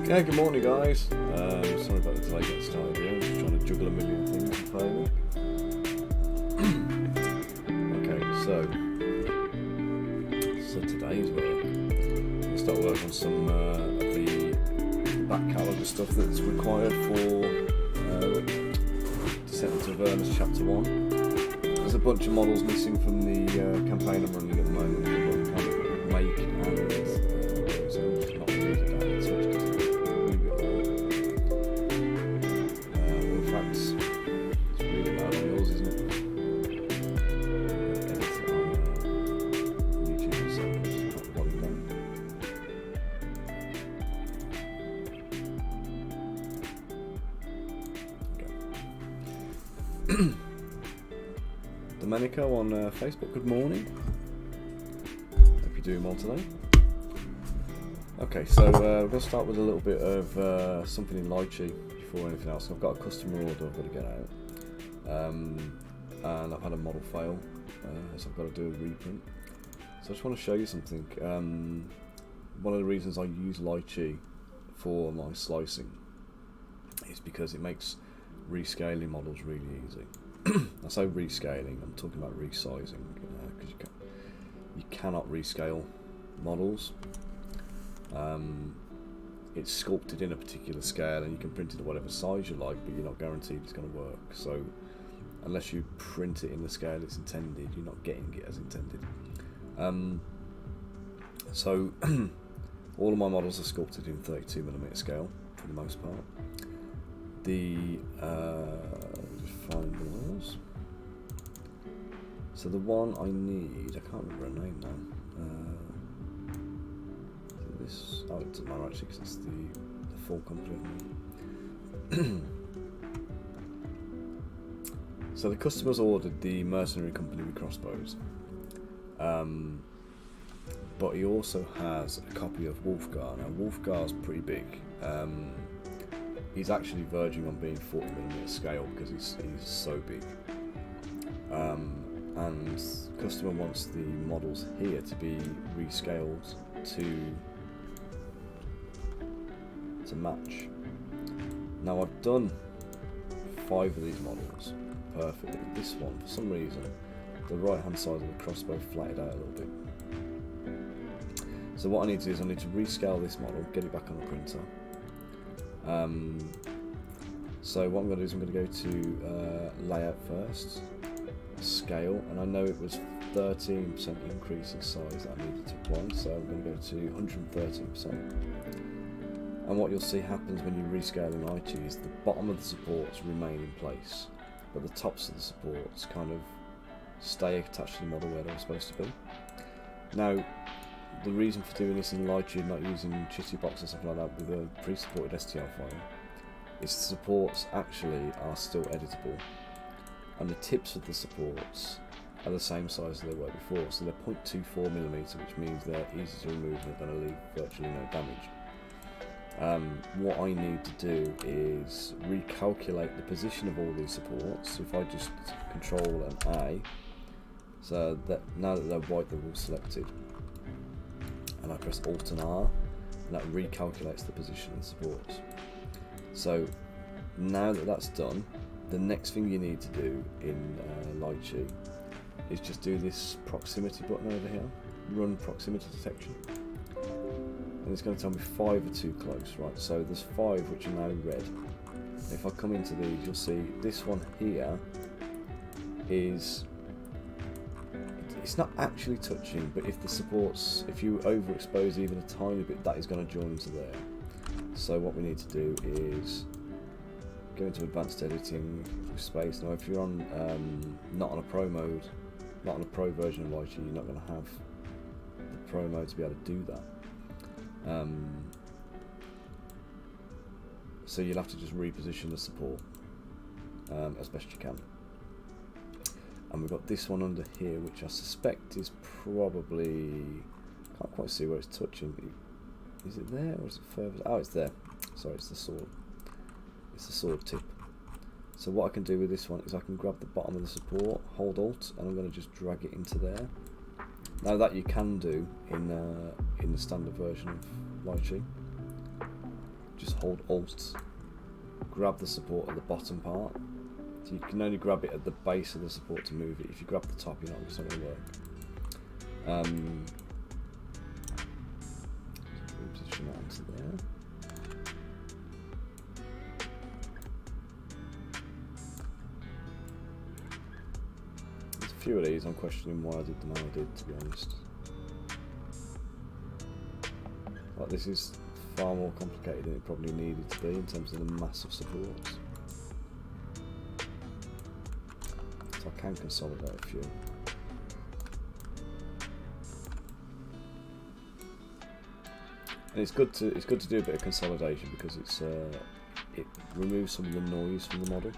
Yeah, good morning guys. Sorry about the delay getting started here. I'm just trying to juggle a million things and failing. Okay, so today's work. I'll start work on some of the back catalogue of stuff that's required for Descent into Avernus Chapter 1. There's a bunch of models missing from the campaign I'm running at the moment. I'm kind of make and so I'm just not really down in touch because it's in fact, it's really loud on yours, isn't it? Edit it on YouTube or something, just not the volume down. Okay. Domenico on Facebook, good morning. Hope you're doing well today. Okay, so we're going to start with a little bit of something in lychee before anything else. I've got a customer order I've got to get out, and I've had a model fail, so I've got to do a reprint. So I just want to show you something. One of the reasons I use lychee for my slicing is because it makes rescaling models really easy. I say rescaling, I'm talking about resizing, because you cannot rescale models. It's sculpted in a particular scale and you can print it at whatever size you like, but you're not guaranteed it's going to work. So unless you print it in the scale it's intended, you're not getting it as intended. So all of my models are sculpted in 32mm scale for the most part. The just find the models. So the one I need, I can't remember her name now. Oh, it doesn't matter actually because it's the full company. So the customer's ordered the mercenary company with crossbows, but he also has a copy of Wolfgar. Now Wolfgar's pretty big. He's actually verging on being 40mm scale because he's so big. And the customer wants the models here to be rescaled to match. Now I've done 5 of these models perfectly. This one, for some reason, the right hand side of the crossbow flatted out a little bit. So what I need to do is I need to rescale this model, get it back on the printer. So what I'm going to do is I'm going to go to layout first, scale, and I know it was 13% increase in size that I needed to apply, so I'm going to go to 113%. And what you'll see happens when you rescale in lychee is the bottom of the supports remain in place, but the tops of the supports kind of stay attached to the model where they were supposed to be. Now, the reason for doing this in lychee and not using chitty box or something like that with a pre-supported STL file is the supports actually are still editable, and the tips of the supports are the same size as they were before, so they're 0.24mm, which means they're easy to remove and they're going to leave virtually no damage. What I need to do is recalculate the position of all these supports. So if I just Control and A, so that now that they're white they're all selected, and I press Alt and R, and that recalculates the position of the supports. So now that that's done, the next thing you need to do in lychee is just do this proximity button over here, run proximity detection. And it's going to tell me 5 are too close, right? So there's 5 which are now red. If I come into these, you'll see this one here is, it's not actually touching, but if the supports, if you overexpose even a tiny bit, that is going to join into there. So what we need to do is go into advanced editing with space. Now if you're on not on a pro mode, not on a pro version of lychee, you're not going to have the pro mode to be able to do that. So you'll have to just reposition the support as best you can. And we've got this one under here, which I suspect is probably, can't quite see where it's touching. Is it there or is it further? Oh, it's there. Sorry, it's the sword. It's the sword tip. So what I can do with this one is I can grab the bottom of the support, hold Alt, and I'm going to just drag it into there. Now that you can do in the standard version of lychee. just hold Alt, grab the support at the bottom part. So you can only grab it at the base of the support to move it. If you grab the top, it's not going to work. Position that onto there. There's a few of these I'm questioning why I did them how I did, to be honest. Like, this is far more complicated than it probably needed to be in terms of the massive supports. So I can consolidate a few. And it's good to do a bit of consolidation because it removes some of the noise from the model.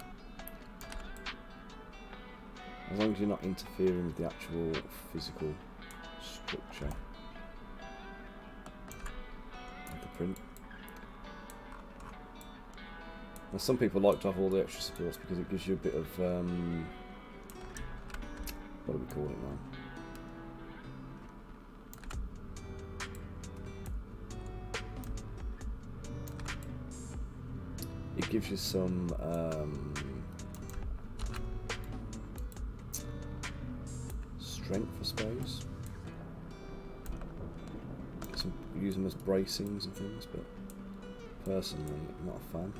As long as you're not interfering with the actual physical structure of the print. Now, some people like to have all the extra supports because it gives you a bit of what do we call it now? It gives you some strength, I suppose. Use them as bracings and things, but personally, I'm not a fan.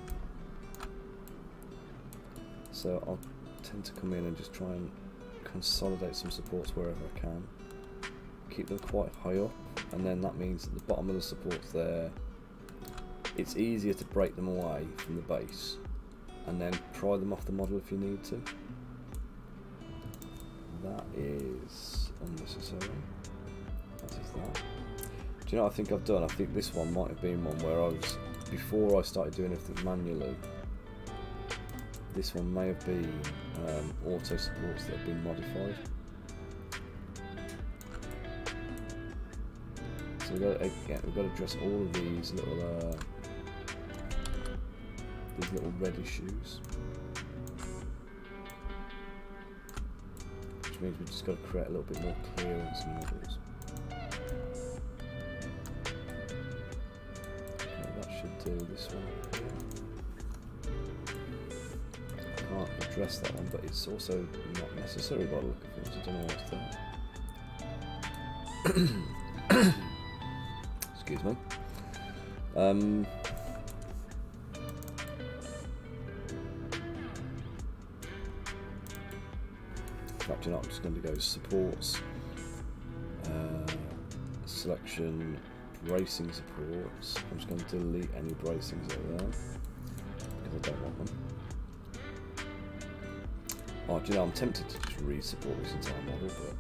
So I'll tend to come in and just try and consolidate some supports wherever I can. Keep them quite high up, and then that means at the bottom of the supports there, it's easier to break them away from the base and then pry them off the model if you need to. That is unnecessary. That is that. Do you know what I think I've done? I think this one might have been one where I was, before I started doing everything manually, this one may have been auto supports that have been modified. So we've got to address all of these little red issues, which means we've just got to create a little bit more clearance in models. Okay, that should do this one. Can't address that one, but it's also not necessary by the look of things. I don't know what's there. Excuse me. In fact, I'm just going to go supports, selection, bracing supports. I'm just going to delete any bracings that are there because I don't want them. Oh, do you know, I'm tempted to just re-support this entire model, but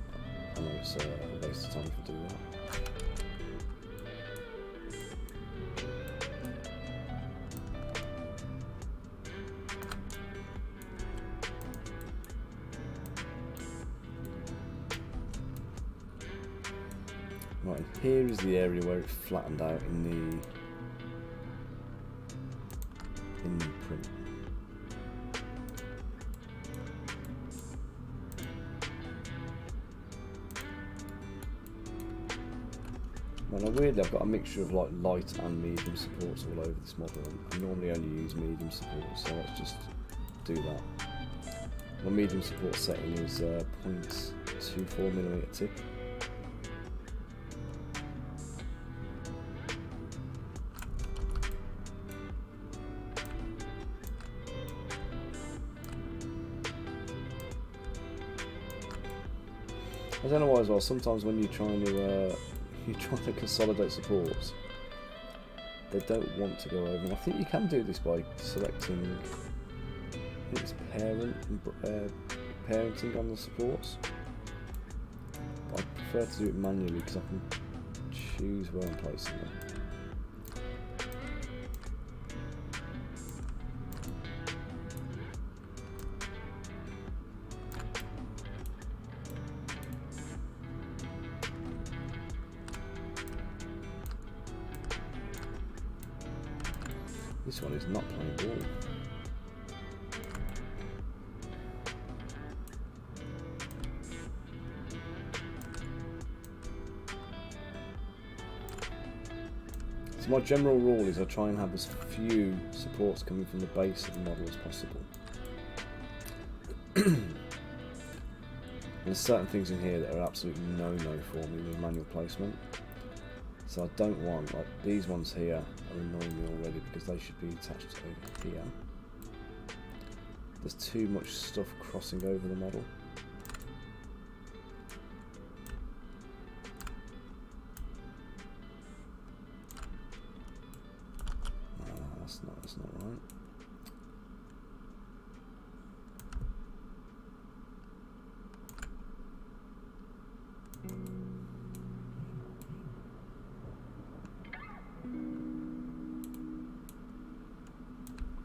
I know it's a waste of time if I do that. Right, and here is the area where it flattened out in the print. Well, now weirdly I've got a mixture of like light and medium supports all over this model. I normally only use medium supports, so let's just do that. My medium support setting is 0.24mm tip. I don't know why as well, sometimes when you're trying to consolidate supports, they don't want to go over, and I think you can do this by selecting, I think it's parenting on the supports, but I prefer to do it manually because I can choose where I'm placing them. This one is not playing ball. So my general rule is I try and have as few supports coming from the base of the model as possible. There's certain things in here that are absolutely no-no for me with manual placement. So I don't want, like these ones here are annoying me already because they should be attached over here. There's too much stuff crossing over the model. That's not right.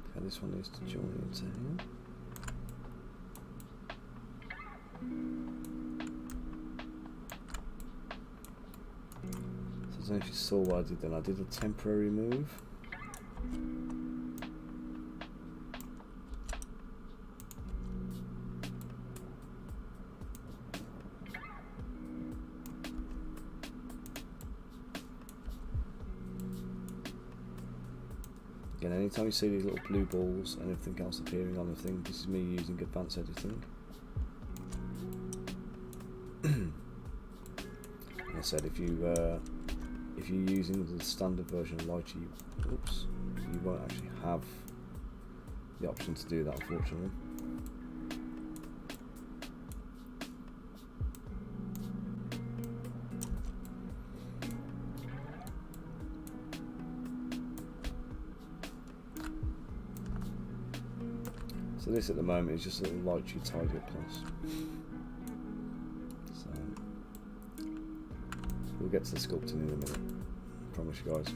Okay, this one needs to join into here. So I don't know if you saw what I did then. I did a temporary move. Again, anytime you see these little blue balls and everything else appearing on the thing, this is me using advanced editing. Like I said, if you're using the standard version of Lightroom, you won't actually have the option to do that, unfortunately. So this at the moment is just a little Lightroom tidy up class. So we'll get to the sculpting in a minute, I promise you guys.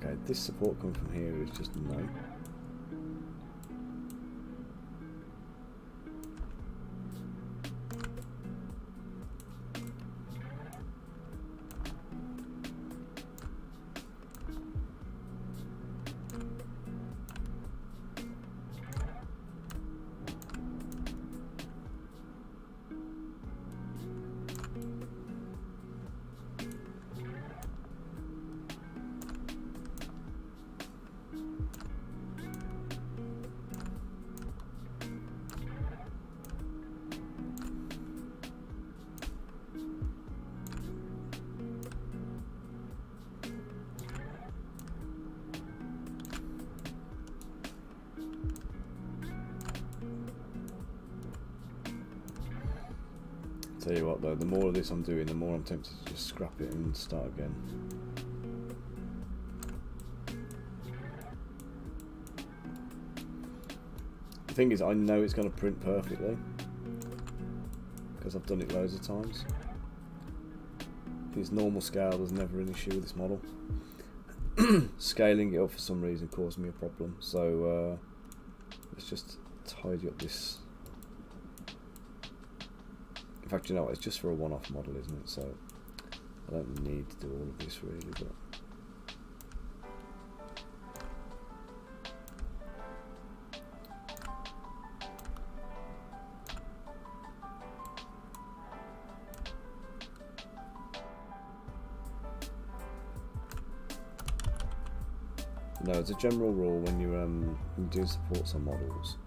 Okay, this support coming from here is just no. Tell you what though, the more of this I'm doing, the more I'm tempted to just scrap it and start again. The thing is, I know it's going to print perfectly because I've done it loads of times. Its normal scale, there's never an issue with this model. Scaling it up for some reason caused me a problem, so let's just tidy up this. In fact, you know what, it's just for a one-off model, isn't it? So I don't need to do all of this really, but no, as a general rule, when you're doing supports on models,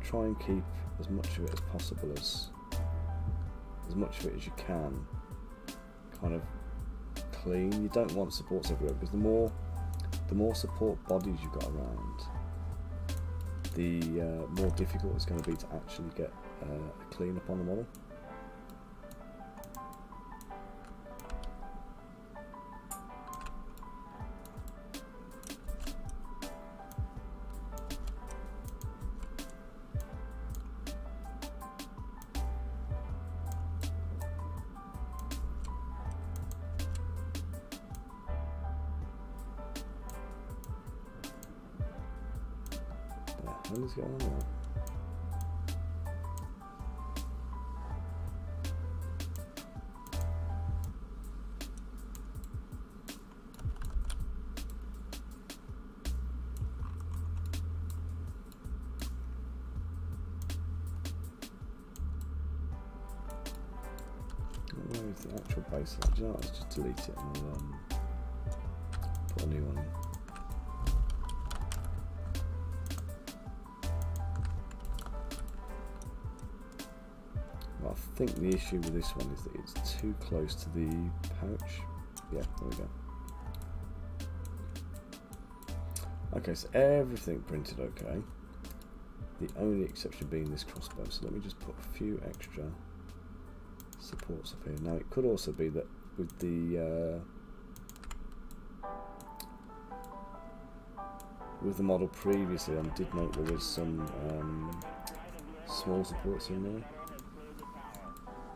try and keep as much of it as possible, as much of it as you can, kind of clean. You don't want supports everywhere, because the more support bodies you've got around, the more difficult it's going to be to actually get a clean up on the model. What is going on there? Where is the actual base layer? Do you know what? Let's just delete it and put a new one in. Well, I think the issue with this one is that it's too close to the pouch. Yeah, there we go. Okay, so everything printed okay. The only exception being this crossbow. So let me just put a few extra supports up here. Now it could also be that with the model previously, I did note there was some small supports in there,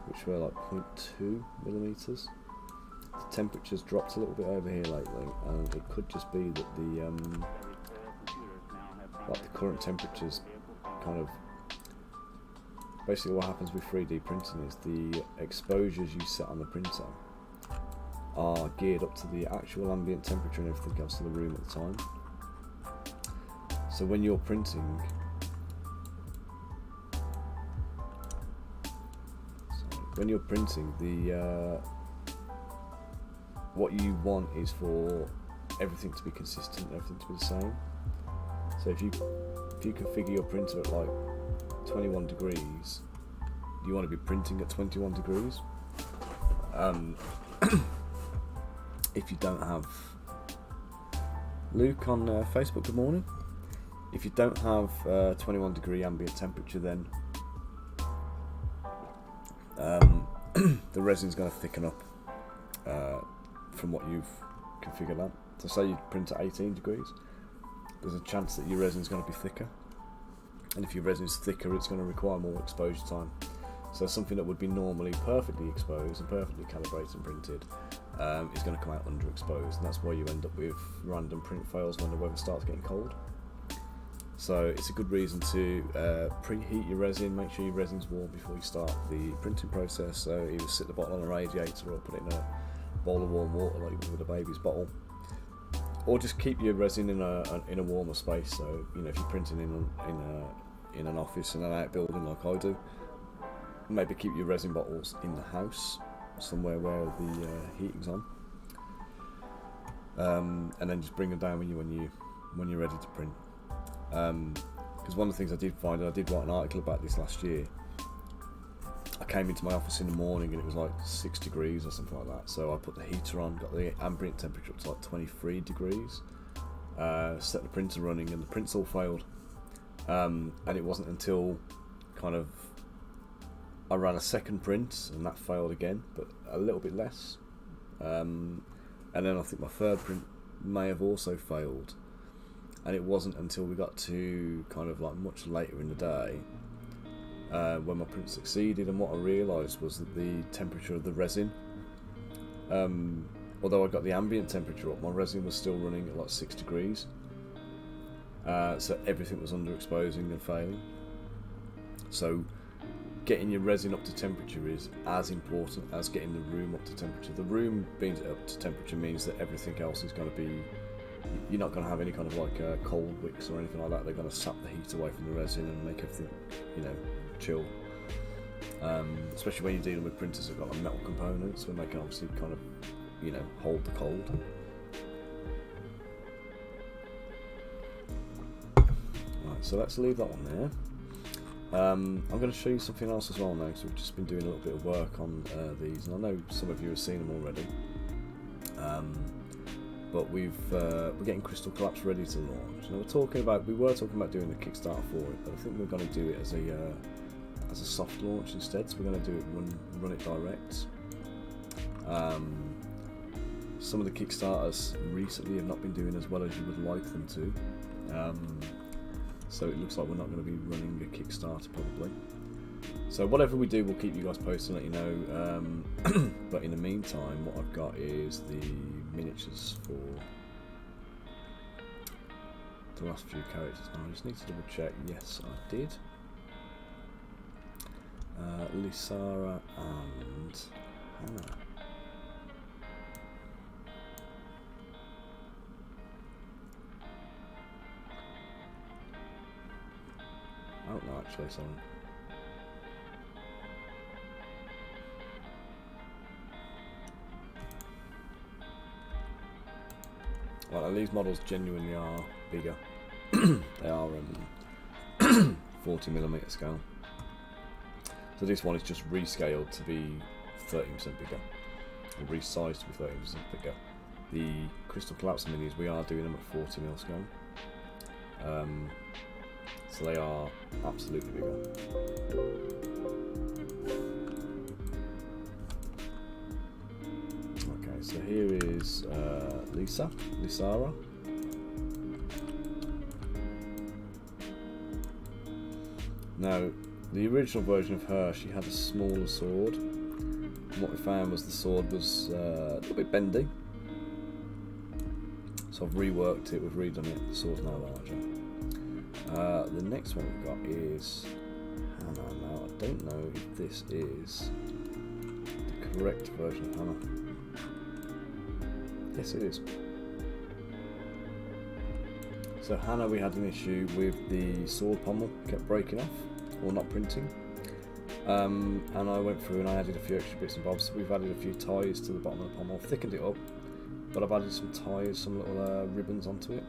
which were like 0.2 millimeters. The temperature's dropped a little bit over here lately, and it could just be that the current temperatures kind of basically what happens with 3D printing is the exposures you set on the printer are geared up to the actual ambient temperature and everything else in the room at the time. So when you're printing, the what you want is for everything to be consistent, everything to be the same. So if you configure your printer at like 21 degrees, you want to be printing at 21 degrees. If you don't have Luke on Facebook, good morning. If you don't have 21 degree ambient temperature, then the resin's going to thicken up from what you've configured at. So say you print at 18 degrees, there's a chance that your resin's going to be thicker, and if your resin's thicker, it's going to require more exposure time. So something that would be normally perfectly exposed and perfectly calibrated and printed is going to come out underexposed, and that's why you end up with random print fails when the weather starts getting cold. So it's a good reason to preheat your resin, make sure your resin's warm before you start the printing process. So either sit the bottle on a radiator or put it in a bowl of warm water like you would with a baby's bottle, or just keep your resin in a warmer space. So you know, if you're printing in an office in an outbuilding like I do, maybe keep your resin bottles in the house somewhere where the heating's on, and then just bring them down when you're ready to print. Because one of the things I did find, and I did write an article about this last year, I came into my office in the morning and it was like 6 degrees or something like that, so I put the heater on, got the ambient temperature up to like 23 degrees, set the printer running, and the prints all failed. And it wasn't until kind of I ran a second print and that failed again, but a little bit less, and then I think my third print may have also failed. And it wasn't until we got to kind of like much later in the day when my print succeeded, and what I realised was that the temperature of the resin, although I got the ambient temperature up, my resin was still running at like 6 degrees, so everything was underexposing and failing. So getting your resin up to temperature is as important as getting the room up to temperature. The room being up to temperature means that everything else is going to be, you're not going to have any kind of like cold wicks or anything like that. They're going to sap the heat away from the resin and make everything, you know, chill. Especially when you're dealing with printers that have got like metal components, when they can obviously kind of, you know, hold the cold. Right, so let's leave that one there. I'm going to show you something else as well now, because we've just been doing a little bit of work on these, and I know some of you have seen them already. But we're getting Crystal Collapse ready to launch. Now we were talking about doing a Kickstarter for it, but I think we're going to do it as a soft launch instead. So we're going to do it run it direct. Some of the Kickstarters recently have not been doing as well as you would like them to, so it looks like we're not going to be running a Kickstarter probably. So whatever we do, we'll keep you guys posted and let you know. But in the meantime, what I've got is the miniatures for the last few characters. Now I just need to double check. Yes, I did. Lysara and Hannah. Oh no, actually, sorry. Well, and these models genuinely are bigger. They are 40mm scale. So this one is just rescaled to be 13% bigger, or resized to be 13% bigger. The Crystal Collapse minis, we are doing them at 40mm scale. So they are absolutely bigger. Okay, so here is Lysara. Now, the original version of her, she had a smaller sword. And what we found was the sword was a little bit bendy. So I've reworked it, we've redone it, the sword's now larger. The next one we've got is Hannah. Now, I don't know if this is the correct version of Hannah. Yes, it is. So Hannah, we had an issue with the sword pommel, kept breaking off, or not printing. And I went through and I added a few extra bits and bobs. So we've added a few ties to the bottom of the pommel, thickened it up, but I've added some ties, some little ribbons onto it.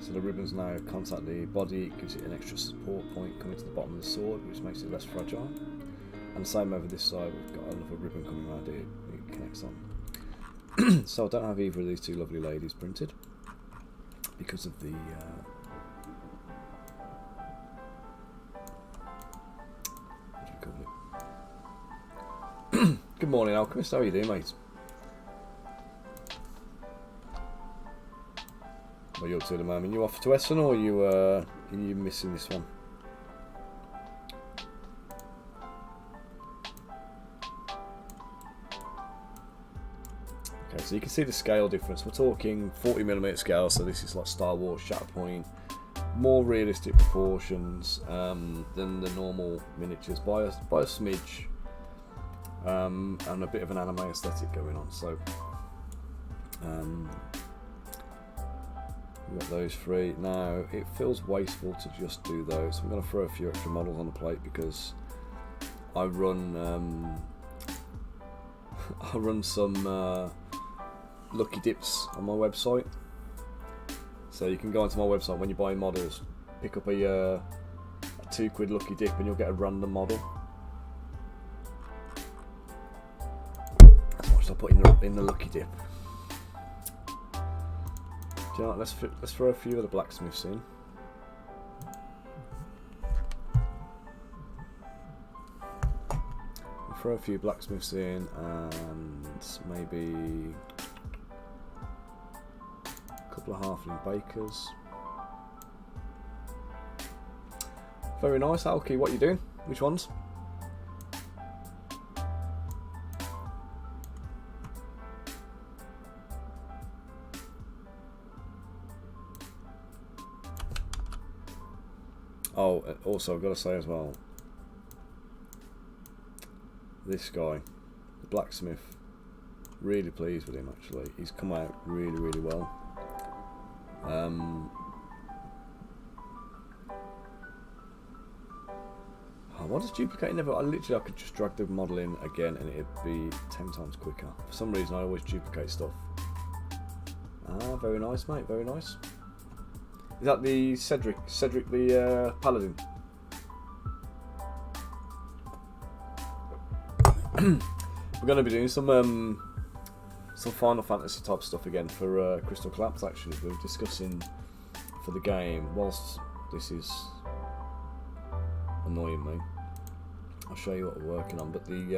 So the ribbons now contact the body, it gives it an extra support point coming to the bottom of the sword, which makes it less fragile. And the same over this side, we've got another ribbon coming around here, it connects on. So I don't have either of these two lovely ladies printed because of the what do we call it? Good morning, Alchemist. How are you doing, mate? What are you up to at the moment? You off to Essen, or are you missing this one? Okay, so you can see the scale difference. We're talking 40mm scale, so this is like Star Wars, Shatterpoint, more realistic proportions than the normal miniatures by a smidge, and a bit of an anime aesthetic going on. So we've got those three. Now, it feels wasteful to just do those. So I'm going to throw a few extra models on the plate because I run some lucky dips on my website. So you can go onto my website when you're buying models, pick up a £2 lucky dip and you'll get a random model. That's what I'll put in the lucky dip. Do you know what, let's throw a few of the blacksmiths in. We'll throw a few blacksmiths in and maybe a couple of halfling bakers. Very nice, Alki. What are you doing? Which ones? Oh, also I've got to say as well, this guy, the blacksmith, really pleased with him actually. He's come out really, really well. What does duplicate never? I could just drag the model in again and it'd be 10 times quicker. For some reason I always duplicate stuff. Ah, very nice, mate, very nice. Is that the Cedric the Paladin? We're going to be doing some Final Fantasy type stuff again for Crystal Collapse. Actually, we were discussing for the game. Whilst this is annoying me, I'll show you what we're working on. But we've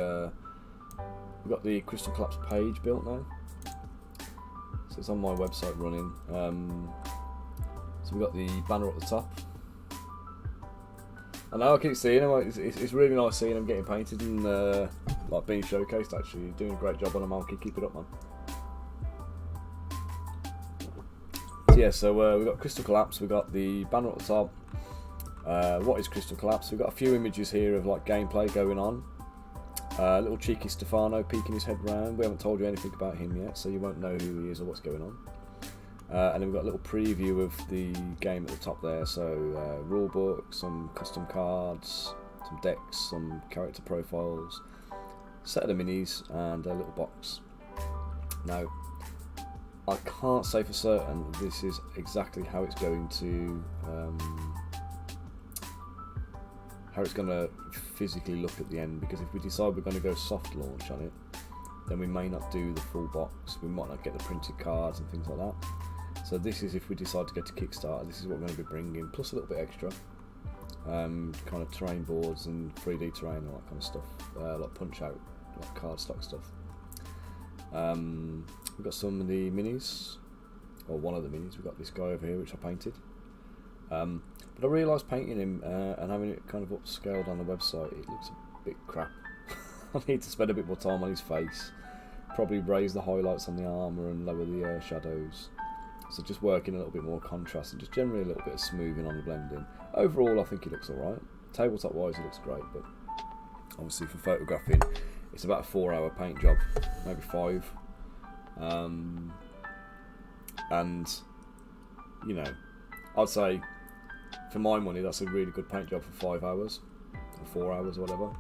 got the Crystal Collapse page built now, so it's on my website running. So we've got the banner at the top. And now I keep seeing them. It's really nice seeing them getting painted and like being showcased. Actually, you're doing a great job on them, Alki. Keep it up, man. So yeah, so we've got Crystal Collapse. We've got the banner at the top. What is Crystal Collapse? We've got a few images here of like gameplay going on. Little cheeky Stefano peeking his head round. We haven't told you anything about him yet, so you won't know who he is or what's going on. And then we've got a little preview of the game at the top there, so rulebook, some custom cards, some decks, some character profiles, set of the minis and a little box. Now, I can't say for certain that this is exactly how it's going to physically look at the end, because if we decide we're going to go soft launch on it, then we may not do the full box, we might not get the printed cards and things like that. So this is if we decide to go to Kickstarter, this is what we're going to be bringing, plus a little bit extra, kind of terrain boards and 3D terrain and all that kind of stuff, like punch out, like card stock stuff. We've got some of the minis, or one of the minis. We've got this guy over here which I painted, but I realised painting him and having it kind of upscaled on the website, it looks a bit crap. I need to spend a bit more time on his face, probably raise the highlights on the armour and lower the shadows, so just working a little bit more contrast and just generally a little bit of smoothing on the blending. Overall I think he looks alright. Tabletop wise it looks great, but obviously for photographing it's about a 4-hour paint job, maybe 5. And you know, I'd say for my money that's a really good paint job for 5 hours or 4 hours or whatever,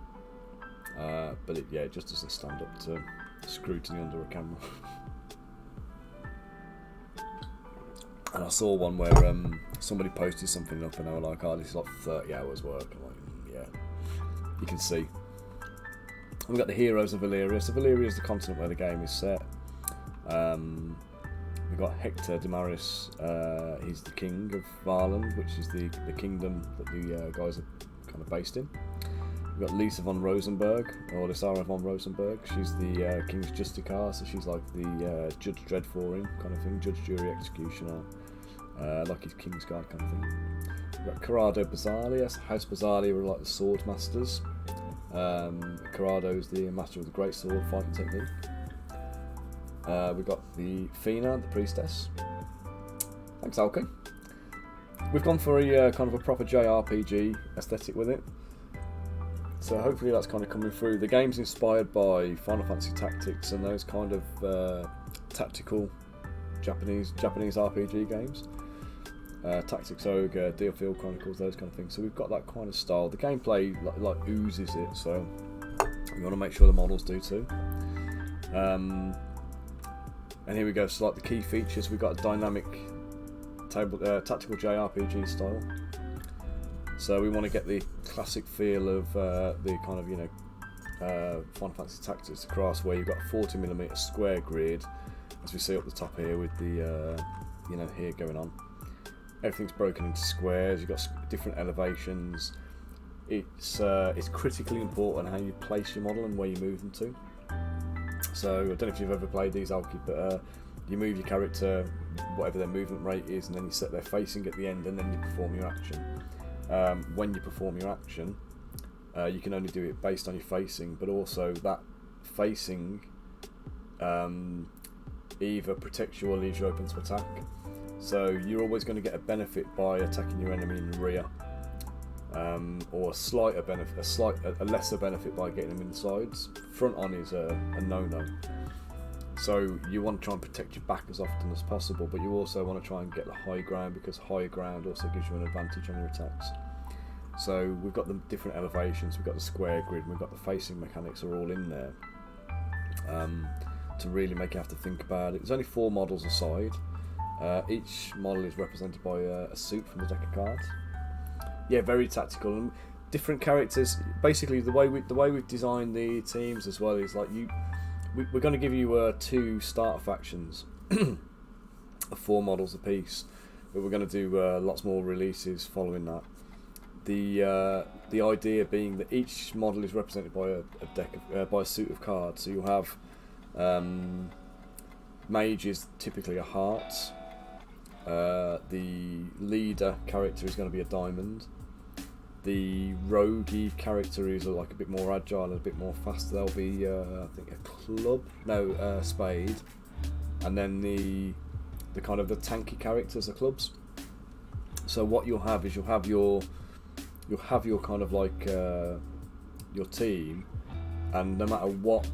but it just doesn't stand up to scrutiny under a camera. And I saw one where somebody posted something up and they were like, oh, this is like 30 hours work. I'm like, yeah, you can see. And we've got the heroes of Valyria. So Valyria is the continent where the game is set. We've got Hector Damaris, he's the king of Varland, which is the kingdom that the guys are kind of based in. We've got Lisa von Rosenberg, or Lysara von Rosenberg. She's the king's justicar, so she's like the Judge Dredd for him kind of thing, judge, jury, executioner, like his king's guard kind of thing. We've got Corrado Basali, House Basali were like the sword masters. Corrado's the master of the great sword fighting technique. We've got the Fina, the priestess. Thanks, Alki. We've gone for a kind of a proper JRPG aesthetic with it, so hopefully that's kind of coming through. The game's inspired by Final Fantasy Tactics and those kind of tactical Japanese RPG games. Tactics Ogre, Deerfield Chronicles, those kind of things. So we've got that kind of style. The gameplay like oozes it, so we want to make sure the models do too. And here we go. So like the key features, we've got a dynamic tactical JRPG style. So we want to get the classic feel of the kind of Final Fantasy Tactics across, where you've got a 40mm square grid, as we see up the top here with the here going on. Everything's broken into squares. You've got different elevations. It's critically important how you place your model and where you move them to. So I don't know if you've ever played these, Alki, but you move your character whatever their movement rate is, and then you set their facing at the end, and then you perform your action. When you perform your action, you can only do it based on your facing, but also that facing either protects you or leaves you open to attack. So you're always going to get a benefit by attacking your enemy in the rear, or a lesser benefit by getting them in the sides. Front on is a no-no. So you want to try and protect your back as often as possible, but you also want to try and get the high ground, because high ground also gives you an advantage on your attacks. So we've got the different elevations, we've got the square grid, and we've got the facing mechanics are all in there to really make you have to think about it. There's only 4 models a side. Each model is represented by a suit from the deck of cards. Yeah, very tactical, and different characters. Basically, the way we've designed the teams as well is like we're going to give you 2 starter factions of 4 models apiece, but we're going to do lots more releases following that. The idea being that each model is represented by a deck of, by a suit of cards. So you'll have mages, typically a heart. The leader character is going to be a diamond. The roguey character is like a bit more agile and a bit more fast. There'll be I think a spade, and then the kind of the tanky characters are clubs. So what you'll have is you'll have your kind of like your team, and no matter what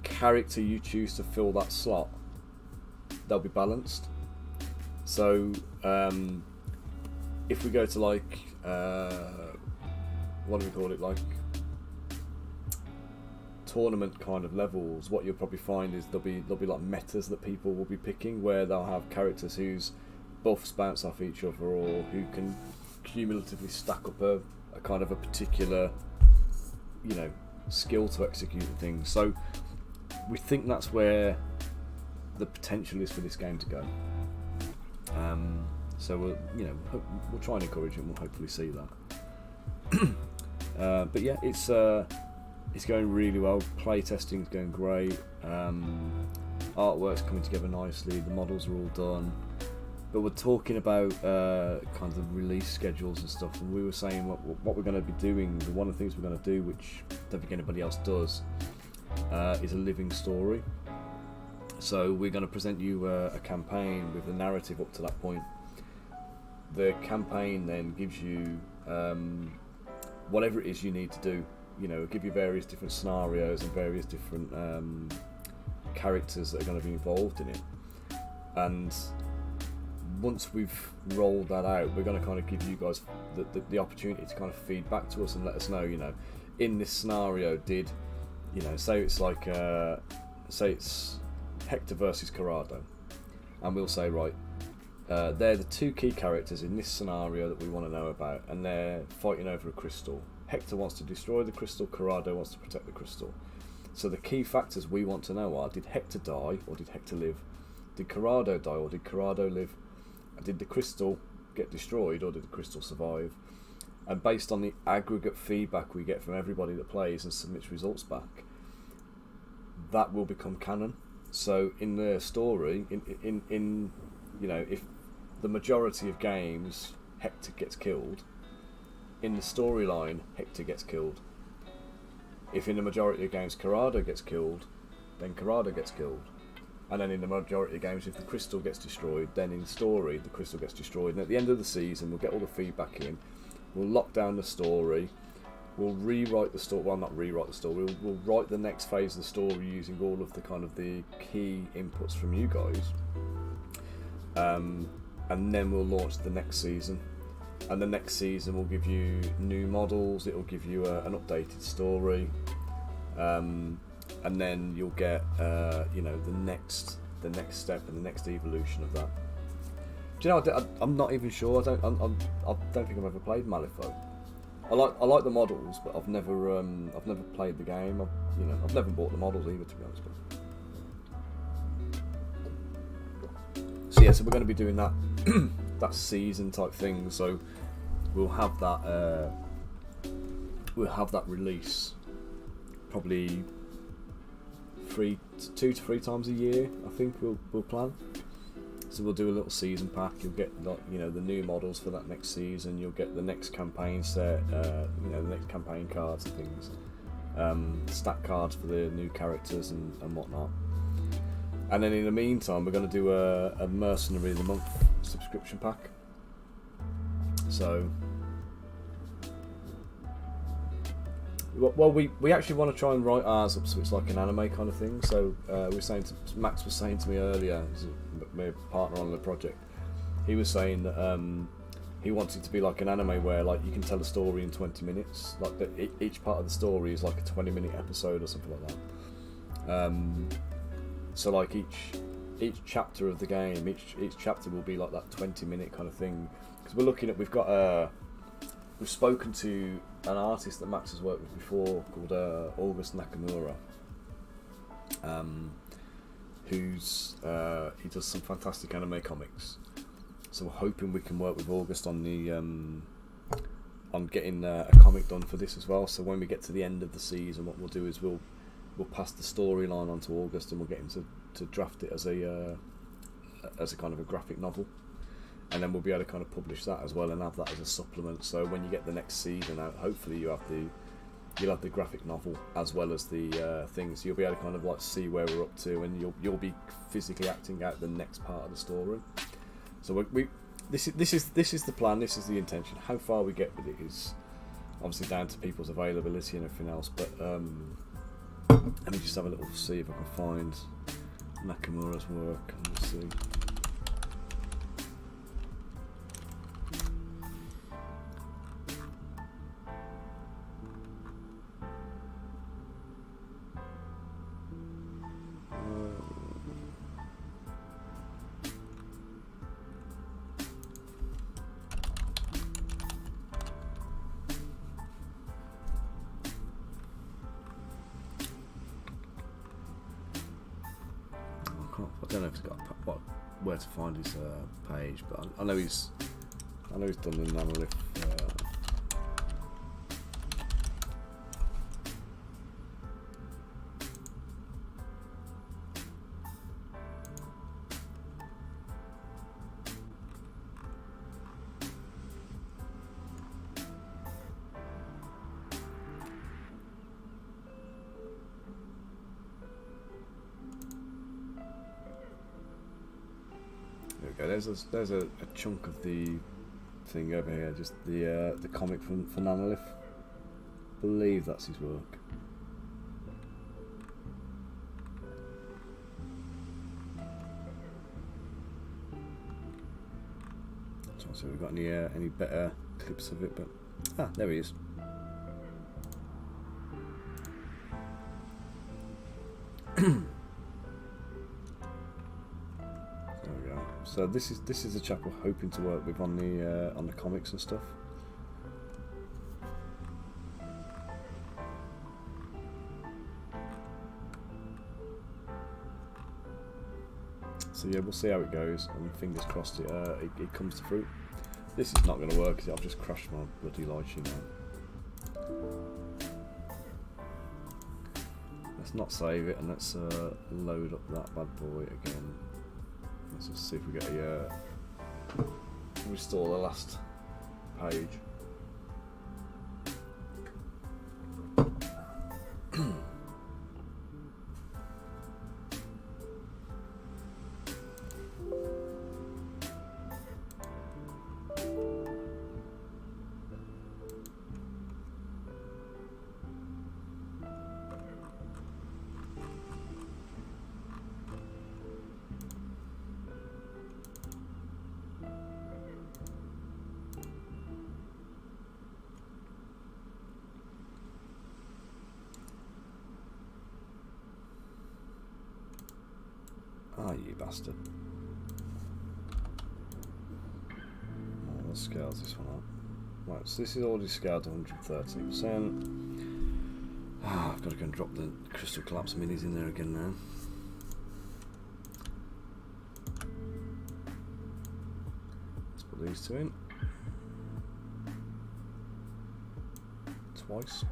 character you choose to fill that slot, they'll be balanced. So if we go to what do we call it, like tournament kind of levels, what you'll probably find is there'll be like metas that people will be picking, where they'll have characters whose buffs bounce off each other, or who can cumulatively stack up a kind of a particular, you know, skill to execute things. So we think that's where the potential is for this game to go. So we'll try and encourage it, and we'll hopefully see that. But yeah, it's going really well. Play testing is going great. Artwork's coming together nicely. The models are all done. But we're talking about kind of the release schedules and stuff, and we were saying what we're going to be doing. One of the things we're going to do, which I don't think anybody else does, is a living story. So we're going to present you a campaign with a narrative up to that point. The campaign then gives you whatever it is you need to do. You know, give you various different scenarios and various different characters that are going to be involved in it. And once we've rolled that out, we're going to kind of give you guys the opportunity to kind of feed back to us and let us know, you know, in this scenario, did, you know, say it's like, say it's Hector versus Corrado, and we'll say, right, they're the two key characters in this scenario that we want to know about, and they're fighting over a crystal. Hector wants to destroy the crystal, Corrado wants to protect the crystal. So the key factors we want to know are, did Hector die or did Hector live? Did Corrado die or did Corrado live? Did the crystal get destroyed or did the crystal survive? And based on the aggregate feedback we get from everybody that plays and submits results back, that will become canon. So in the story, in you know, if the majority of games Hector gets killed, in the storyline Hector gets killed. If in the majority of games Corrado gets killed, then Corrado gets killed. And then in the majority of games, if the crystal gets destroyed, then in story the crystal gets destroyed. And at the end of the season, we'll get all the feedback in, we'll lock down the story, we'll rewrite the story, well, not rewrite the story, we'll write the next phase of the story using all of the kind of the key inputs from you guys, and then we'll launch the next season. And the next season will give you new models, it'll give you an updated story, and then you'll get you know, the next step and the next evolution of that. Do you know, I'm not even sure. I don't think I've ever played Malifaux. I like the models, but I've never played the game. I've never bought the models either, to be honest. So yeah, so we're going to be doing that that season type thing. So we'll have that release probably 2 to 3 times a year. I think we'll plan. So we'll do a little season pack. You'll get, like, you know, the new models for that next season. You'll get the next campaign set, you know, the next campaign cards and things, stat cards for the new characters and whatnot. And then in the meantime, we're going to do a Mercenary of the Month subscription pack. So, well, we actually want to try and write ours up so it's like an anime kind of thing. So Max was saying to me earlier, he's my partner on the project, he was saying that he wants it to be like an anime where, like, you can tell a story in 20 minutes. Like each part of the story is like a 20-minute episode or something like that. So like each chapter of the game, each chapter will be like that 20-minute kind of thing. Because we've spoken to an artist that Max has worked with before called August Nakamura, he does some fantastic anime comics. So we're hoping we can work with August on getting a comic done for this as well. So when we get to the end of the season, what we'll do is we'll pass the storyline on to August, and we'll get him to draft it as a kind of a graphic novel. And then we'll be able to kind of publish that as well and have that as a supplement. So when you get the next season out, hopefully you'll have the graphic novel as well as the things. You'll be able to kind of like see where we're up to, and you'll be physically acting out the next part of the story. So this is the plan. This is the intention. How far we get with it is obviously down to people's availability and everything else. But let me just have a little see if I can find Nakamura's work. Let's see. don't know if he's got where to find his page, but I know he's done the nanolith. There's a chunk of the thing over here, just the comic for Nanolith. I believe that's his work. So I'll see if we've got any better clips of it, but there he is. So this is the chap we're hoping to work with on the comics and stuff. So yeah, we'll see how it goes, and fingers crossed it comes to fruit. This is not going to work because I've just crashed my bloody light sheet now. Let's not save it, and let's load up that bad boy again. Let's just see if we get restore the last page. You bastard. Oh, what scales this one up? Right, so this is already scaled to 113%. I've got to go and drop the crystal collapse minis in there again now. Let's put these two in. Twice.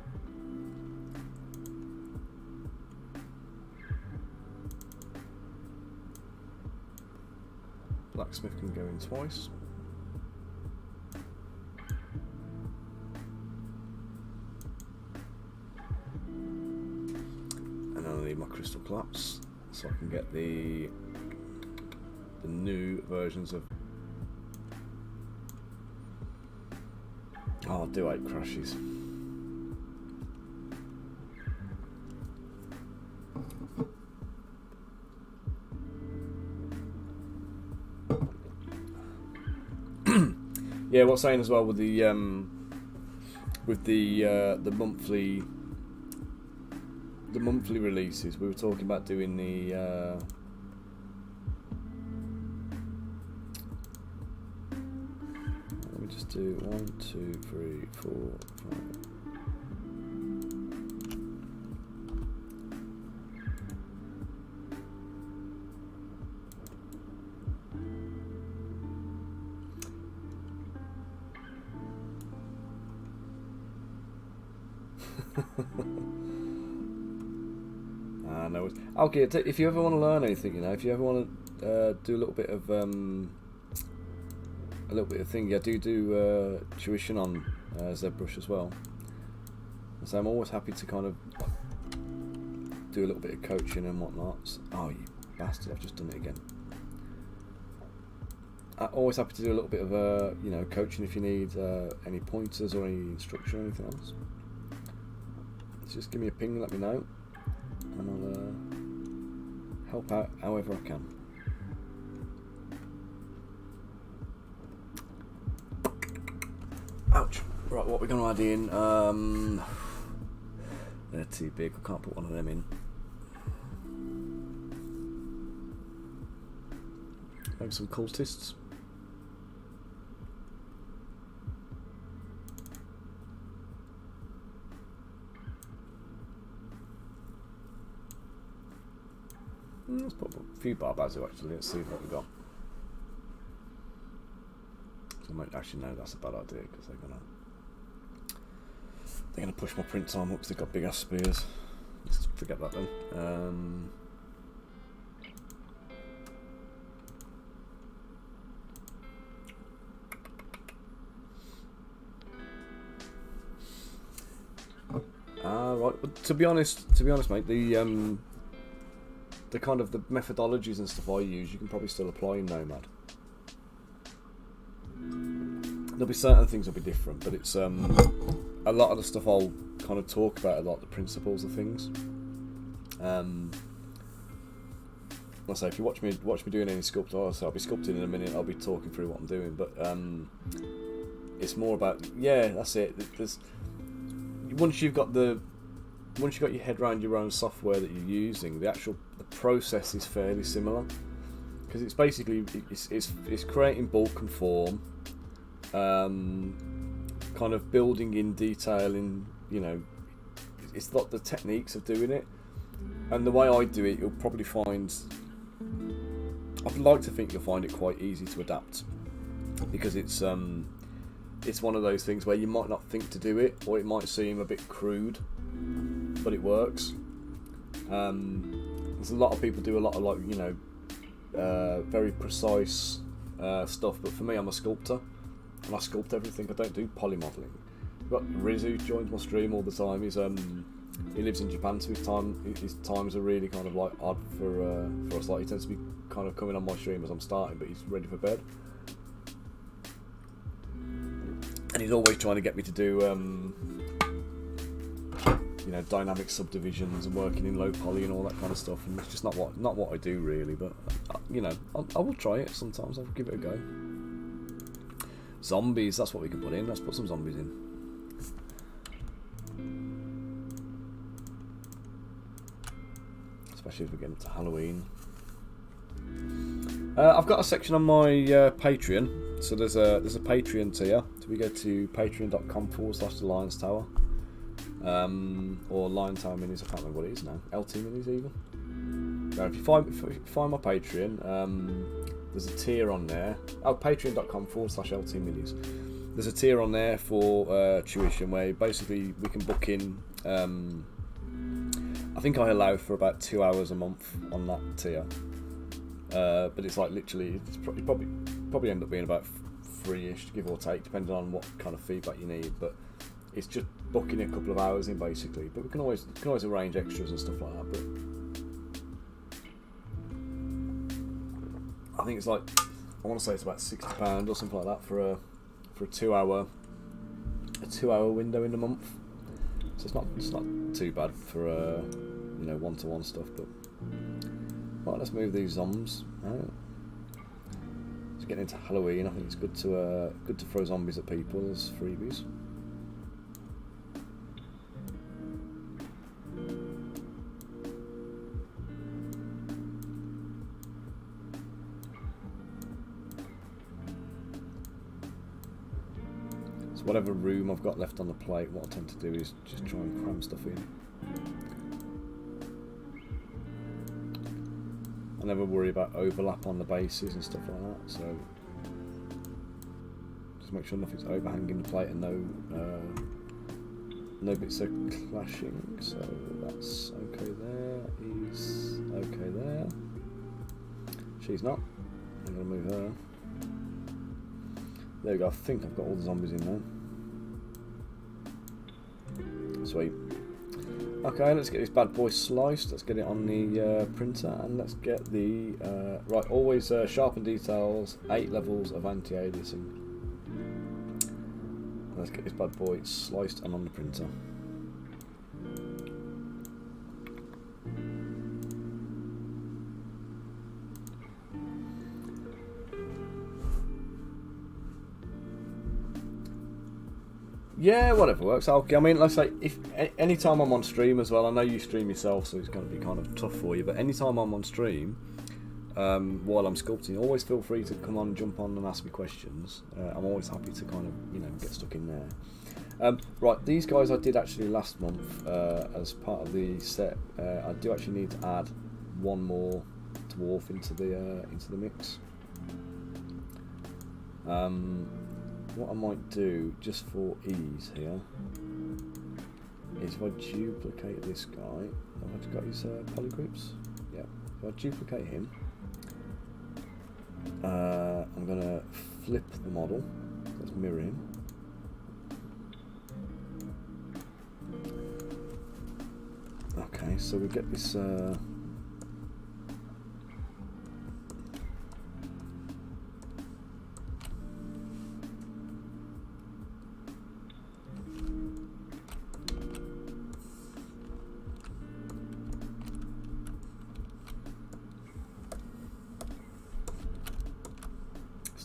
Blacksmith can go in twice. And then I need my crystal collapse so I can get the new versions of. Oh, I do hate crashes. Yeah, what's saying as well with the monthly releases, we were talking about doing the let me just do 1, 2, 3, 4, 5. No. Okay, if you ever want to learn anything, you know, if you ever want to do a little bit of thing, yeah, do tuition on Zbrush as well. So I'm always happy to kind of do a little bit of coaching and whatnot. Oh, you bastard! I've just done it again. I'm always happy to do a little bit of coaching if you need any pointers or any instruction or anything else. Just give me a ping, let me know, and I'll help out however I can. Ouch! Right, what we're going to add in? They're too big. I can't put one of them in. Maybe some cultists. Let's put a few Barbazo actually. Let's see what we got. So I might actually no, that's a bad idea because they're gonna push my print time up because they've got big ass spears. Let's forget that then. Right. But to be honest, mate, the kind of the methodologies and stuff I use, you can probably still apply in Nomad. There'll be certain things will be different, but it's a lot of the stuff I'll kind of talk about a lot, the principles of things. Let's say if you watch me doing any sculpt, I'll be sculpting in a minute. I'll be talking through what I'm doing, but it's more about that's it. Once you've got your head around your own software that you're using, the process is fairly similar because it's basically it's creating bulk and form, kind of building in detail in it's not the techniques of doing it, and the way I do it, you'll probably find. I'd like to think you'll find it quite easy to adapt because it's one of those things where you might not think to do it, or it might seem a bit crude, but it works. There's a lot of people do a lot of very precise stuff, but for me, I'm a sculptor, and I sculpt everything. I don't do polymodelling. I've got Rizu joins my stream all the time. He lives in Japan, so his times are really kind of like odd for us. Like he tends to be kind of coming on my stream as I'm starting, but he's ready for bed. And he's always trying to get me to do, dynamic subdivisions and working in low poly and all that kind of stuff. And it's just not what I do really. But I will try it sometimes. I'll give it a go. Zombies, that's what we can put in. Let's put some zombies in. Especially as we get into Halloween. I've got a section on my Patreon. So there's a Patreon tier. So we go to patreon.com/The Lions Tower. Or Lion Tower Minis, I can't remember what it is now. LT Minis even. Now, if you find my Patreon, there's a tier on there. Oh, patreon.com/LT Minis. There's a tier on there for tuition where basically we can book in. I think I allow for about 2 hours a month on that tier. But it's like literally, it's probably end up being about 3-ish, give or take, depending on what kind of feedback you need. But it's just booking a couple of hours in basically. But we can always arrange extras and stuff like that. But I think it's like, I want to say it's about £60 or something like that for a 2 hour window in a month. So it's not too bad for one-to-one stuff. But right, let's move these zombies out. It's getting into Halloween. I think it's good to throw zombies at people as freebies. So whatever room I've got left on the plate, what I tend to do is just try and cram stuff in. I never worry about overlap on the bases and stuff like that, so just make sure nothing's overhanging the plate and no bits are clashing. So that's okay there. He's okay there. She's not. I'm gonna move her. There we go. I think I've got all the zombies in now. Sweet. Okay, let's get this bad boy sliced. Let's get it on the printer, and let's get the right. Always sharpen details. 8 levels of anti-aliasing. Let's get this bad boy sliced and on the printer. Yeah, whatever works. Okay, I mean, let's say if any time I'm on stream as well. I know you stream yourself, so it's going to be kind of tough for you. But any time I'm on stream, while I'm sculpting, always feel free to come on, jump on, and ask me questions. I'm always happy to kind of get stuck in there. Right, these guys I did actually last month as part of the set. I do actually need to add one more dwarf into the mix. What I might do, just for ease here, is if I duplicate this guy, have I got his polygrips? Yeah. If I duplicate him, I'm going to flip the model. Let's mirror him. Okay, so we get this.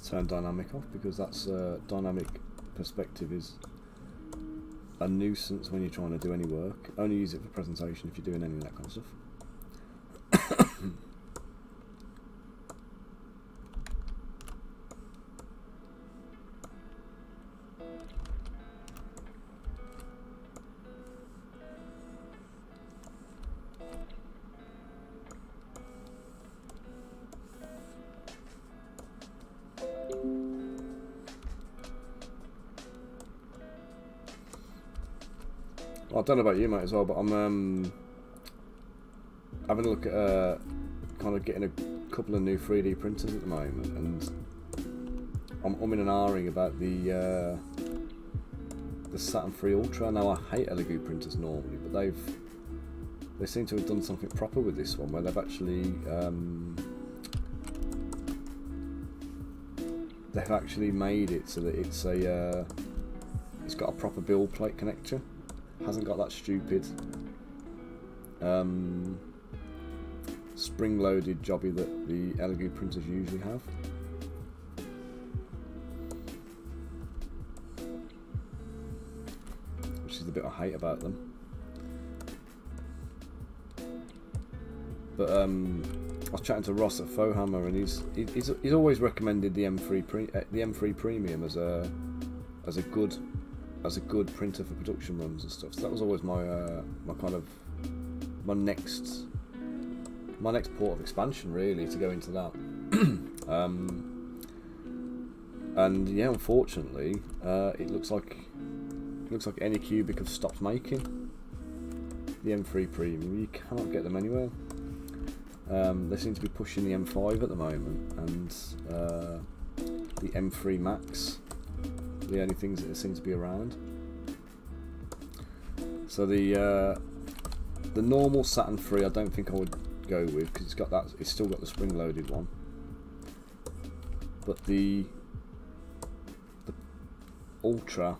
Turn dynamic off, because that's dynamic perspective is a nuisance when you're trying to do any work. Only use it for presentation if you're doing any of that kind of stuff. I don't know about you, mate, as well, but I'm having a look at kind of getting a couple of new 3D printers at the moment, and I'm in and ahhing about the Saturn 3 Ultra. Now, I hate Elegoo printers normally, but they seem to have done something proper with this one, where they've actually made it so that it's got a proper build plate connector. Hasn't got that stupid spring-loaded jobby that the Elegoo printers usually have. Which is the bit I hate about them. But I was chatting to Ross at Fohammer, and he's always recommended the M3 Premium as a good printer for production runs and stuff. So that was always my next port of expansion, really, to go into that. And yeah, unfortunately, it looks like Anycubic have stopped making the M3 Premium. You cannot get them anywhere. They seem to be pushing the M5 at the moment, and the M3 Max, the only things that seem to be around. So the normal Saturn 3 I don't think I would go with, because it's still got the spring-loaded one. But the Ultra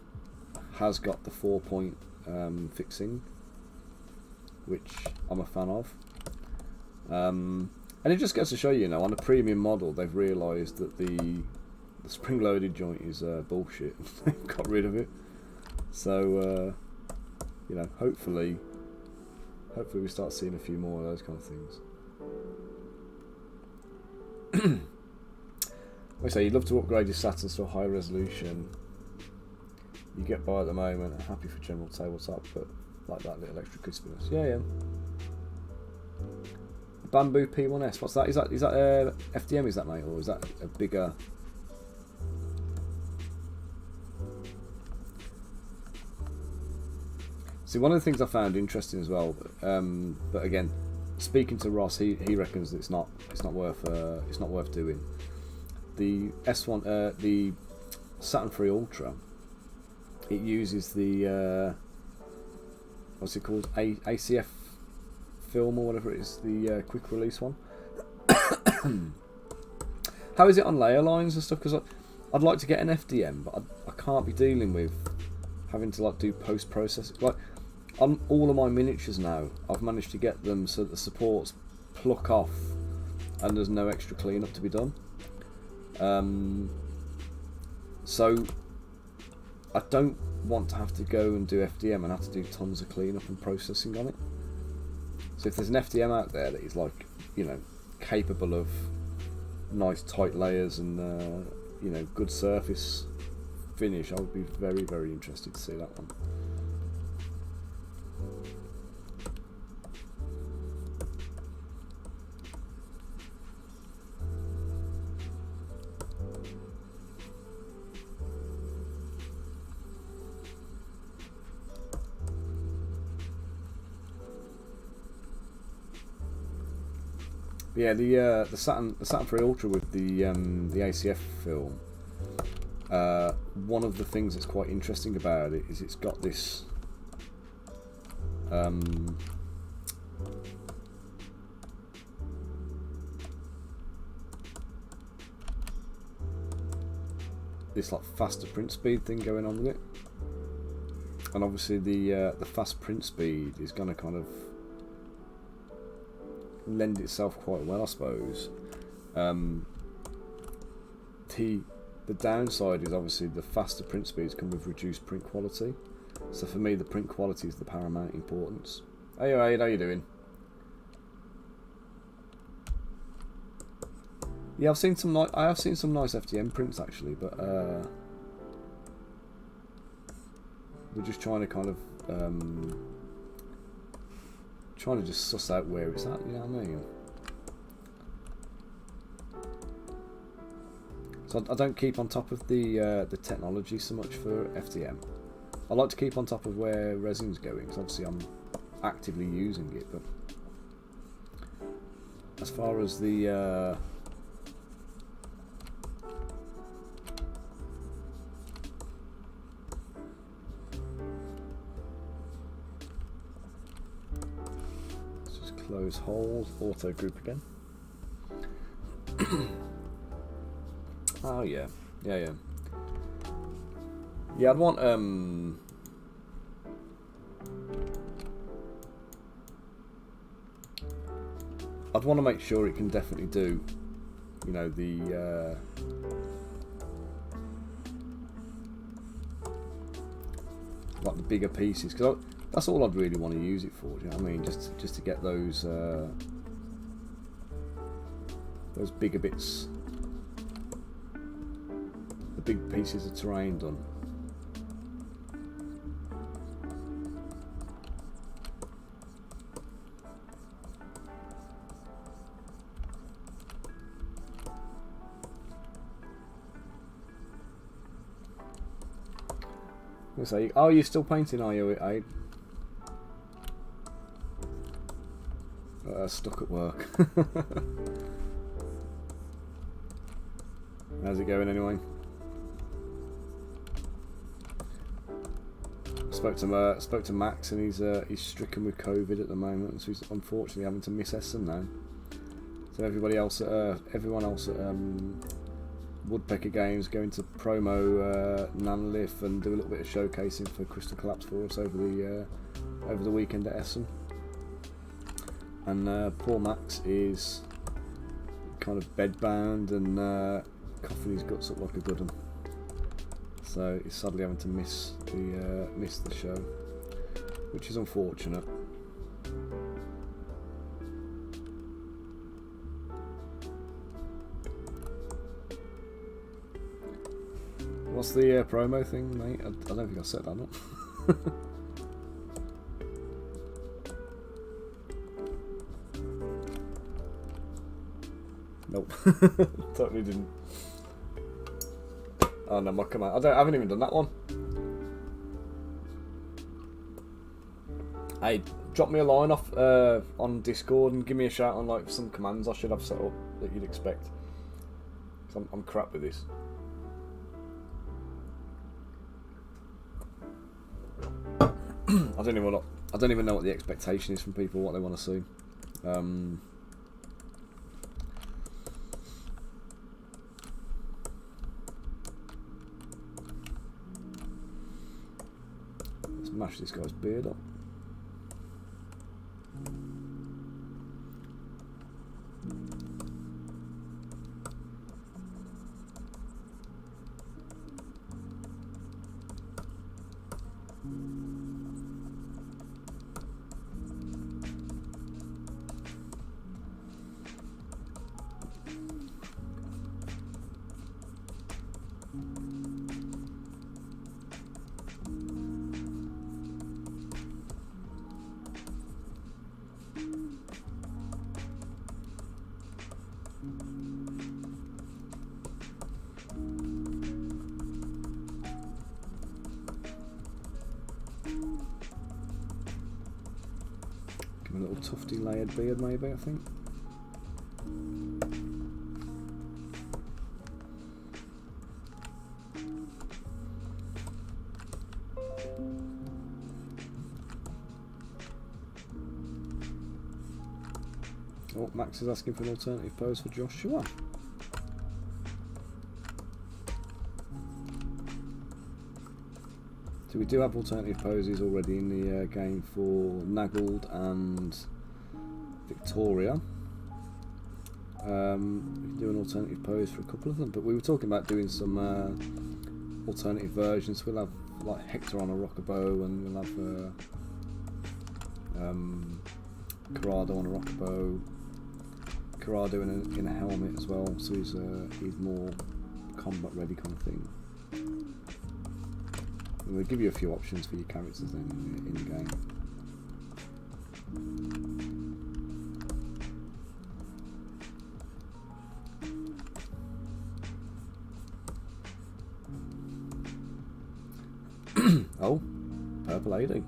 has got the 4-point fixing, which I'm a fan of. And it just goes to show you, on a premium model, they've realised that the spring-loaded joint is bullshit. They've got rid of it. So, hopefully we start seeing a few more of those kind of things. I say you'd love to upgrade your Saturns to a higher resolution. You get by at the moment. I'm happy for general tabletop, but like that little extra crispiness. Yeah. Bamboo P1S. What's that? Is that FDM? Is that, mate, or is that a bigger? See, one of the things I found interesting as well, but again, speaking to Ross, he reckons that it's not worth doing. The S1, the Saturn 3 Ultra, it uses the what's it called, ACF film or whatever it is, the quick release one. How is it on layer lines and stuff? Because I'd like to get an FDM, but I can't be dealing with having to do post processing. On all of my miniatures now, I've managed to get them so that the supports pluck off and there's no extra cleanup to be done. So I don't want to have to go and do FDM and have to do tons of cleanup and processing on it. So if there's an FDM out there that is capable of nice tight layers and good surface finish, I would be very, very interested to see that one. Yeah, the Saturn 3 Ultra with the ACF film. One of the things that's quite interesting about it is it's got this this like faster print speed thing going on with it, and obviously the fast print speed is going to kind of lend itself quite well, I suppose. The downside is obviously the faster print speeds come with reduced print quality. So for me, the print quality is the paramount importance. Hey, Aid, how you doing? Yeah, I have seen some nice FDM prints actually, but we're just trying to kind of trying to just suss out where it's at. You know what I mean? So I don't keep on top of the technology so much for FDM. I like to keep on top of where resin's going, because obviously I'm actively using it. But as far as the let's just close hold, auto group again. Oh yeah. Yeah, I'd want to make sure it can definitely do, you know, the like the bigger pieces, because that's all I'd really want to use it for. Do you know what I mean? Just to get those bigger bits, the big pieces of terrain done. Say, oh, you're still painting, are you, Aid? Stuck at work. How's it going anyway? Spoke to Max, and he's stricken with COVID at the moment, so he's unfortunately having to miss Essen now. So everyone else at Woodpecker Games going to promo Nanlith and do a little bit of showcasing for Crystal Collapse for us over the weekend at Essen. And poor Max is kind of bedbound and coughing his guts up like a good one. So he's sadly having to miss the show, which is unfortunate. What's the promo thing, mate? I don't think I set that up. Nope, totally didn't. Oh no, my command. I haven't even done that one. Hey, drop me a line off on Discord and give me a shout on like some commands I should have set up that you'd expect. 'Cause I'm crap with this. I don't even know what the expectation is from people, what they want to see. Let's mash this guy's beard up. Give him a little tufty layered beard maybe, I think. Oh, Max is asking for an alternative pose for Joshua. So we do have alternative poses already in the game for Naggled and Victoria. We can do an alternative pose for a couple of them, but we were talking about doing some alternative versions. We'll have like Hector on a rockabo, and we'll have Corrado on a rockabo. Corrado in a helmet as well, so he's more combat ready kind of thing. And we'll give you a few options for your characters then in the game. Oh, Purple Lady.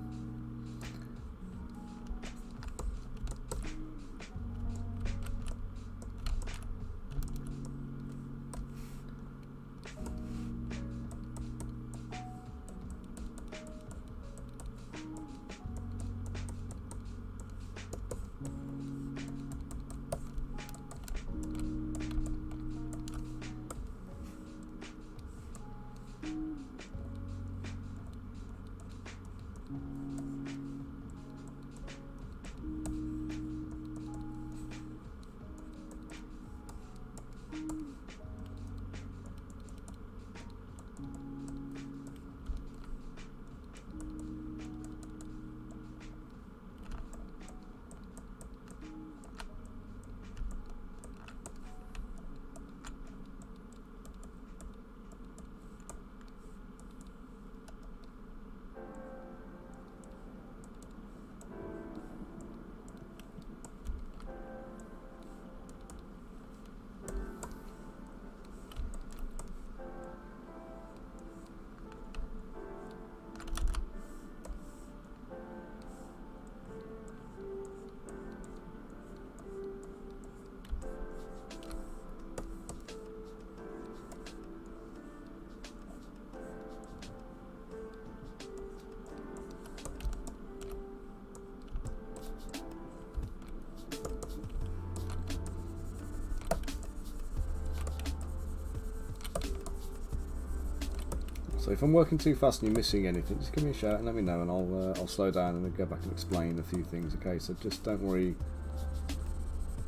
So if I'm working too fast and you're missing anything, just give me a shout and let me know, and I'll slow down and go back and explain a few things. Okay, so just don't worry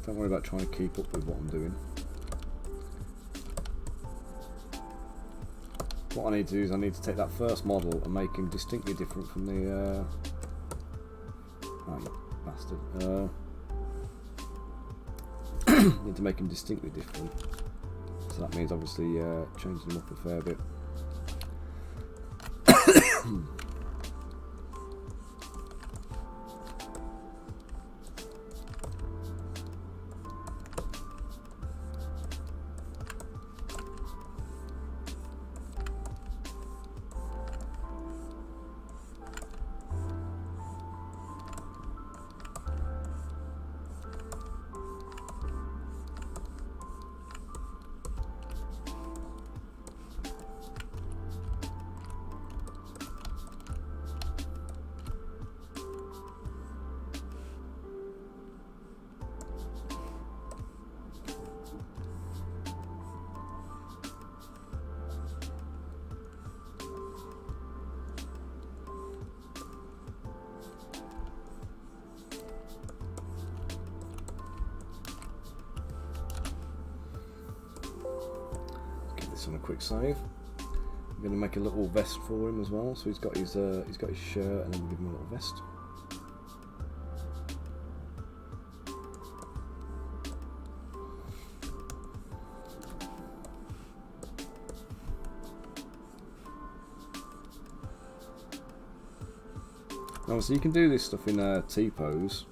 about trying to keep up with what I'm doing. What I need to do is I need to take that first model and make him distinctly different from the oh, you bastard. Need to make him distinctly different. So that means obviously changing him up a fair bit. On a quick save. I'm going to make a little vest for him as well. So he's got his shirt, and then we'll give him a little vest. Now, so you can do this stuff in T-pose.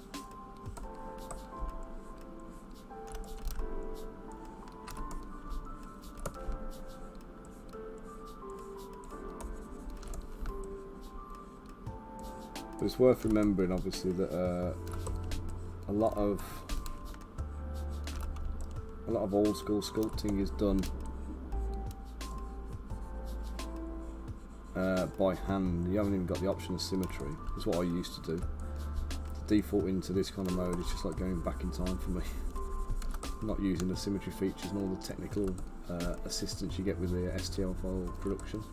But it's worth remembering, obviously, that a lot of a lot of old school sculpting is done by hand. You haven't even got the option of symmetry. That's what I used to do. The default into this kind of mode is just like going back in time for me. Not using the symmetry features and all the technical assistance you get with the STL file production.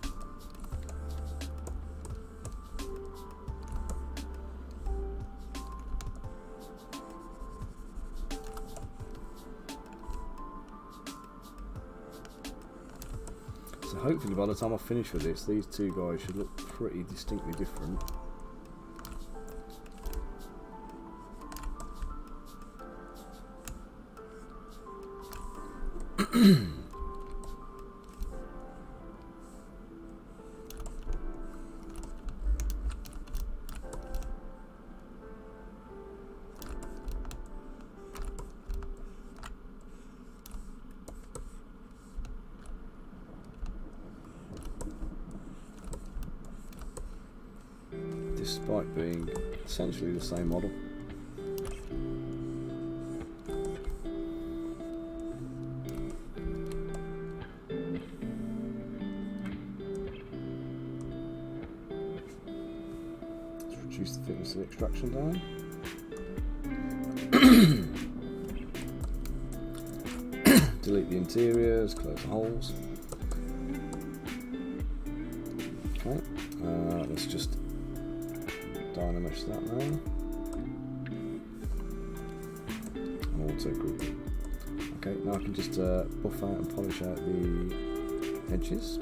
So hopefully by the time I finish with this, these two guys should look pretty distinctly different. Despite being essentially the same model. Let's reduce the thickness of the extraction down. Delete the interiors, close the holes. Okay, let's just dynamesh that now. And auto group. Okay, now I can just buff out and polish out the edges.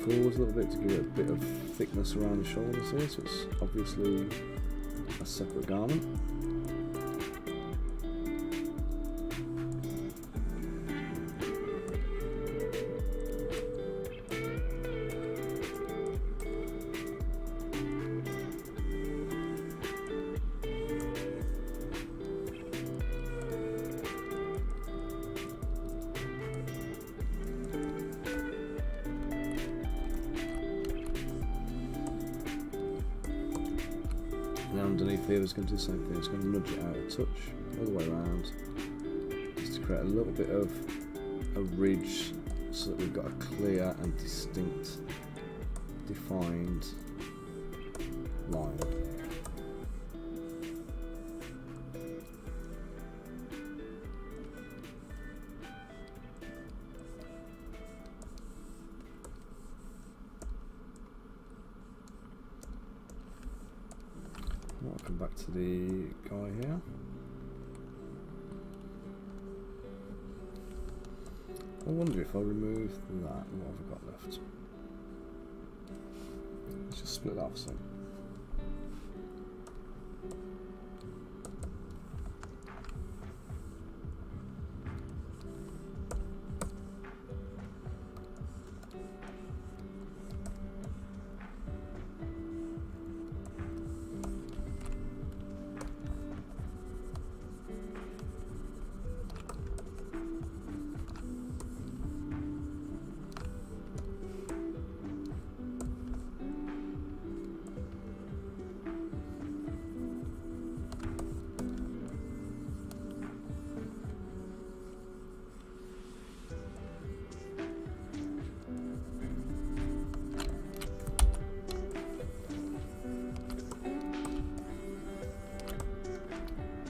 Forwards a little bit to give it a bit of thickness around the shoulders here, so it's obviously a separate garment. Now underneath here it's going to do the same thing, it's going to nudge it out a touch all the way around just to create a little bit of a ridge so that we've got a clear and distinct defined line. I'll come back to the guy here. I wonder if I remove that, what have I got left? Let's just split that off some.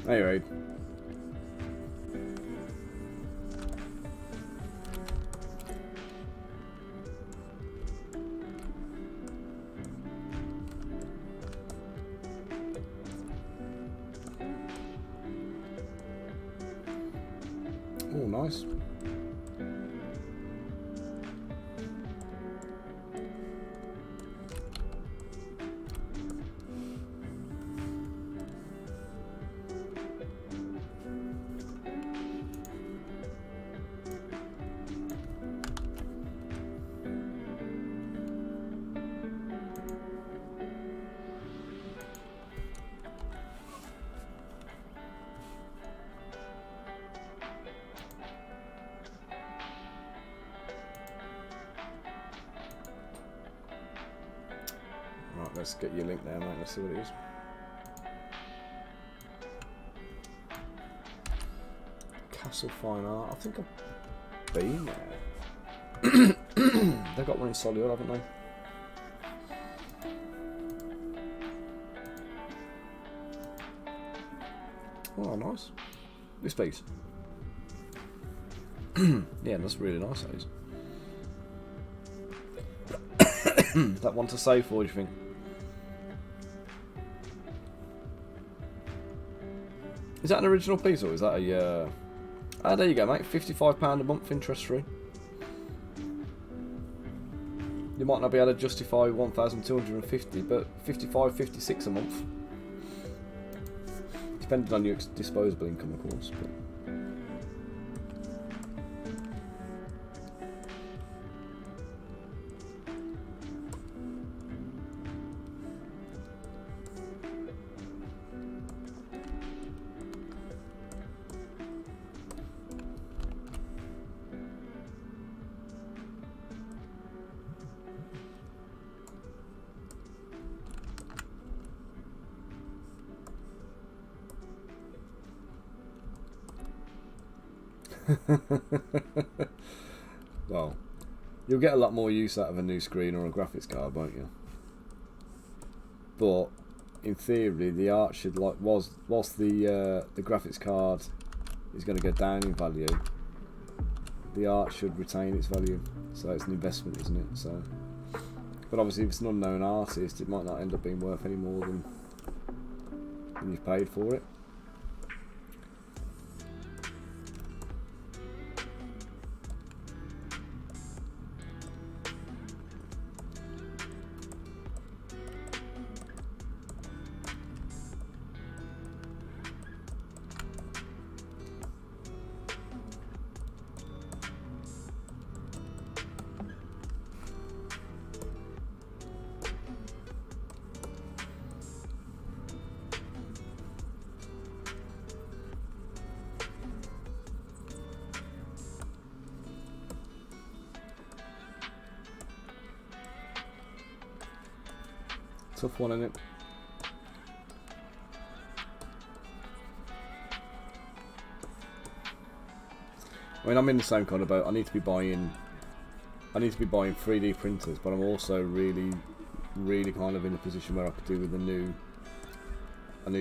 Anyway. Oh, nice. Right, let's get your link there, mate. Let's see what it is. Castle Fine Art. I think I've been there. They've got one in Solihull, haven't they? Oh, nice. This piece. Yeah, that's really nice, that is. That one to save for, do you think? Is that an original piece or is that a... Ah, there you go, mate. £55 a month, interest free. You might not be able to justify 1,250, but 55, 56 a month. Depending on your disposable income, of course. But... Well, you'll get a lot more use out of a new screen or a graphics card, won't you? But in theory, the art should, like, whilst the graphics card is going to go down in value, the art should retain its value. So it's an investment, isn't it? So, but obviously, if it's an unknown artist, it might not end up being worth any more than you've paid for it. Tough one, isn't it? I mean, I'm in the same kind of boat. I need to be buying 3D printers, but I'm also really kind of in a position where I could do with a new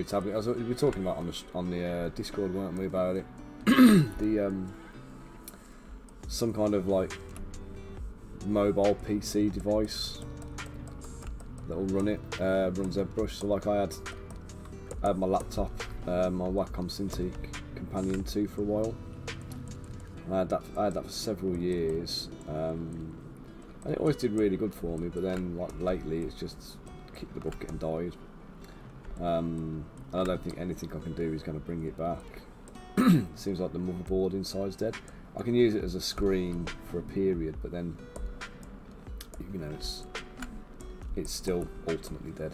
tablet. We were talking about on the Discord, weren't we, about it? Some kind of like mobile PC device that will run it, run Zbrush. So like I had my laptop, my Wacom Cintiq Companion 2 for a while. And I had that for several years, and it always did really good for me. But then, like lately, it's just kicked the bucket and died. And I don't think anything I can do is going to bring it back. Seems like the motherboard inside's dead. I can use it as a screen for a period, but then, you know, it's still ultimately dead.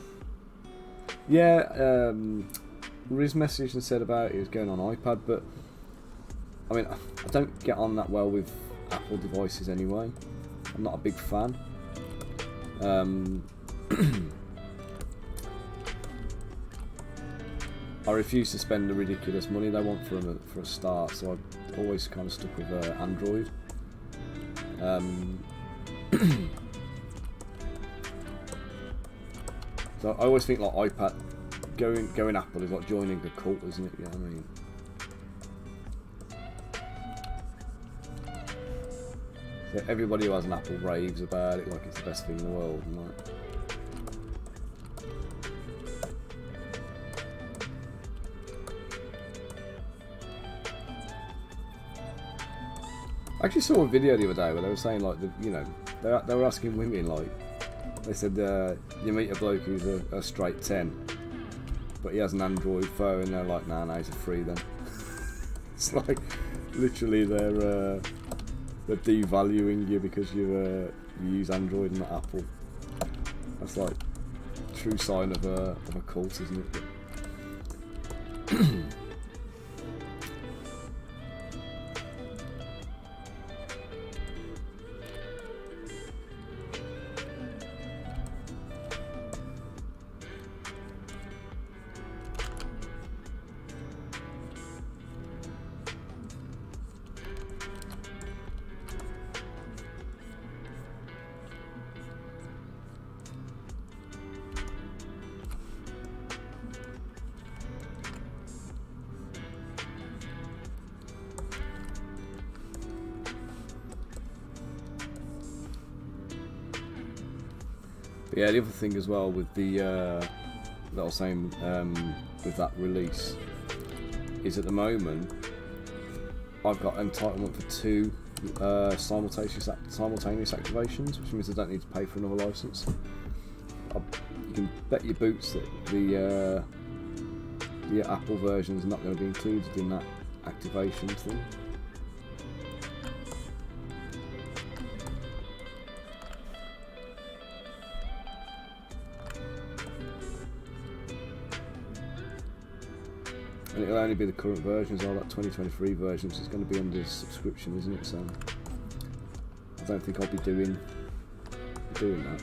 Yeah, Riz messaged and said about it was going on iPad, but I mean, I don't get on that well with Apple devices anyway. I'm not a big fan. I refuse to spend the ridiculous money they want for a start, so I've always kind of stuck with Android. So I always think like iPad going Apple is like joining a cult, isn't it? Yeah, I mean. So everybody who has an Apple raves about it like it's the best thing in the world, and like. I actually saw a video the other day where they were saying like they were asking women like they said you meet a bloke who's a straight 10 but he has an Android phone and they're like nah he's a 3 then. It's like literally they're devaluing you because you use Android and not Apple. That's like a true sign of a cult, isn't it? But yeah, the other thing as well with the that I was saying with that release is at the moment I've got entitlement for 2 simultaneous activations, which means I don't need to pay for another license. You can bet your boots that the Apple version is not going to be included in that activation thing. And it'll only be the current versions, all that 2023 version, which is going to be under subscription, isn't it? So I don't think I'll be doing that.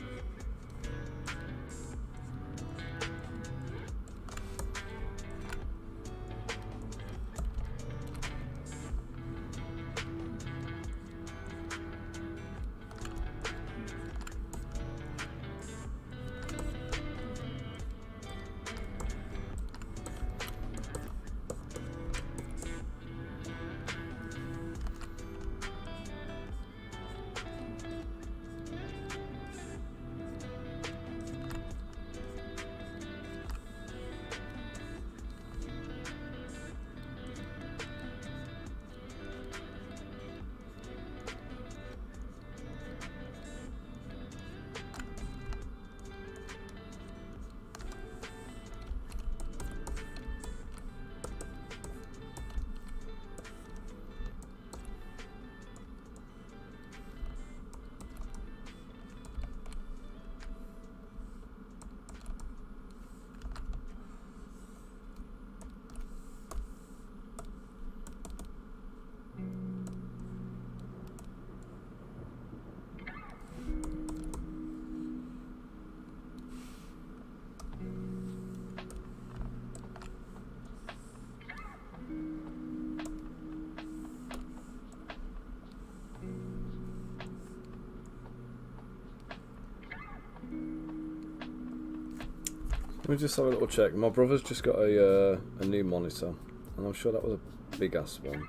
Let me just have a little check. My brother's just got a new monitor, and I'm sure that was a big ass one.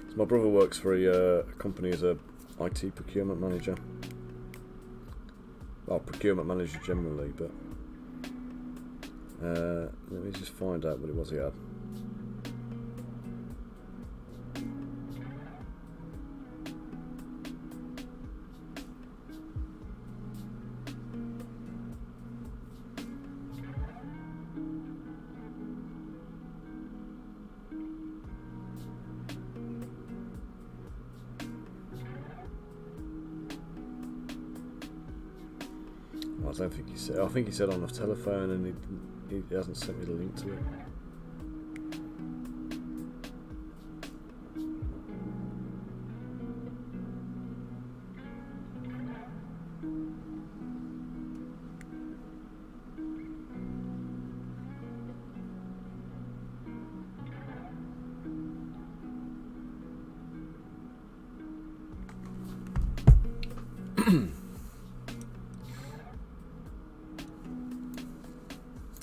So my brother works for a company as a IT procurement manager. Well, procurement manager generally, but let me just find out what it was he had. I don't think he said. I think he said on the telephone, and he hasn't sent me the link to it.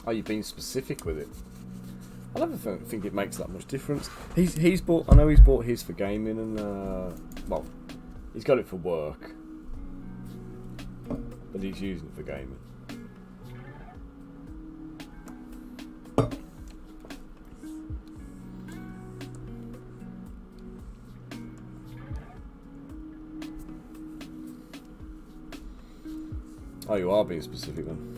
Oh, you've been specific with it. I never think it makes that much difference. He's bought. I know he's bought his for gaming, and well, he's got it for work, but he's using it for gaming. Oh, you are being specific then.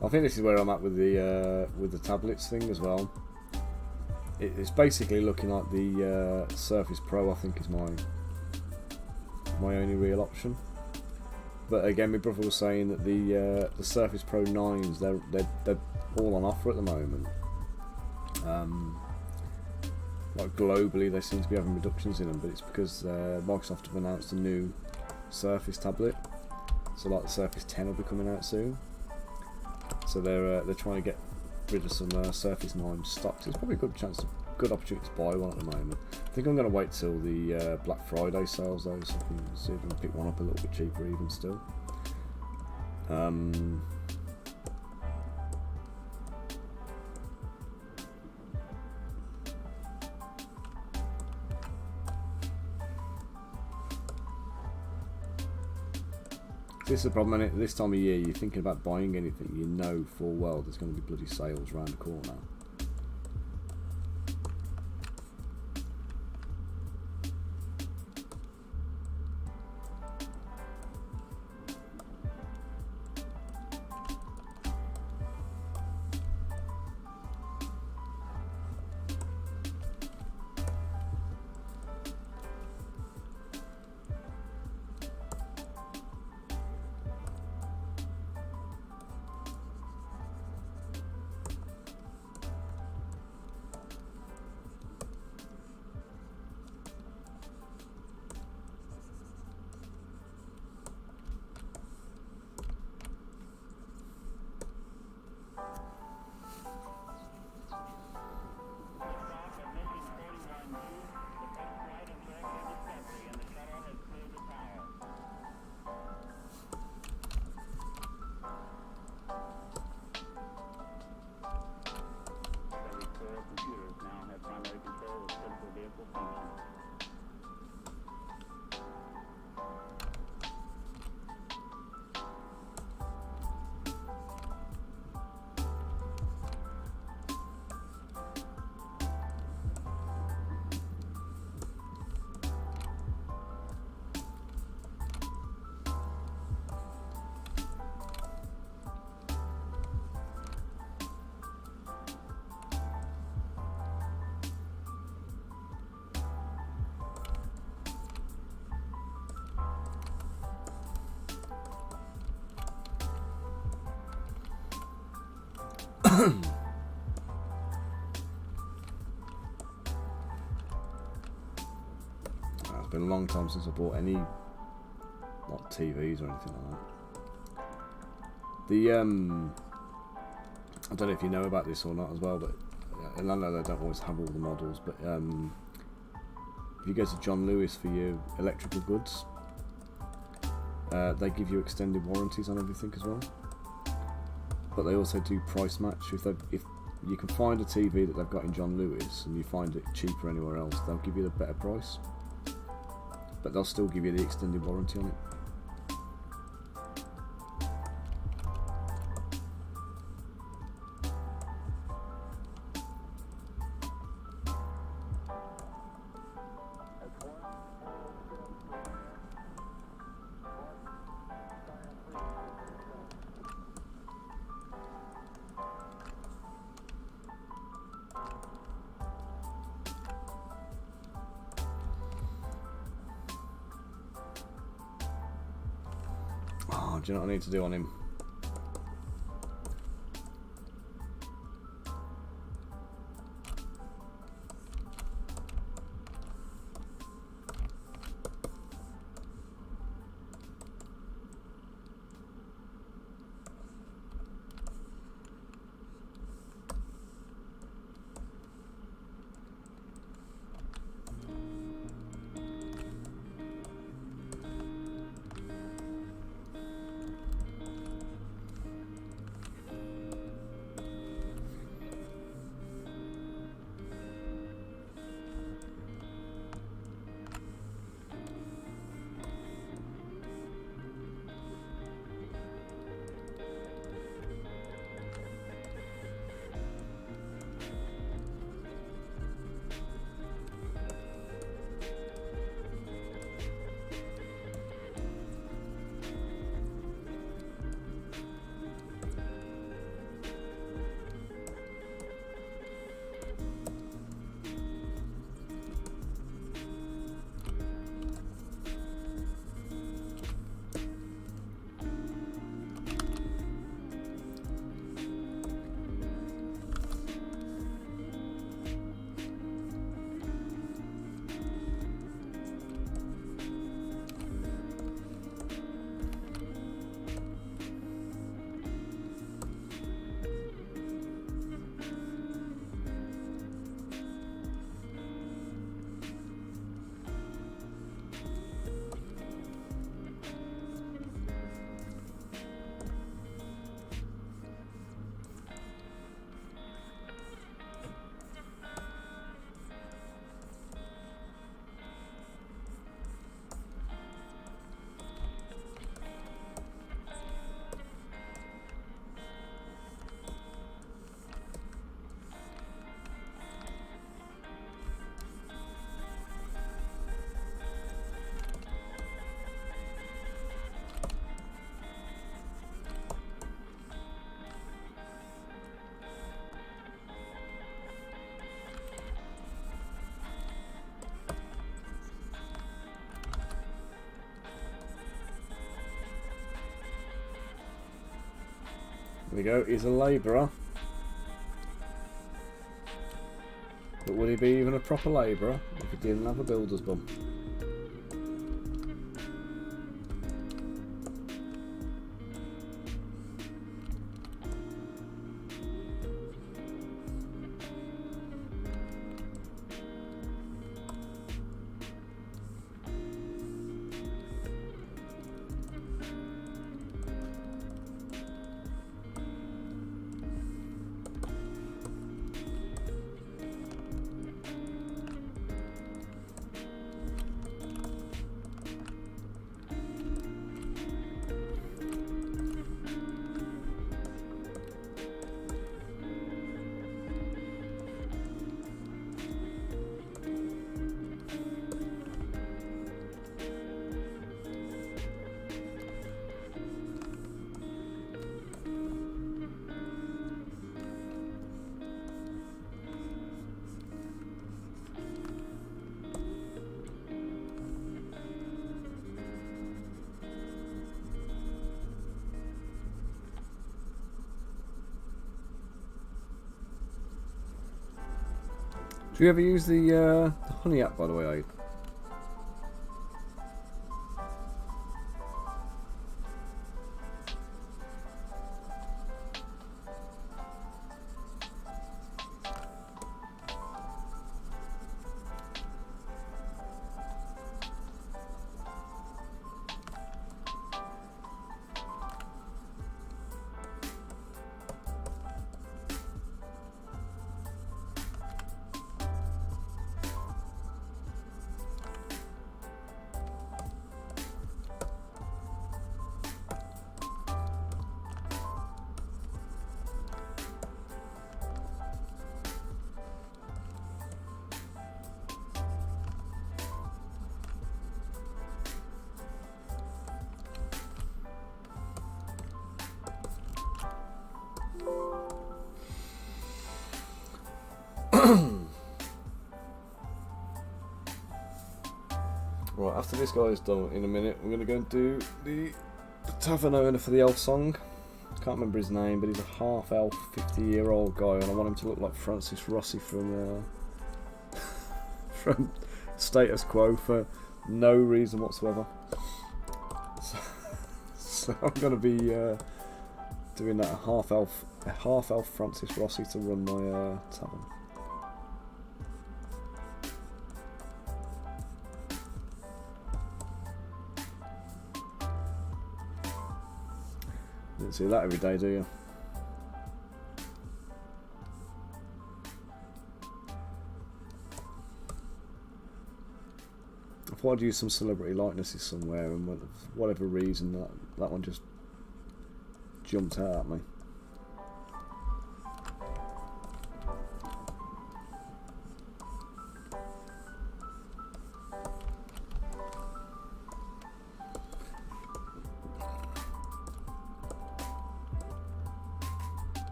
I think this is where I'm at with the tablets thing as well. It's basically looking like the Surface Pro. I think is my only real option. But again, my brother was saying that the Surface Pro 9s they're all on offer at the moment. Like globally, they seem to be having reductions in them, but it's because Microsoft have announced a new Surface tablet. So like the Surface 10 will be coming out soon. So they're trying to get rid of some Surface 9 stocks. It's probably a good opportunity to buy one at the moment. I think I'm going to wait till the Black Friday sales though, so I can see if I can pick one up a little bit cheaper even still. This is the problem, and this time of year you're thinking about buying anything, you know full well there's going to be bloody sales around the corner. It's been a long time since I bought any like TVs or anything like that. I don't know if you know about this or not as well, but and I know they don't always have all the models, but if you go to John Lewis for your electrical goods, they give you extended warranties on everything as well. But they also do price match. If you can find a TV that they've got in John Lewis and you find it cheaper anywhere else, they'll give you the better price. But they'll still give you the extended warranty on it. Oh, do you know what I need to do on him? There we go, he's a labourer. But would he be even a proper labourer if he didn't have a builder's bum? Do you ever use the honey app, by the way, Aid? Right, after this guy is done in a minute, we're going to go and do the tavern owner for the elf song. Can't remember his name, but he's a half elf, 50-year-old guy, and I want him to look like Francis Rossi from from Status Quo for no reason whatsoever. So I'm going to be doing that, a half elf Francis Rossi to run my tavern. You don't see that every day, do you? I thought I'd use some celebrity likenesses somewhere, and for whatever reason that one just jumped out at me.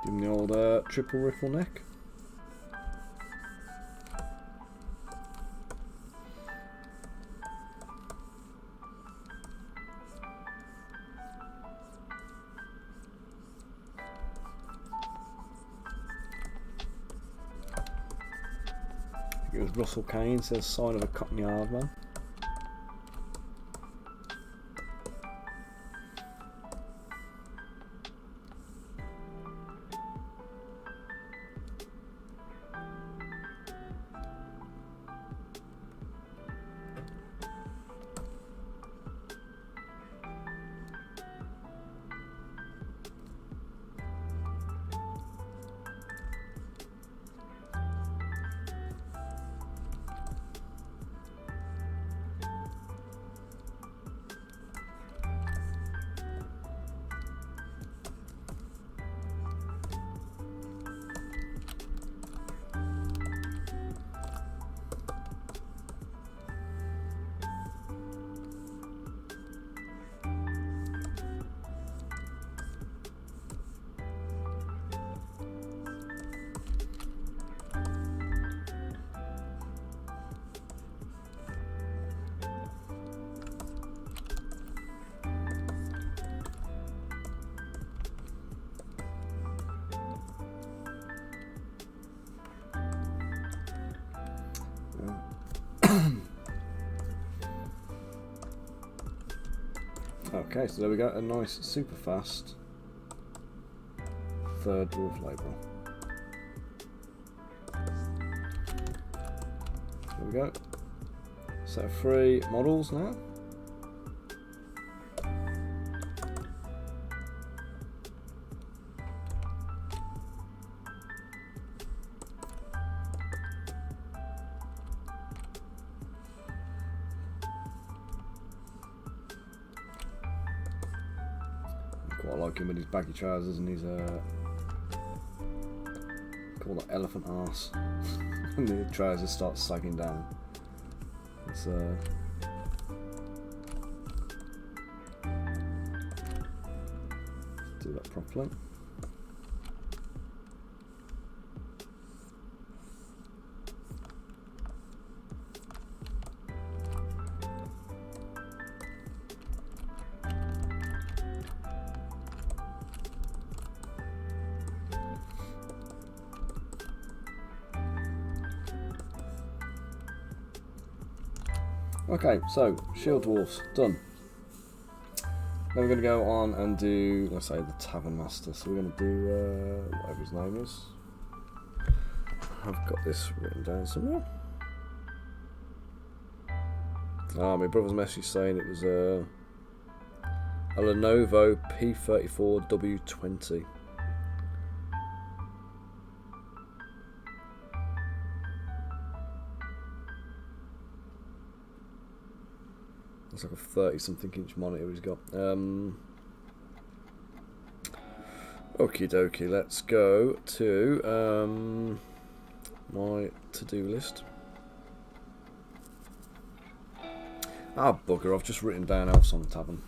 Give him the old triple ripple neck. I think it was Russell Kane says sign of a Cockney hard man. Okay, so there we go, a nice, super fast third dwarf label. There we go. Set of 3 models now. quite like him with his baggy trousers and his called like elephant arse. And the trousers start sagging down. It's do that properly. Okay, so shield dwarfs done. Then we're going to go on and do, let's say, the tavern master. So we're going to do whatever his name is. I've got this written down somewhere. My brother's message saying it was a Lenovo P34W20. It's like a 30-something inch monitor he's got. Okie dokie, let's go to my to-do list. Ah, bugger, I've just written down Elves on the Tavern.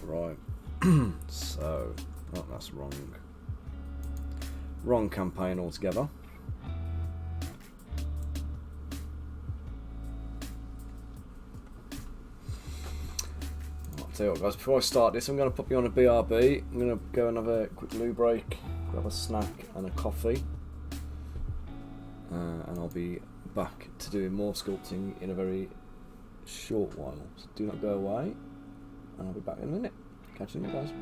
Right, so, oh, that's wrong. Wrong campaign altogether. I'll tell you what, guys, before I start this, I'm going to pop you on a BRB. I'm going to go and have a quick loo break, grab a snack and a coffee. And I'll be back to doing more sculpting in a very short while. So do not go away, and I'll be back in a minute. Catch you in a minute, guys.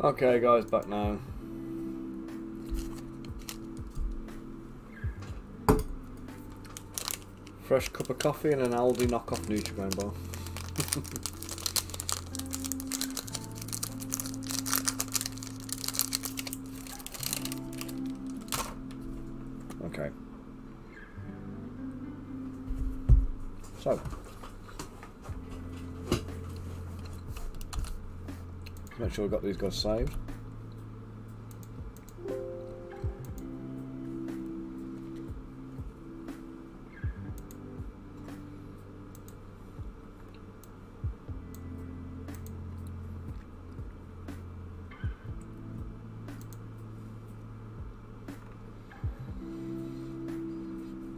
Okay, guys, back now. Fresh cup of coffee and an Aldi knockoff Nutrigrain bar. Okay. So, make sure we've got these guys saved.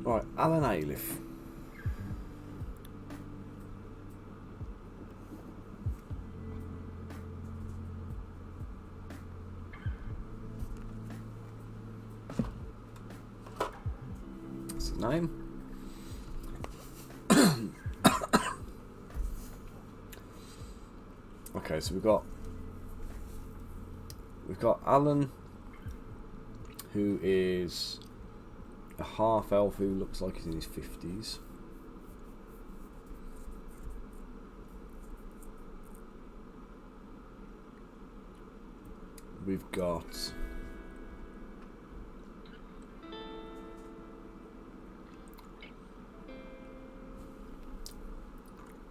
Right, Alan Ailiff. That's his name. Okay, so we've got Alan, who is a half elf who looks like he's in his 50s. We've got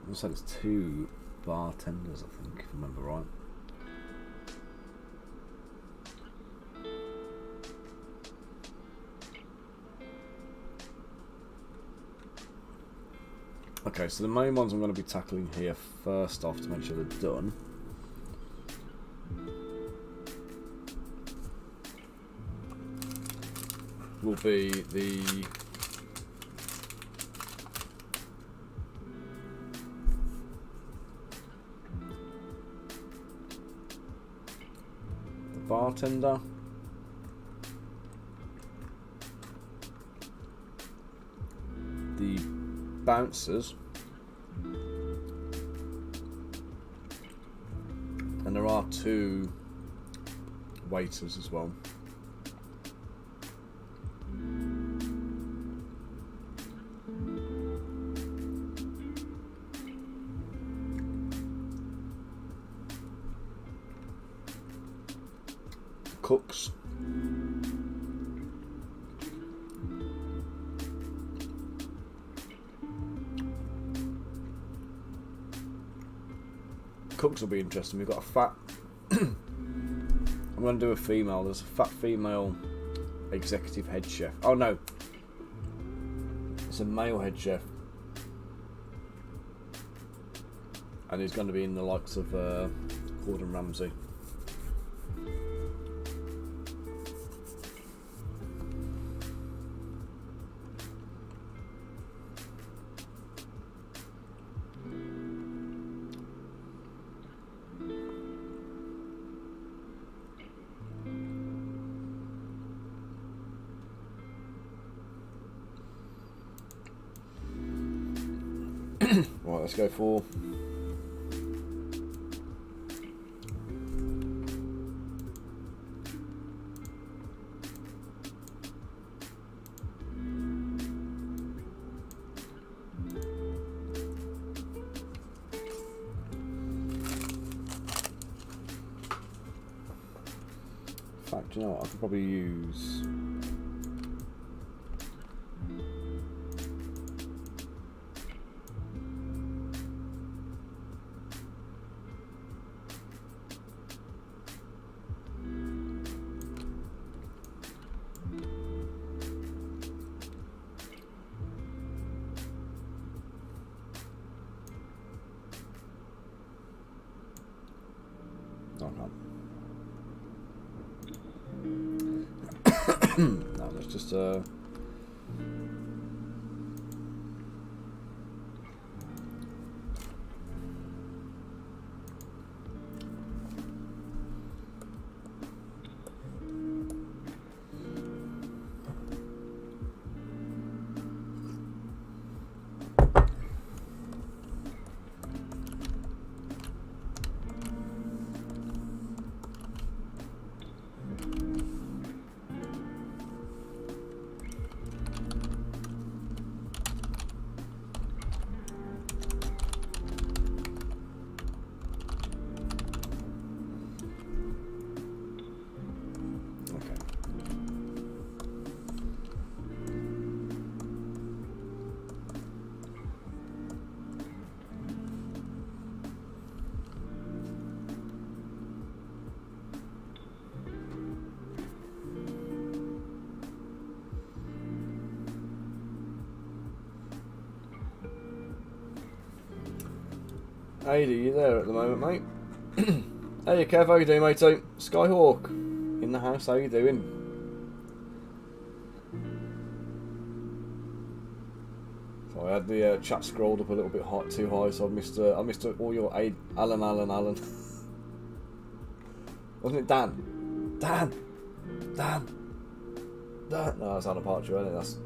looks like it's 2 bartenders, I think, if I remember right. Okay, so the main ones I'm going to be tackling here first off to make sure they're done. Will be the bartender, the bouncers, and there are 2 waiters as well. Cooks. Cooks will be interesting. We've got a fat I'm going to do a female. There's a fat female executive head chef. Oh no, it's a male head chef, and he's going to be in the likes of Gordon Ramsay. Right, let's go for in fact, you know what, I could probably use no, let's just Adi, you there at the moment, mate? Hey, Kev, how you doing, matey? Skyhawk in the house. How you doing? So I had the chat scrolled up a little bit too high, so I missed all your Alan. Wasn't it Dan? Dan. No, that's Alan Partridge, isn't it? That's.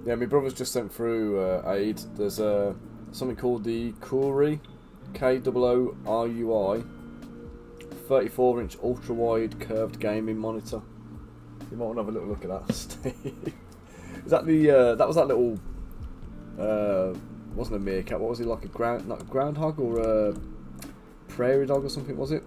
Yeah, my brother's just sent through aid. There's something called the Koorui, KOORUI, 34-inch ultra-wide curved gaming monitor. You might want to have a little look at that, Steve. Is that the that was that little wasn't a meerkat? What was it, like a groundhog or a prairie dog or something? Was it?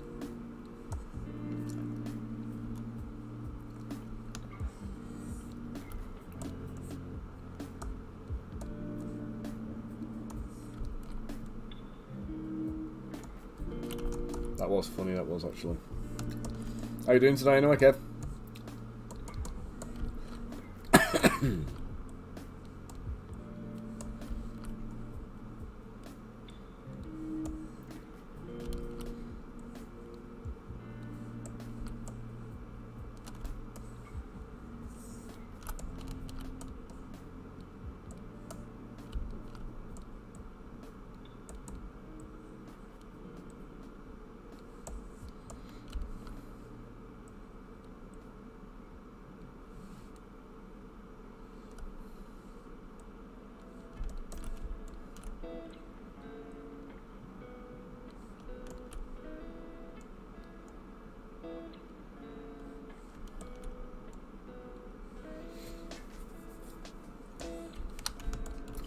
That was funny. That was actually. How you doing today, anyway, Kev?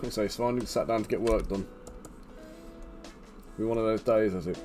So it's finally sat down to get work done. Be one of those days, has it?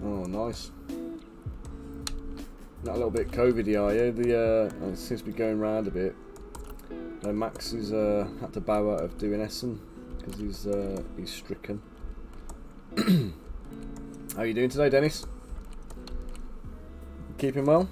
Oh, nice. Not a little bit COVID-y, are you? It seems to be going round a bit. Max has had to bow out of doing Essen because he's stricken. How are you doing today, Dennis? Keeping well?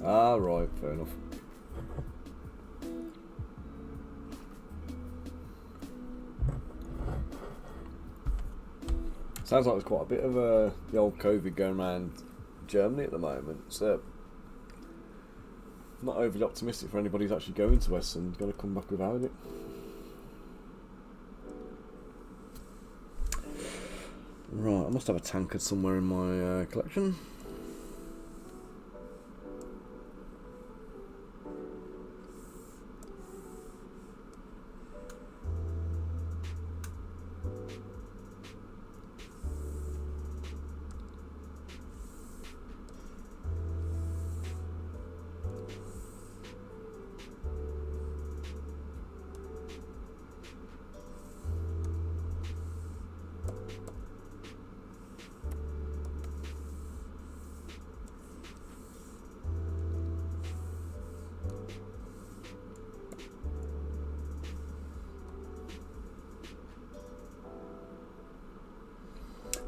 Ah, right, fair enough. Sounds like there's quite a bit of the old COVID going around Germany at the moment. So, not overly optimistic for anybody who's actually going to Essen. Got to come back without it. Right, I must have a tankard somewhere in my collection.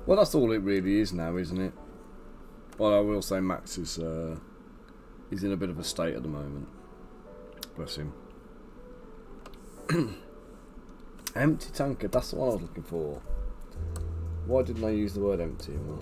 Well, that's all it really is now, isn't it? Well, I will say Max is he's in a bit of a state at the moment. Bless him. Empty tankard, that's the one I was looking for. Why didn't I use the word empty? Well,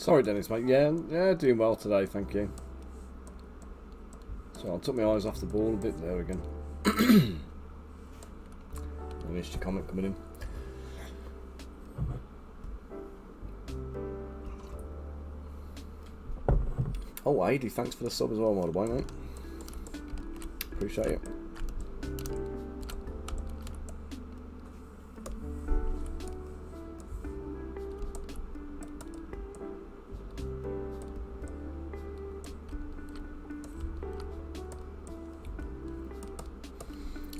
sorry, Dennis, mate. Yeah, doing well today, thank you. So I took my eyes off the ball a bit there again. I missed your comment coming in. Oh, Adi, thanks for the sub as well, by the way, mate. Appreciate it.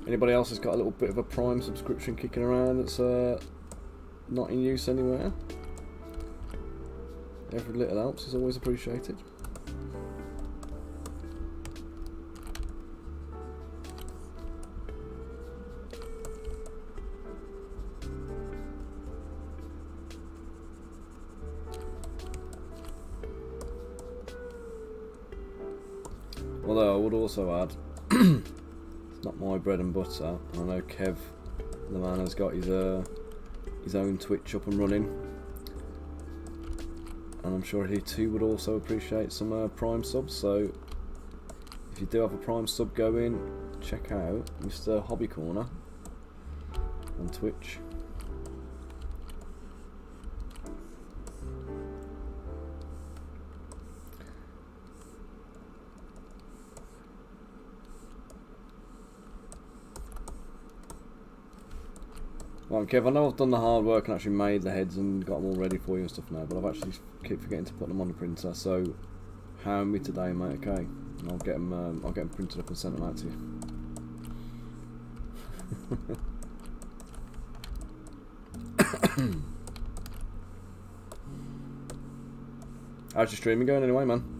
Anybody else has got a little bit of a Prime subscription kicking around that's not in use anywhere? Every little helps is always appreciated. Although I would also add, it's not my bread and butter. I know Kev, the man, has got his own Twitch up and running, and I'm sure he too would also appreciate some Prime subs. So if you do have a Prime sub going, check out Mr. Hobby Corner on Twitch. Right, Kev, I know I've done the hard work and actually made the heads and got them all ready for you and stuff now, but I've actually keep forgetting to put them on the printer. So, hound me today, mate. Okay, and I'll get them printed up and sent them out to you. How's your streaming going anyway, man?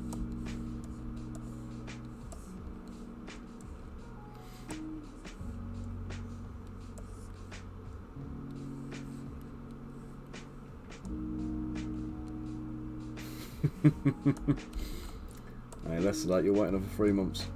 Hey, less of that, you're waiting over 3 months.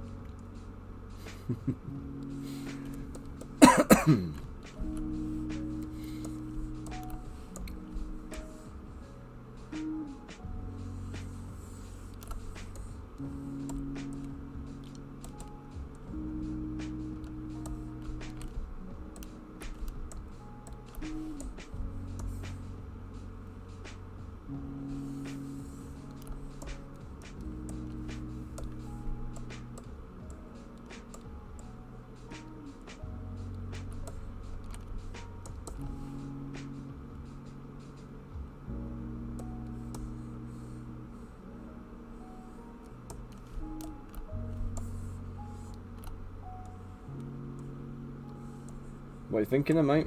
What are you thinking then, mate?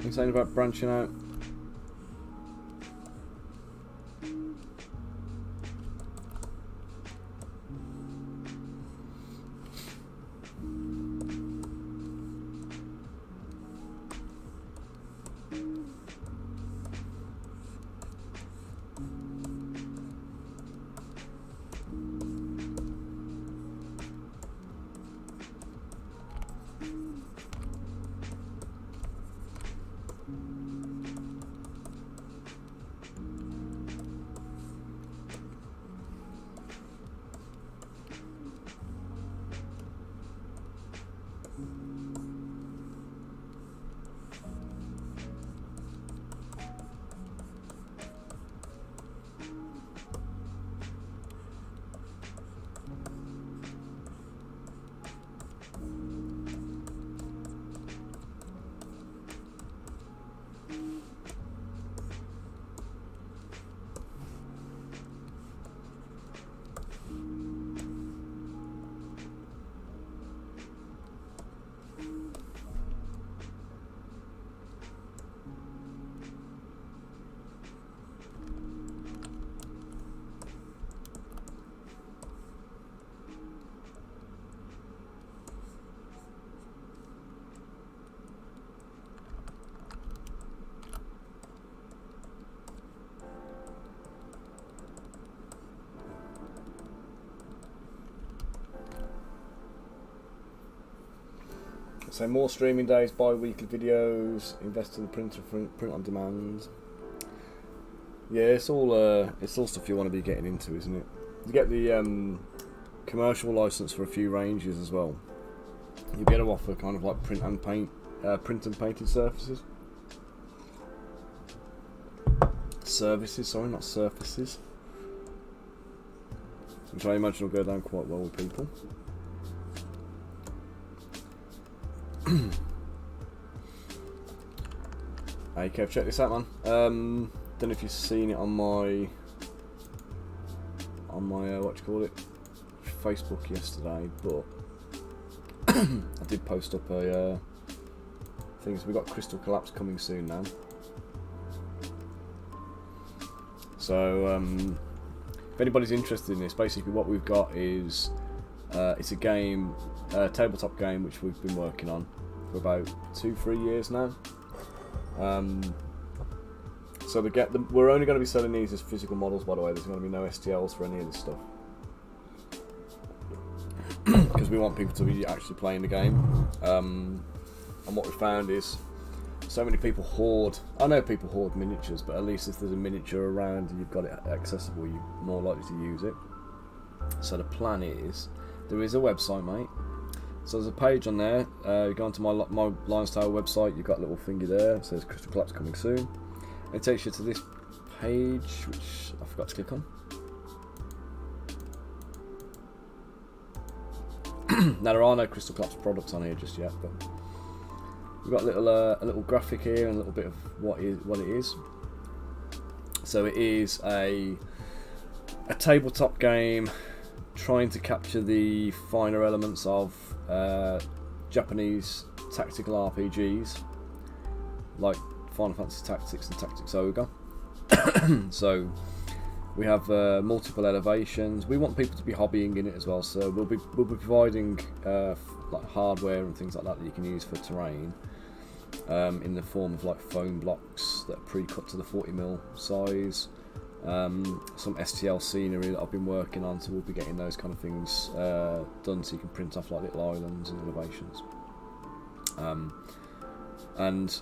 You saying about branching out? So more streaming days, bi-weekly videos, invest in the printer, print on demand. Yeah, it's all stuff you want to be getting into, isn't it? You get the commercial license for a few ranges as well. You get to offer kind of like print and painted surfaces. Services, sorry, not surfaces. Which I imagine will go down quite well with people. Hey Kev, check this out, man. Don't know if you've seen it on my what do you call it, Facebook yesterday, but I did post up a things. We got Crystal Collapse coming soon now. So if anybody's interested in this, basically what we've got is it's a game, tabletop game which we've been working on for about 2-3 years now. So we're only going to be selling these as physical models, by the way. There's going to be no STLs for any of this stuff because we want people to be actually playing the game. And what we found is so many people hoard. I know people hoard miniatures, but at least if there's a miniature around and you've got it accessible, you're more likely to use it. So the plan is, there is a website, mate. So there's a page on there. You go onto my Lions Tower website. You've got a little finger there. It says Crystal Collapse coming soon. It takes you to this page, which I forgot to click on. Now there are no Crystal Collapse products on here just yet, but we've got a little graphic here and a little bit of what it is. So it is a tabletop game trying to capture the finer elements of Japanese tactical RPGs like Final Fantasy Tactics and Tactics Ogre. So we have multiple elevations. We want people to be hobbying in it as well, so we'll be providing like hardware and things like that you can use for terrain in the form of like foam blocks that are pre-cut to the 40mm size. Some STL scenery that I've been working on, so we'll be getting those kind of things done so you can print off like little islands and elevations. And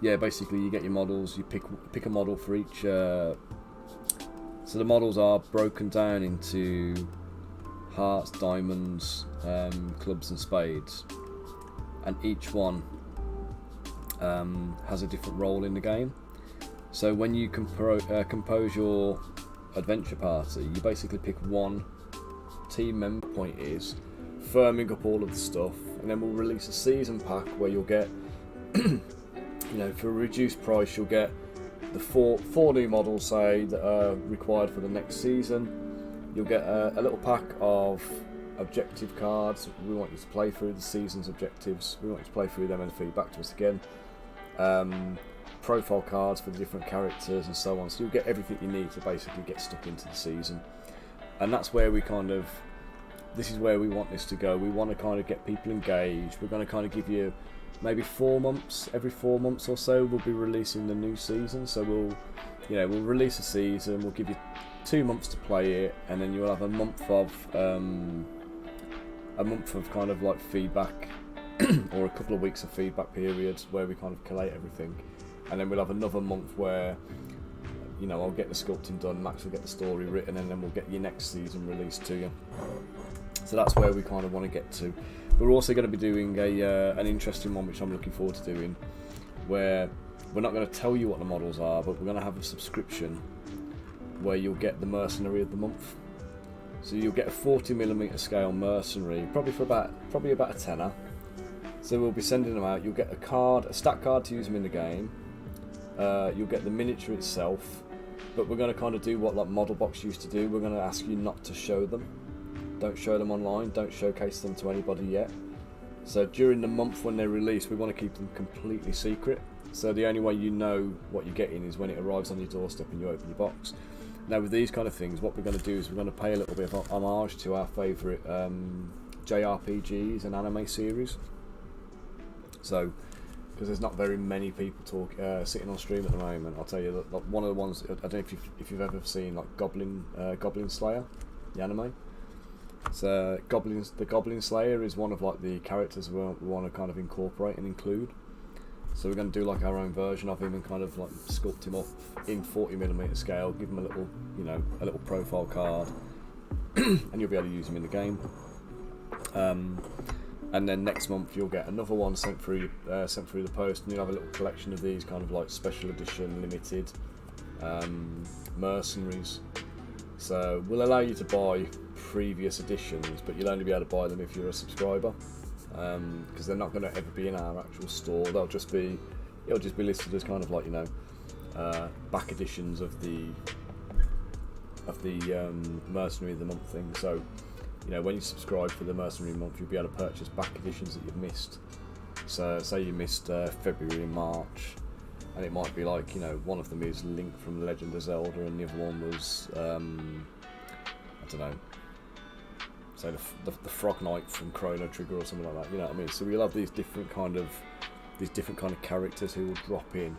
yeah, basically you get your models, you pick a model for each. So the models are broken down into hearts, diamonds, clubs and spades, and each one has a different role in the game. So when you compose your adventure party, you basically pick one team member. Point is firming up all of the stuff, and then we'll release a season pack where you'll get you know, for a reduced price, you'll get the four new models, say, that are required for the next season. You'll get a little pack of objective cards. We want you to play through the season's objectives. We want you to play through them and feed back to us again. Profile cards for the different characters and so on. So you'll get everything you need to basically get stuck into the season. And that's where we this is where we want this to go. We want to kind of get people engaged. We're going to kind of give you maybe 4 months, every 4 months or so we'll be releasing the new season. So we'll release a season, we'll give you 2 months to play it, and then you'll have a month of kind of like feedback or a couple of weeks of feedback periods where we kind of collate everything, and then we'll have another month where, you know, I'll get the sculpting done, Max will get the story written, and then we'll get your next season released to you. So that's where we kind of want to get to. We're also going to be doing an interesting one, which I'm looking forward to doing, where we're not going to tell you what the models are, but we're going to have a subscription where you'll get the mercenary of the month. So you'll get a 40mm scale mercenary, probably about a tenner. So we'll be sending them out. You'll get a stat card to use them in the game. You'll get the miniature itself, but we're going to kind of do what like Model Box used to do. We're going to ask you not to show them. Don't show them online, don't showcase them to anybody yet. So during the month when they're released, we want to keep them completely secret. So the only way you know what you're getting is when it arrives on your doorstep and you open your box. Now with these kind of things, what we're going to do is we're going to pay a little bit of homage to our favourite JRPGs and anime series. So, because there's not very many people sitting on stream at the moment, I'll tell you that one of the ones, I don't know if you've ever seen like Goblin Slayer, the anime. So the Goblin Slayer is one of like the characters we want to kind of incorporate and include. So we're going to do like our own version of him and kind of like sculpt him up in 40mm scale, give him a little, you know, a little profile card, and you'll be able to use him in the game. And then next month you'll get another one sent through the post, and you'll have a little collection of these kind of like special edition limited mercenaries. So we'll allow you to buy previous editions, but you'll only be able to buy them if you're a subscriber, because they're not going to ever be in our actual store. It'll just be listed as kind of like, you know, back editions of the mercenary of the month thing. So, you know, when you subscribe for the mercenary month, you'll be able to purchase back editions that you've missed. So say you missed February and March, and it might be like, you know, one of them is Link from The Legend of Zelda, and the other one was I don't know, say the Frog Knight from Chrono Trigger or something like that. You know what I mean? So we'll have these different kind of characters who will drop in,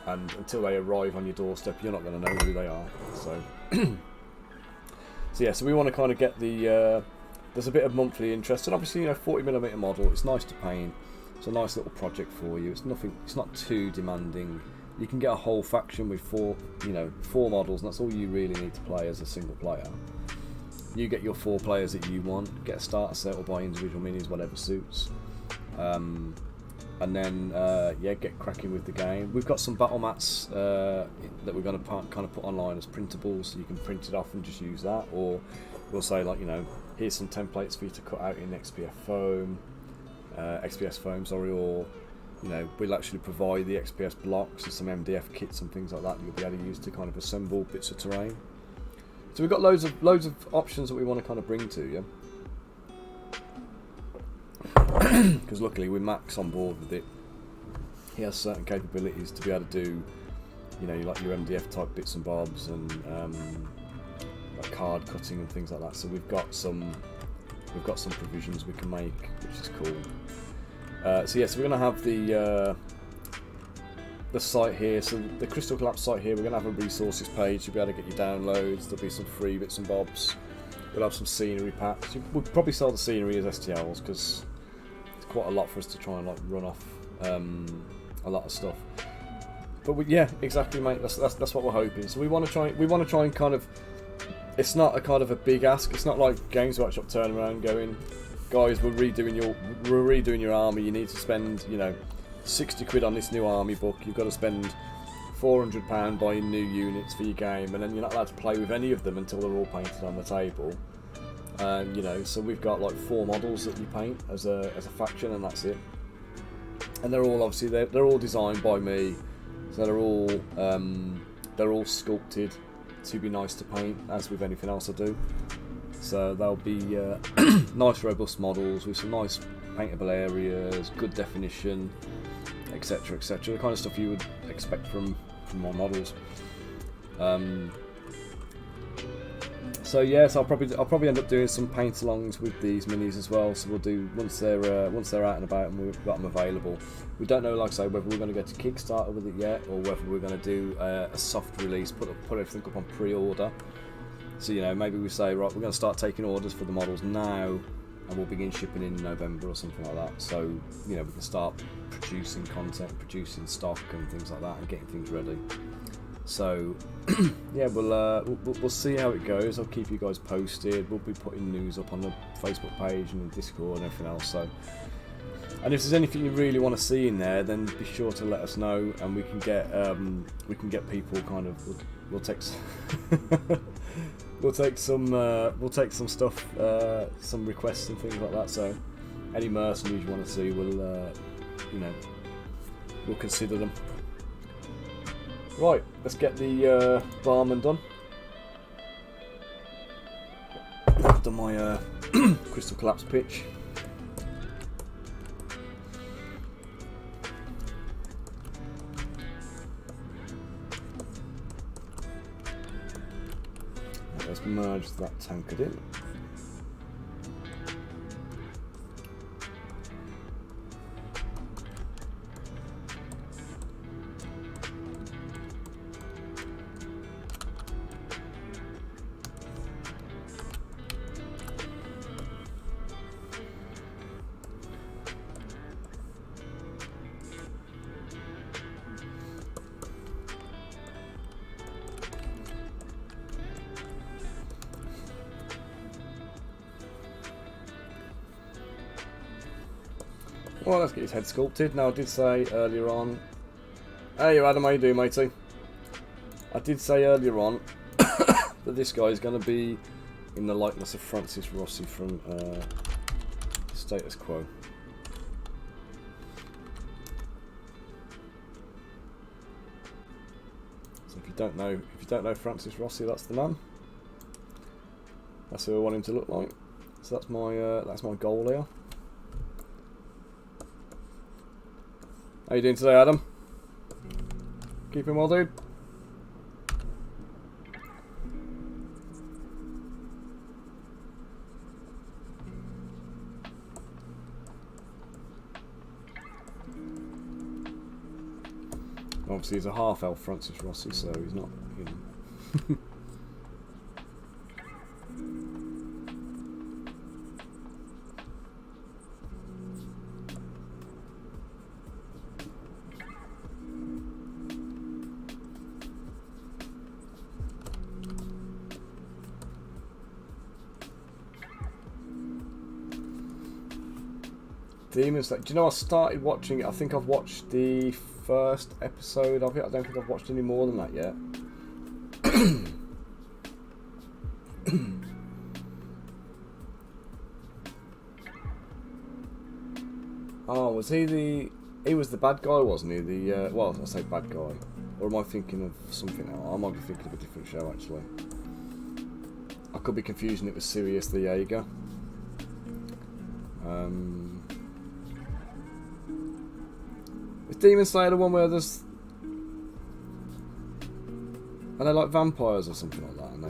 and until they arrive on your doorstep, you're not going to know who they are. So, so yeah, so we want to kind of get the there's a bit of monthly interest, and obviously, you know, 40mm model, it's nice to paint. It's a nice little project for you. It's not too demanding. You can get a whole faction with four models, and that's all you really need to play as a single player. You get your 4 players that you want, get a starter set or buy individual minis, whatever suits. And then get cracking with the game. We've got some battle mats that we're going to kind of put online as printables, so you can print it off and just use that. Or we'll say, like, you know, here's some templates for you to cut out in XPF foam. XPS foam, sorry, or you know, we'll actually provide the XPS blocks and some MDF kits and things like that you'll be able to use to kind of assemble bits of terrain. So we've got loads of options that we want to kind of bring to you. Because luckily with Max on board with it, he has certain capabilities to be able to do, you know, like your MDF type bits and bobs and like card cutting and things like that. So we've got some provisions we can make, which is cool. So yes, we're going to have the site here. So the Crystal Collapse site here, we're going to have a resources page. You'll be able to get your downloads. There'll be some free bits and bobs. We'll have some scenery packs. We'll probably sell the scenery as STLs because it's quite a lot for us to try and like run off a lot of stuff. But yeah, exactly, mate. That's what we're hoping. So we want to try and kind of. It's not a kind of a big ask. It's not like Games Workshop turning around going, guys, we're redoing your army. You need to spend, you know, 60 quid on this new army book. You've got to spend £400 buying new units for your game, and then you're not allowed to play with any of them until they're all painted on the table. You know, so we've got like 4 models that you paint as a faction, and that's it. And they're all obviously they're all designed by me, so they're all sculpted to be nice to paint, as with anything else I do. So they'll be nice robust models with some nice paintable areas, good definition, etc, etc, the kind of stuff you would expect from my models. So yes, I'll probably end up doing some paint alongs with these minis as well. So we'll do once they're out and about and we've got them available. We don't know, like I say, whether we're going to go to Kickstarter with it yet, or whether we're going to do a soft release, put everything up on pre-order. So you know, maybe we say, right, we're going to start taking orders for the models now, and we'll begin shipping in November or something like that. So you know, we can start producing content, producing stock and things like that, and getting things ready. So yeah, we'll see how it goes. I'll keep you guys posted. We'll be putting news up on the Facebook page and the Discord and everything else. So, and if there's anything you really want to see in there, then be sure to let us know, and we can get people kind of. We'll take we'll take some stuff, some requests and things like that. So, any mercenaries you want to see, we'll consider them. Right, let's get the barman done. I've done my Crystal Collapse pitch. Let's merge that tankard in. Well, let's get his head sculpted. Now, I did say earlier on... Hey, Adam, how you doing, matey? I did say earlier on that this guy is going to be in the likeness of Francis Rossi from Status Quo. So if you don't know Francis Rossi, that's the man. That's who I want him to look like. So that's my goal here. How you doing today, Adam? Keeping well, dude? Obviously, he's a half-elf Francis Rossi, so he's not, you know. Demon Slayer. Do you know I started watching it? I think I've watched the first episode of it. I don't think I've watched any more than that yet. Oh, was he the? He was the bad guy, wasn't he? The well, I say bad guy, or am I thinking of something else? I might be thinking of a different show actually. I could be confusing it with Sirius the Jaeger. Is Demon Slayer the one where there's... Are they like vampires or something like that? And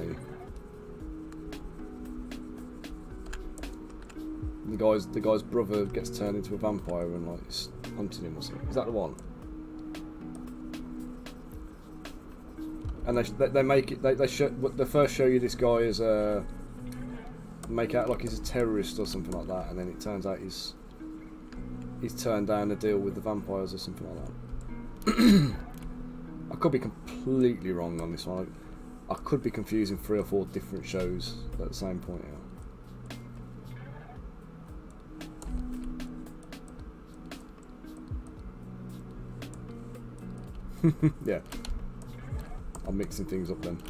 the guy's brother gets turned into a vampire and like is hunting him or something. Is that the one? And they make it. They show the first show you this guy is make out like he's a terrorist or something like that, and then it turns out he's turned down a deal with the vampires or something like that. I could be completely wrong on this one. I could be confusing 3 or 4 different shows at the same point here. Yeah. I'm mixing things up then.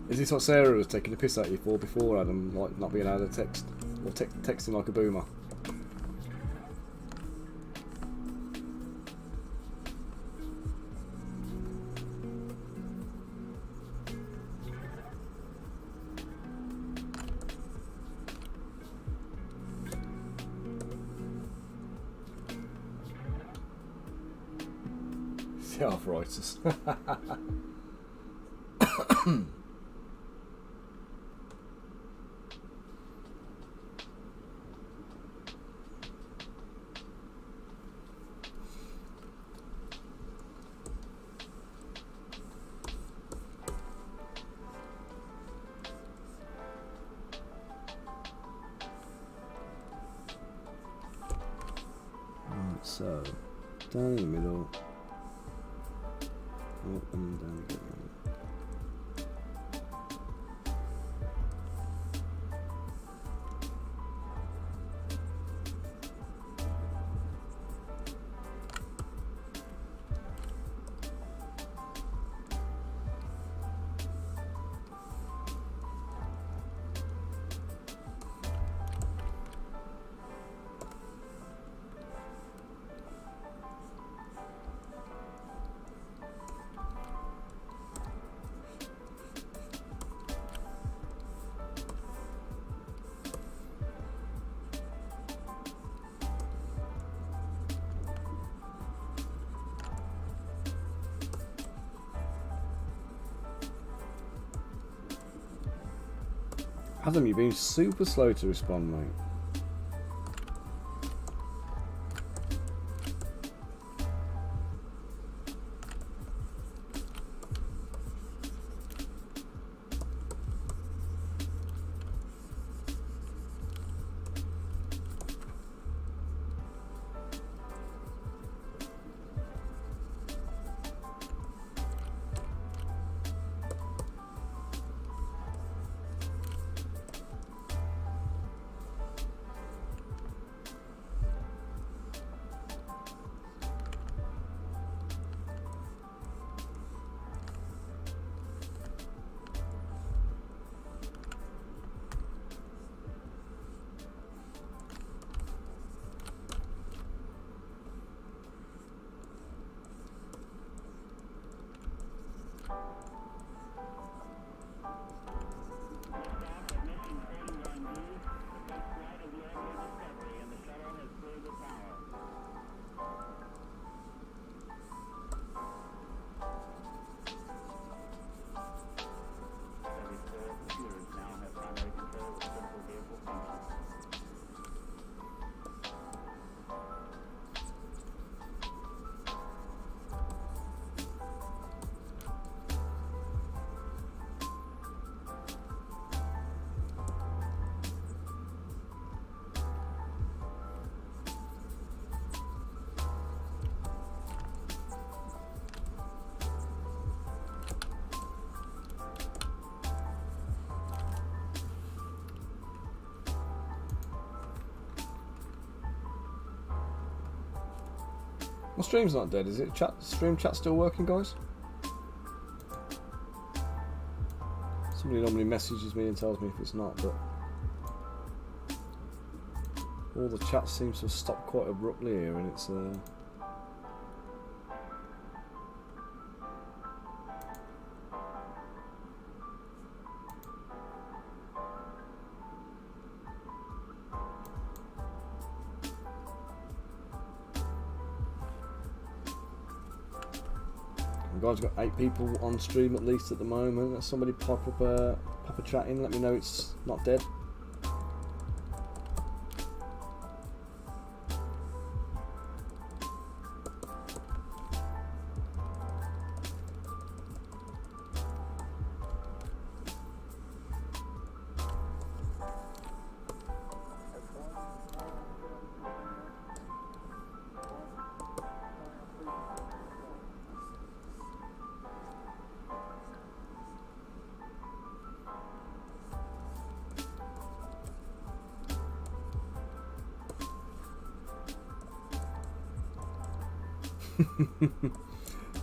Is this what Sarah was taking a piss at you for before, Adam? Like not being able to text, or texting like a boomer? The arthritis. So, down in the middle, up and down again. Adam, you've been super slow to respond, mate. My stream's not dead, is it? Stream chat still working, guys? Somebody normally messages me and tells me if it's not, but all the chat seems to have stopped quite abruptly here, and it's guys, got 8 people on stream at least at the moment. Let somebody pop a chat in, let me know it's not dead.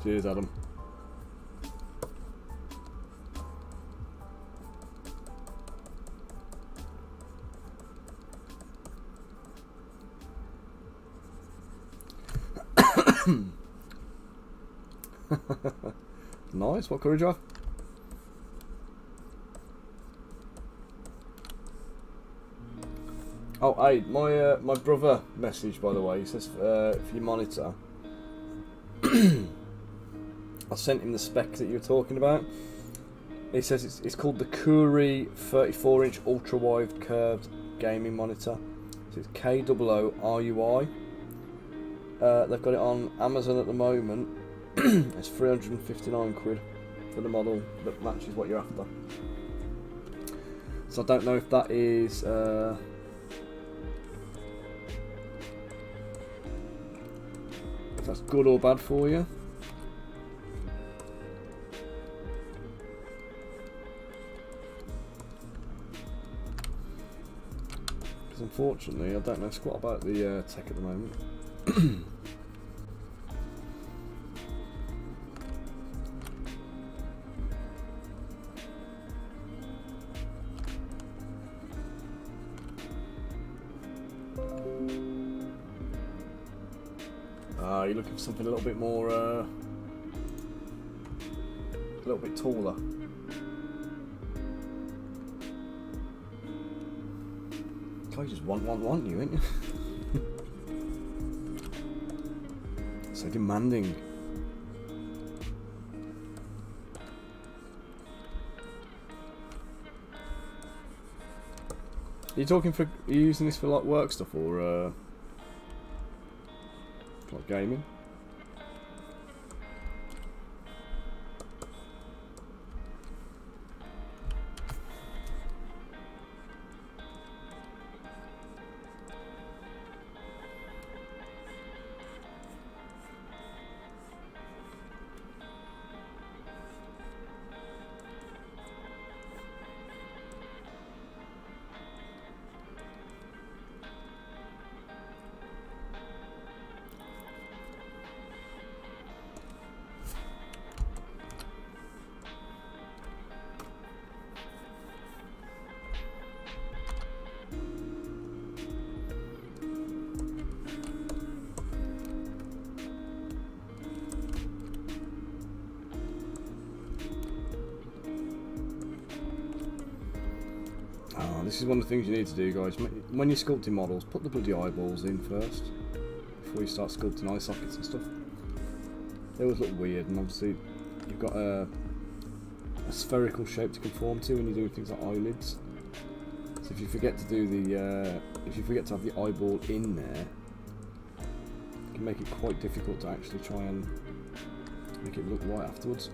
Cheers, Adam. Nice. What courage you have? Oh, hey, my brother messaged, by the way. He says for your monitor. I sent him the spec that you were talking about. He says it's called the Kuri 34-inch ultra-wide curved gaming monitor. So it's KOORUI. They've got it on Amazon at the moment. It's 359 quid for the model that matches what you're after. So I don't know if that is if that's good or bad for you. Because unfortunately I don't know squat about the tech at the moment. You're looking for something a little bit more, a little bit taller. God, you just want you, ain't you? So demanding. Are you using this for like work stuff or like gaming? This is one of the things you need to do, guys. When you're sculpting models, put the bloody eyeballs in first before you start sculpting eye sockets and stuff. They always look weird, and obviously you've got a spherical shape to conform to when you're doing things like eyelids. So if you forget to do the, if you forget to have the eyeball in there, it can make it quite difficult to actually try and make it look right afterwards.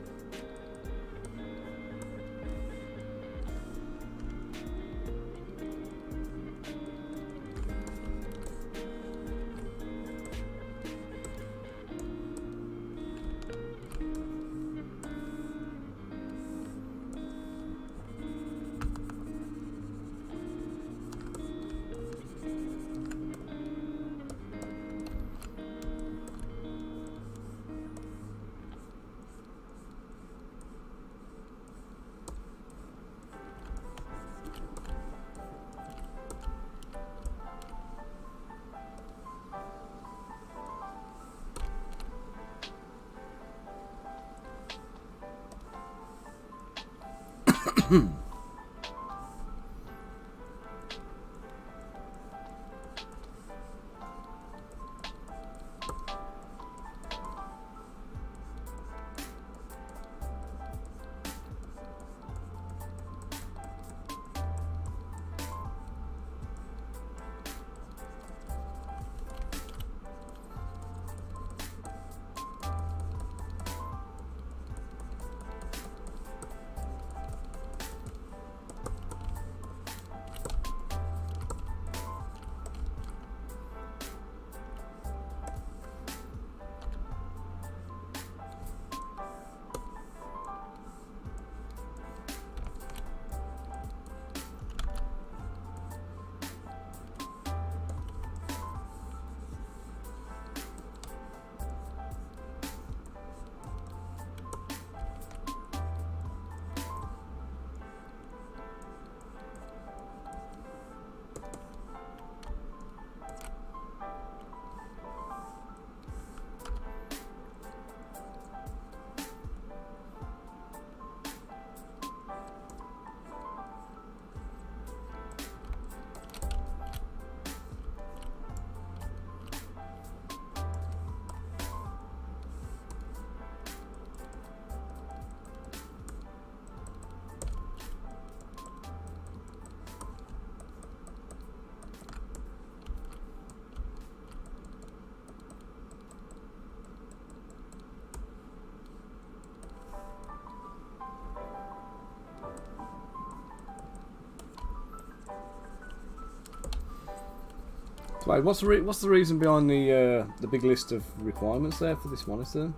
Right, what's the reason behind the big list of requirements there for this monitor?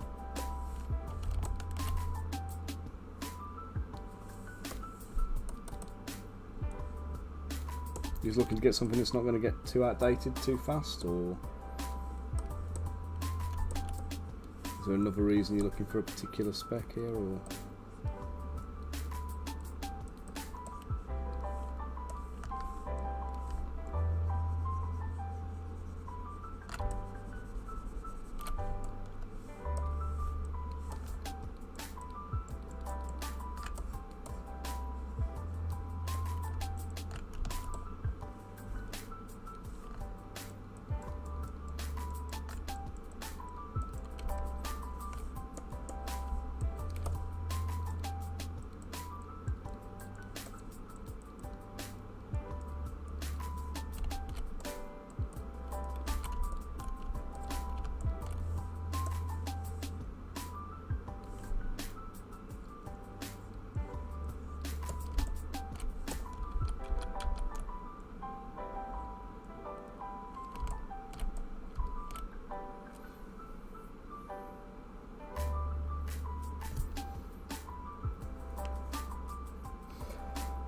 You're looking to get something that's not going to get too outdated too fast, or is there another reason you're looking for a particular spec here, or?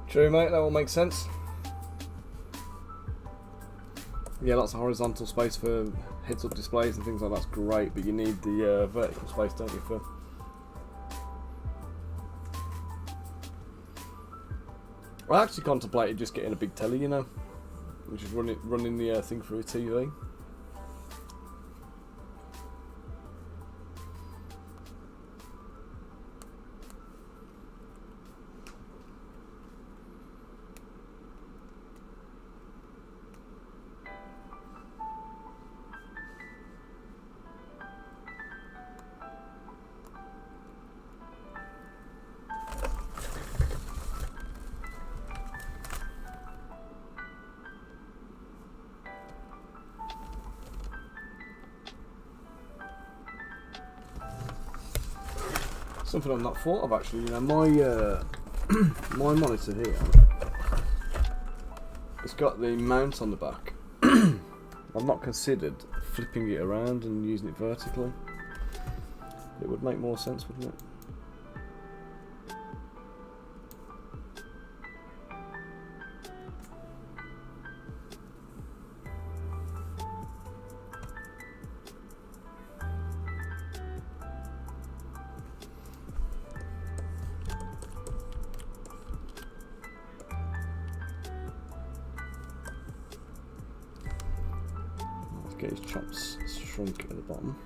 True, mate, that all makes sense. Yeah, lots of horizontal space for heads-up displays and things like that's great, but you need the vertical space, don't you, for... I actually contemplated just getting a big telly, you know, which is running the thing through a TV. Something I've not thought of actually, you know, my my monitor here, it's got the mount on the back. I've not considered flipping it around and using it vertically. It would make more sense, wouldn't it? Get his chops shrunk at the bottom.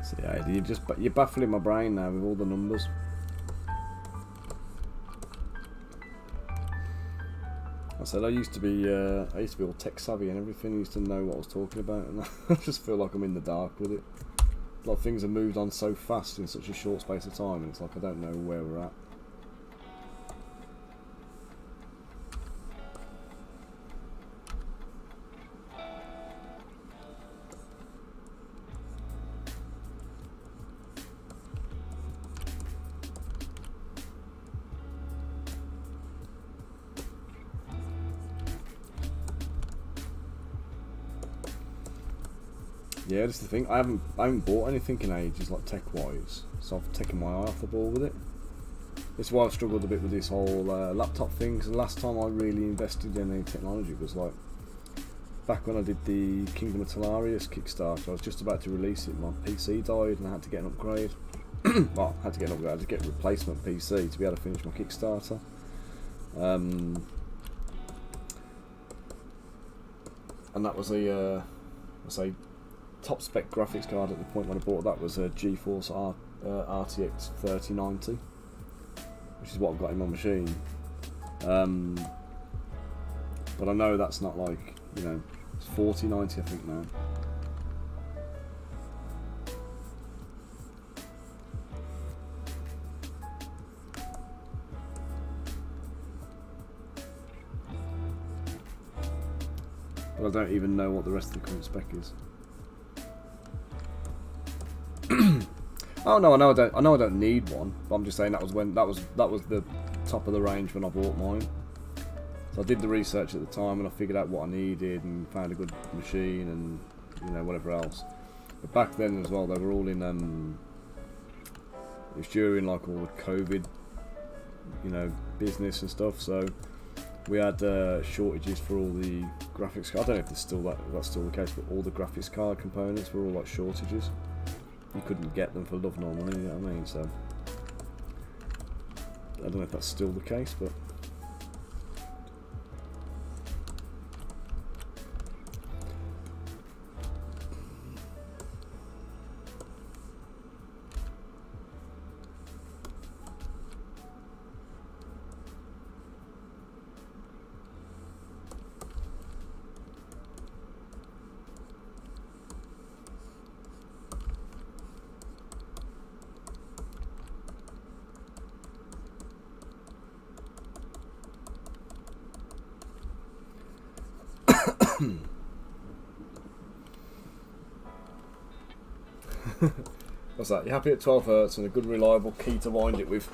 So yeah, you're baffling my brain now with all the numbers. I said I used to be all tech savvy and everything. I used to know what I was talking about, and I just feel like I'm in the dark with it. A lot of things have moved on so fast in such a short space of time, and it's like I don't know where we're at. Yeah, that's the thing. I haven't bought anything in ages, like tech-wise, so I've taken my eye off the ball with it. This is why I've struggled a bit with this whole laptop thing. Because the last time I really invested in any technology was like back when I did the Kingdom of Telarius Kickstarter. I was just about to release it. My PC died, and I had to get an upgrade. Well, I had to get an upgrade. I had to get a replacement PC to be able to finish my Kickstarter. And that was a top spec graphics card at the point when I bought that was a GeForce RTX 3090, which is what I've got in my machine. But I know that's not like, you know, it's 4090 I think now. But I don't even know what the rest of the current spec is. Oh no, I know I don't need one, but I'm just saying that was the top of the range when I bought mine. So I did the research at the time and I figured out what I needed and found a good machine and, you know, whatever else. But back then as well, they were all in it was during like all the COVID, you know, business and stuff. So we had shortages for all the graphics. I don't know if that's still the case, but all the graphics card components were all like shortages. You couldn't get them for love nor money, you know what I mean? So I don't know if that's still the case, but what's that? You're happy at 12 Hz and a good reliable key to wind it with.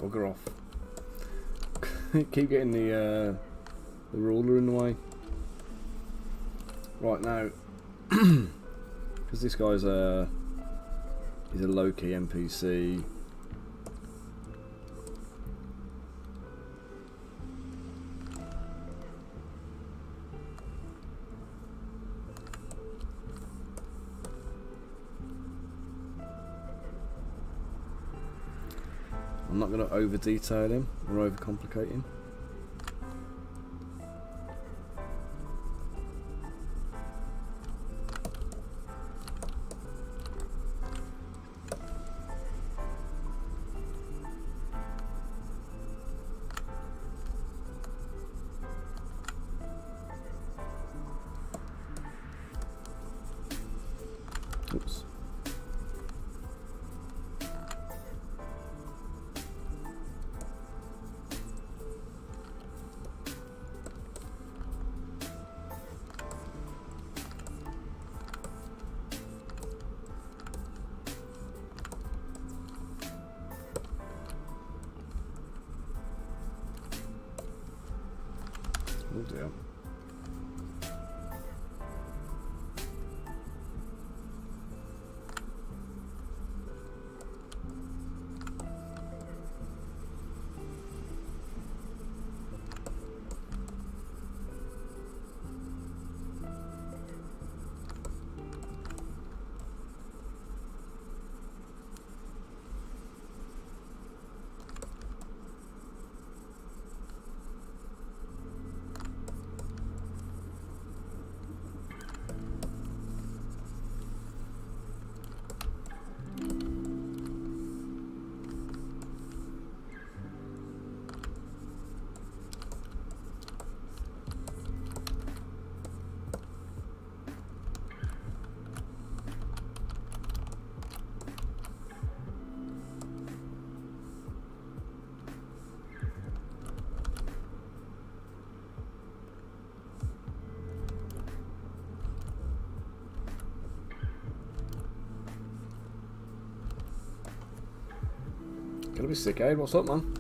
Bugger off. Keep getting the ruler in the way. Right now, because this guy's he's a low-key NPC. I'm not going to over detail him or over complicate him. Oops. Oh dear. Gonna be sick, eh? What's up, man?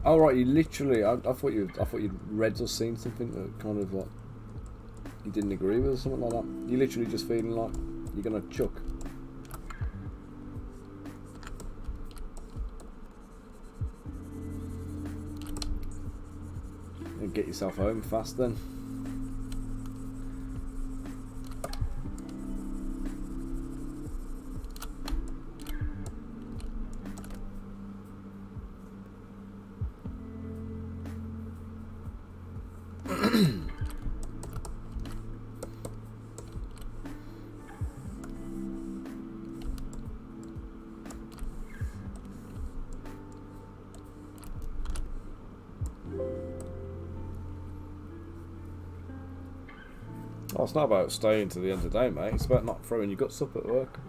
Oh right, you literally. I thought you'd read or seen something that kind of like you didn't agree with or something like that. You literally just feeling like you're gonna chuck. And get yourself home fast then. Oh, it's not about staying to the end of the day, mate. It's about not throwing your guts up at work.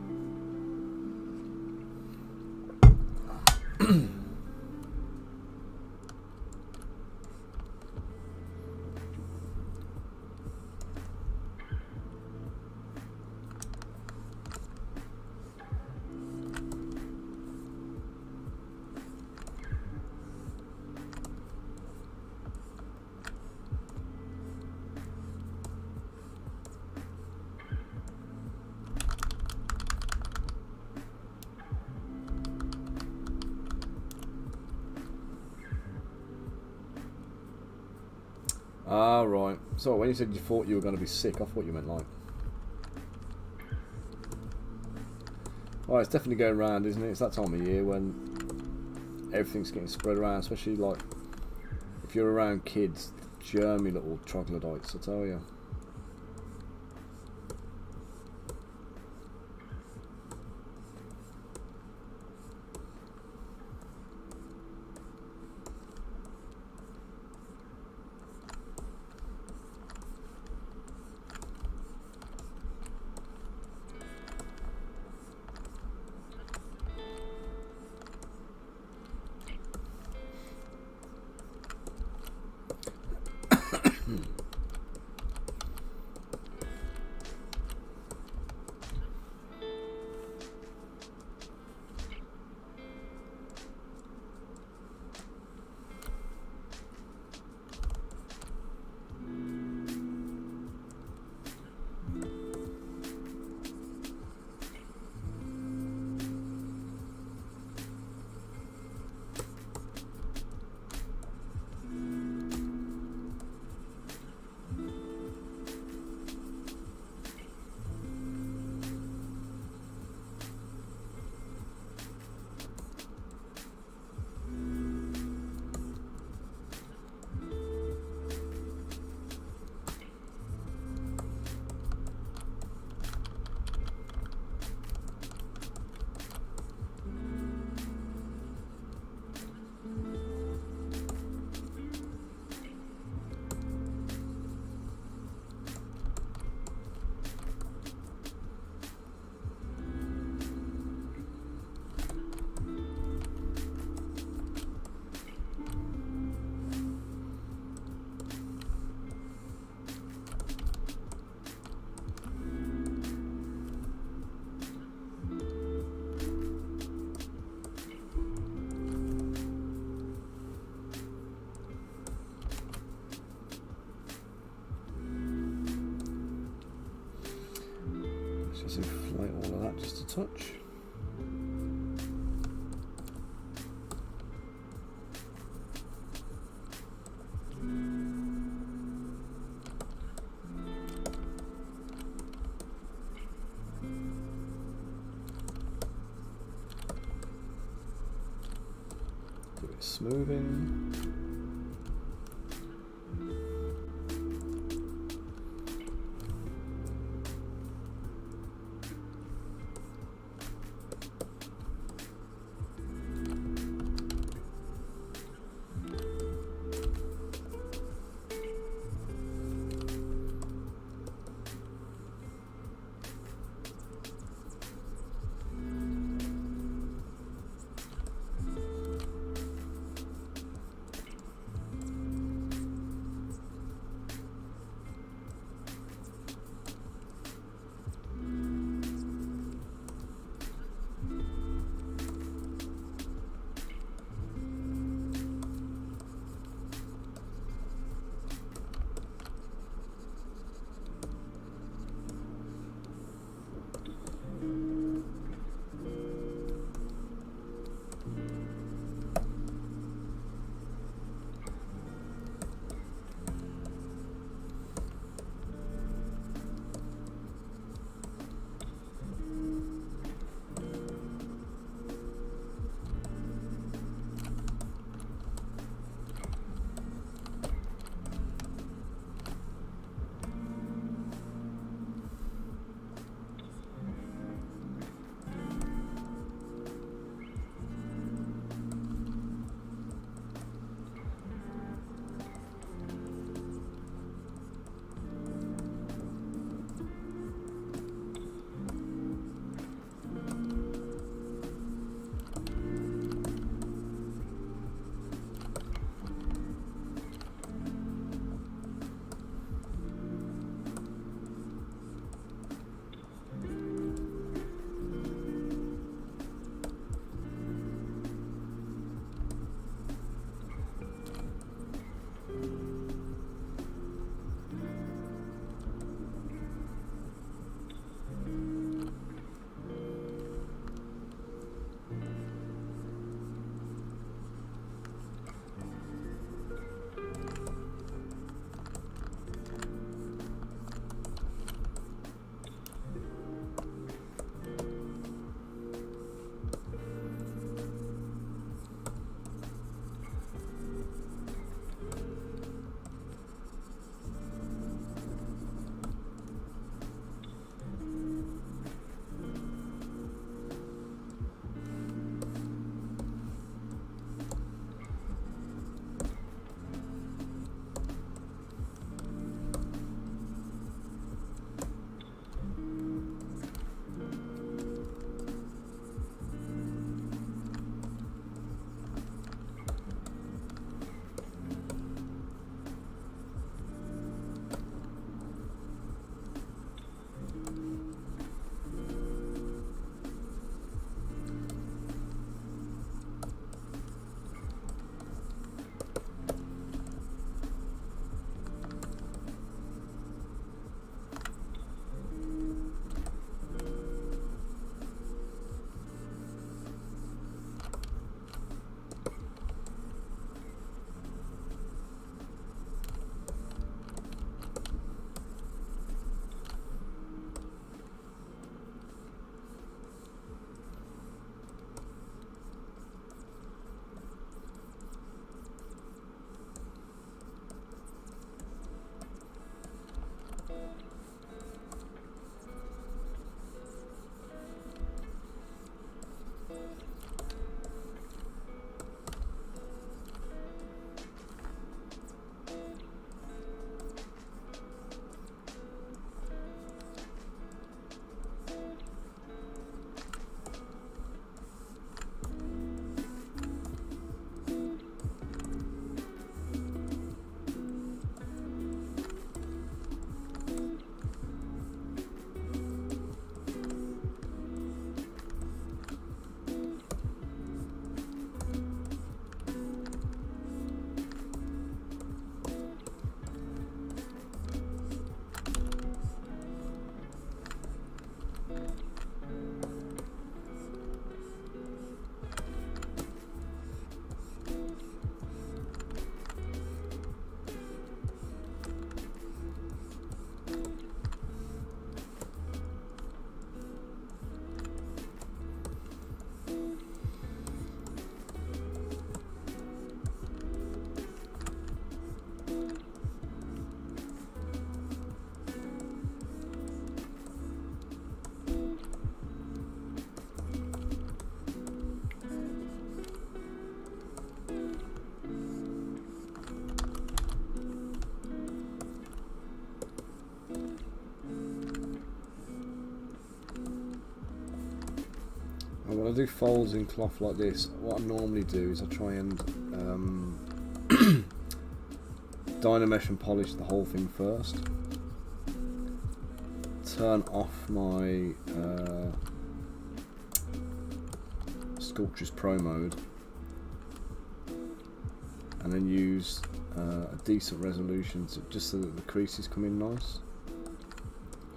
Ah, right. So when you said you thought you were going to be sick, I thought you meant like... Oh, it's definitely going around, isn't it? It's that time of year when everything's getting spread around, especially like if you're around kids, germy little troglodytes, I tell you. Just inflate all of that just a touch. Do a bit of smoothing. when I do folds in cloth like this, what I normally do is I try and Dynamesh and polish the whole thing first. Turn off my Sculpts Pro mode, and then use a decent resolution just so that the creases come in nice.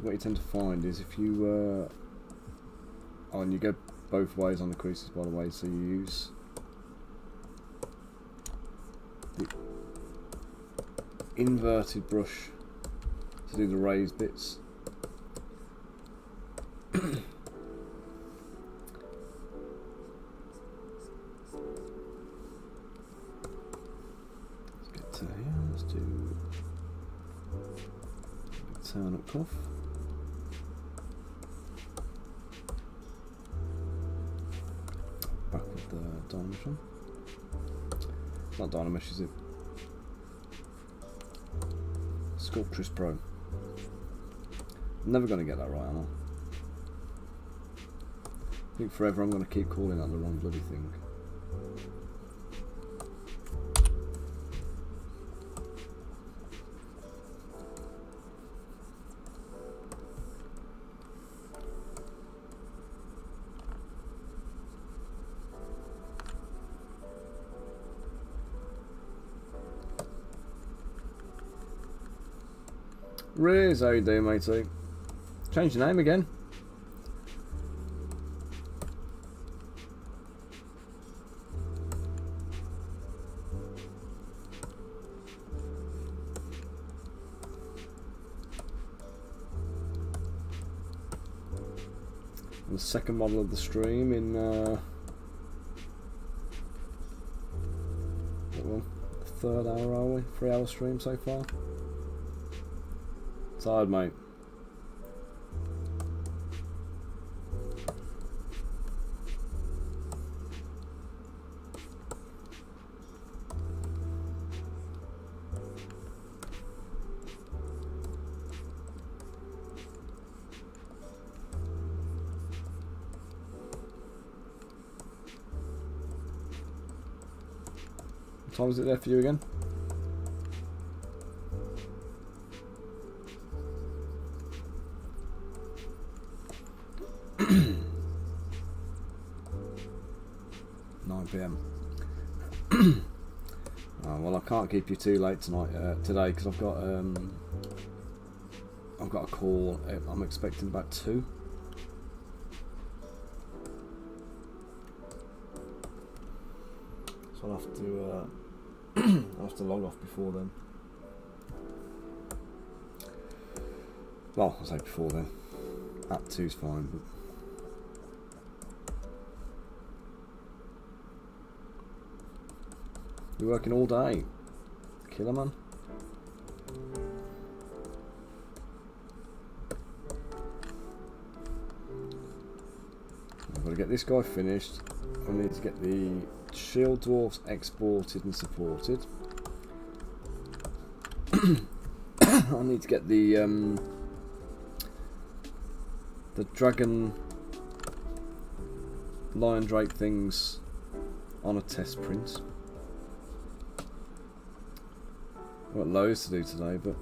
What you tend to find is if you and you go both ways on the creases, by the way, so you use the inverted brush to do the raised bits. Let's get to here, let's do a turn up cloth. Back with the Dynamesh on. It's not Dynamesh, is it? Sculpts Pro. I'm never going to get that right, am I? I think forever I'm going to keep calling that the wrong bloody thing. Riz, how you doing, matey? Change your name again. And the second model of the stream in what one? The third hour, are we? 3 hour stream so far. Tired, mate. What time is it there for you again? PM. Well, I can't keep you too late tonight, today, because I've got a call. I'm expecting about 2. So I'll have to I'll have to log off before then. Well, I'll say before then. At 2's fine, but. You're working all day. Killer, man. I've got to get this guy finished. I need to get the shield dwarfs exported and supported. I need to get the dragon lion drake things on a test print. I've got loads to do today, but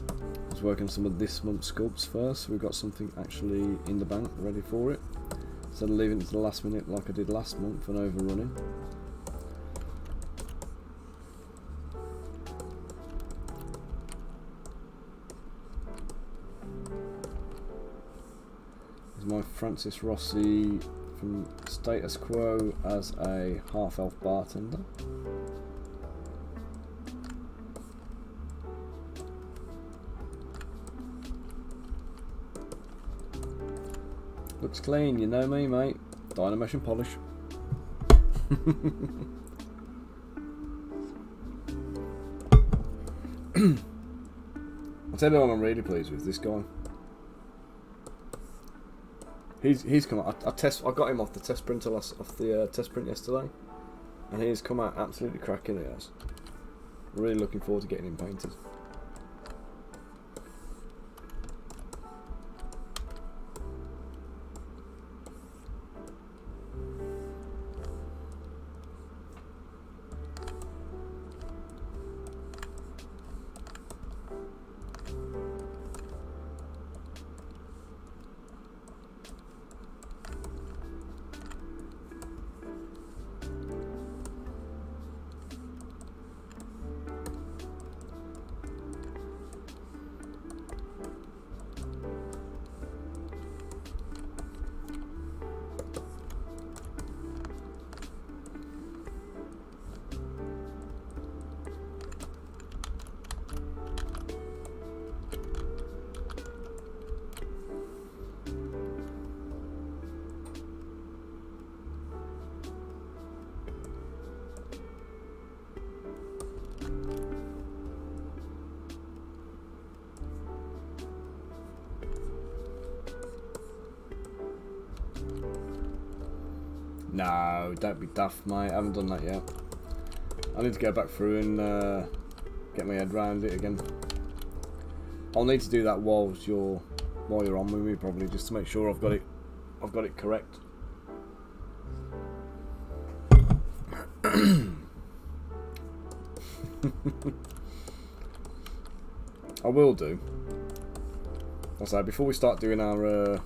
I was working on some of this month's sculpts first, so we've got something actually in the bank ready for it, instead of leaving it to the last minute like I did last month and overrunning. There's my Francis Rossi from Status Quo as a half-elf bartender. Looks clean, you know me, mate. Dynamesh and polish. I'll tell you what I'm really pleased with, this guy. He's come out. I got him off the test print yesterday, and he's come out absolutely cracking. He has. Really looking forward to getting him painted. No, don't be daft, mate. I haven't done that yet. I need to go back through and get my head around it again. I'll need to do that while you're on with me, probably, just to make sure I've got it correct. I will do. I'll say before we start doing our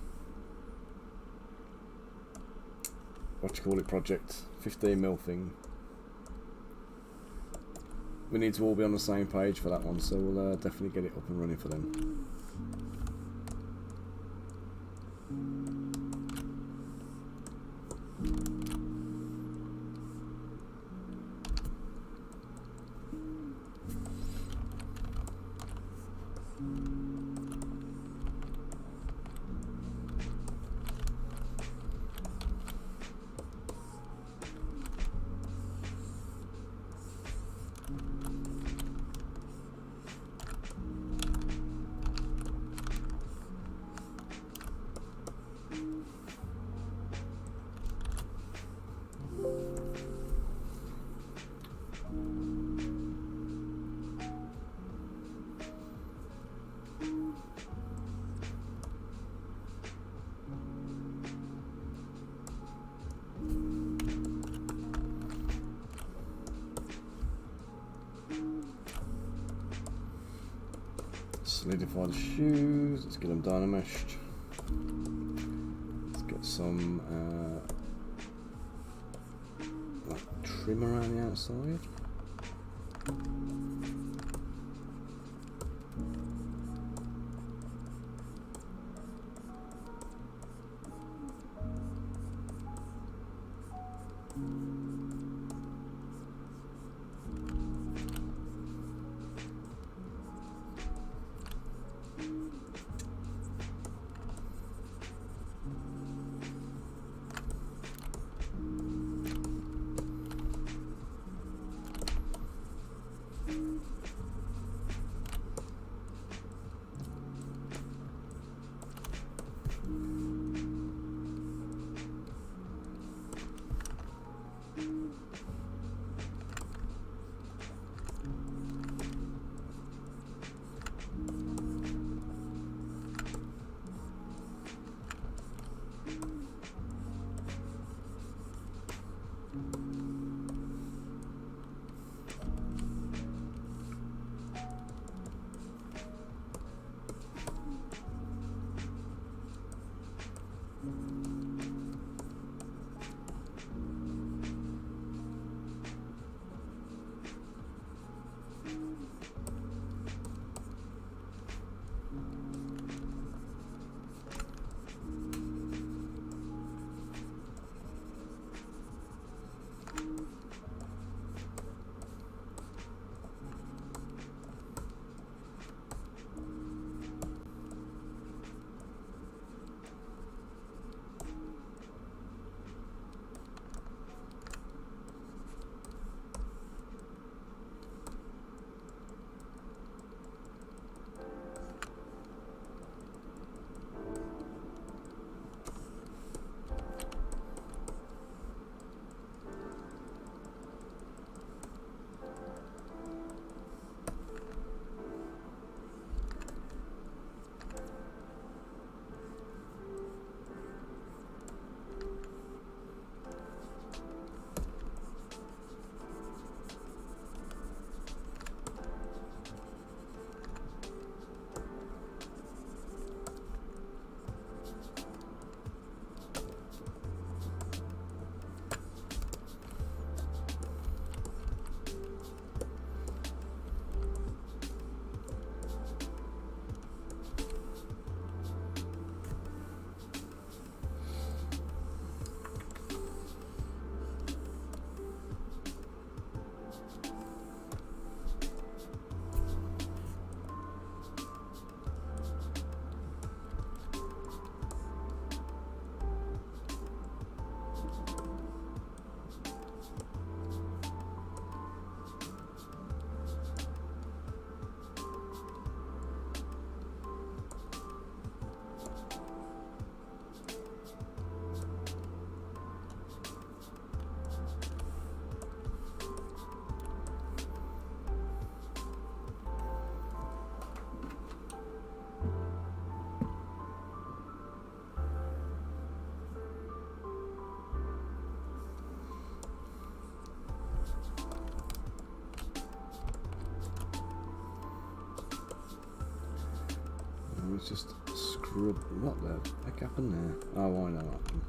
what you call it project, 15mm thing. We need to all be on the same page for that one, so we'll definitely get it up and running for them. Solidify the shoes, let's get them dynameshed. Let's get some like trim around the outside. It's just scrub. What the heck happened there? Oh, I know what happened.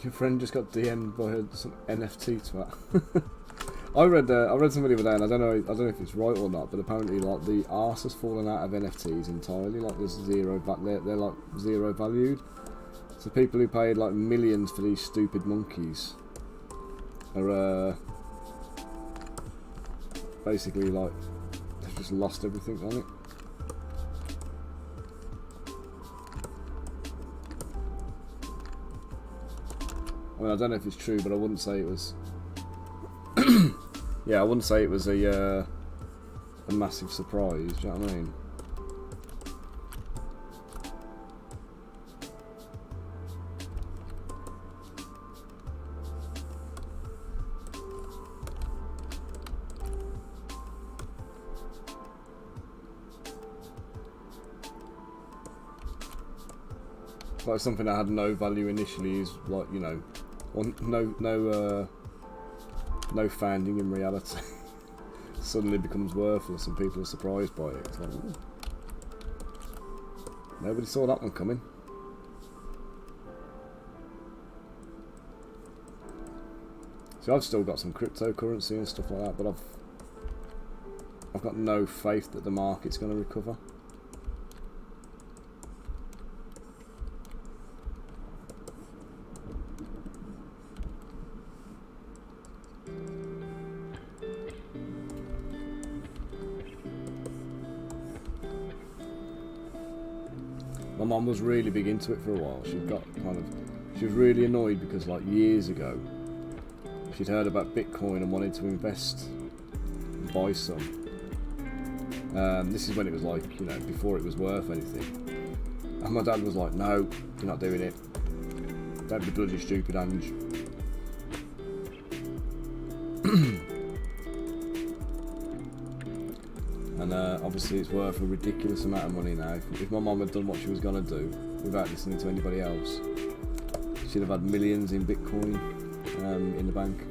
Your friend just got DM'd by some NFT twat. I read somebody the other day, and I don't know if it's right or not, but apparently like the arse has fallen out of NFTs entirely. Like there's they're like zero valued. So people who paid like millions for these stupid monkeys are basically like they've just lost everything on it. I mean, I don't know if it's true, but I wouldn't say it was. Yeah, I wouldn't say it was a massive surprise. Do you know what I mean? Like something that had no value initially is like, you know, no founding in reality suddenly becomes worthless and people are surprised by it. It's like, ooh. Nobody saw that one coming. See, I've still got some cryptocurrency and stuff like that, but I've got no faith that the market's going to recover. My mum was really big into it for a while. She was really annoyed because like years ago she'd heard about Bitcoin and wanted to invest and buy some. This is when it was like, you know, before it was worth anything. And my dad was like, no, you're not doing it. Don't be bloody stupid, Ange. And obviously it's worth a ridiculous amount of money now. If my mum had done what she was going to do without listening to anybody else, she'd have had millions in Bitcoin in the bank.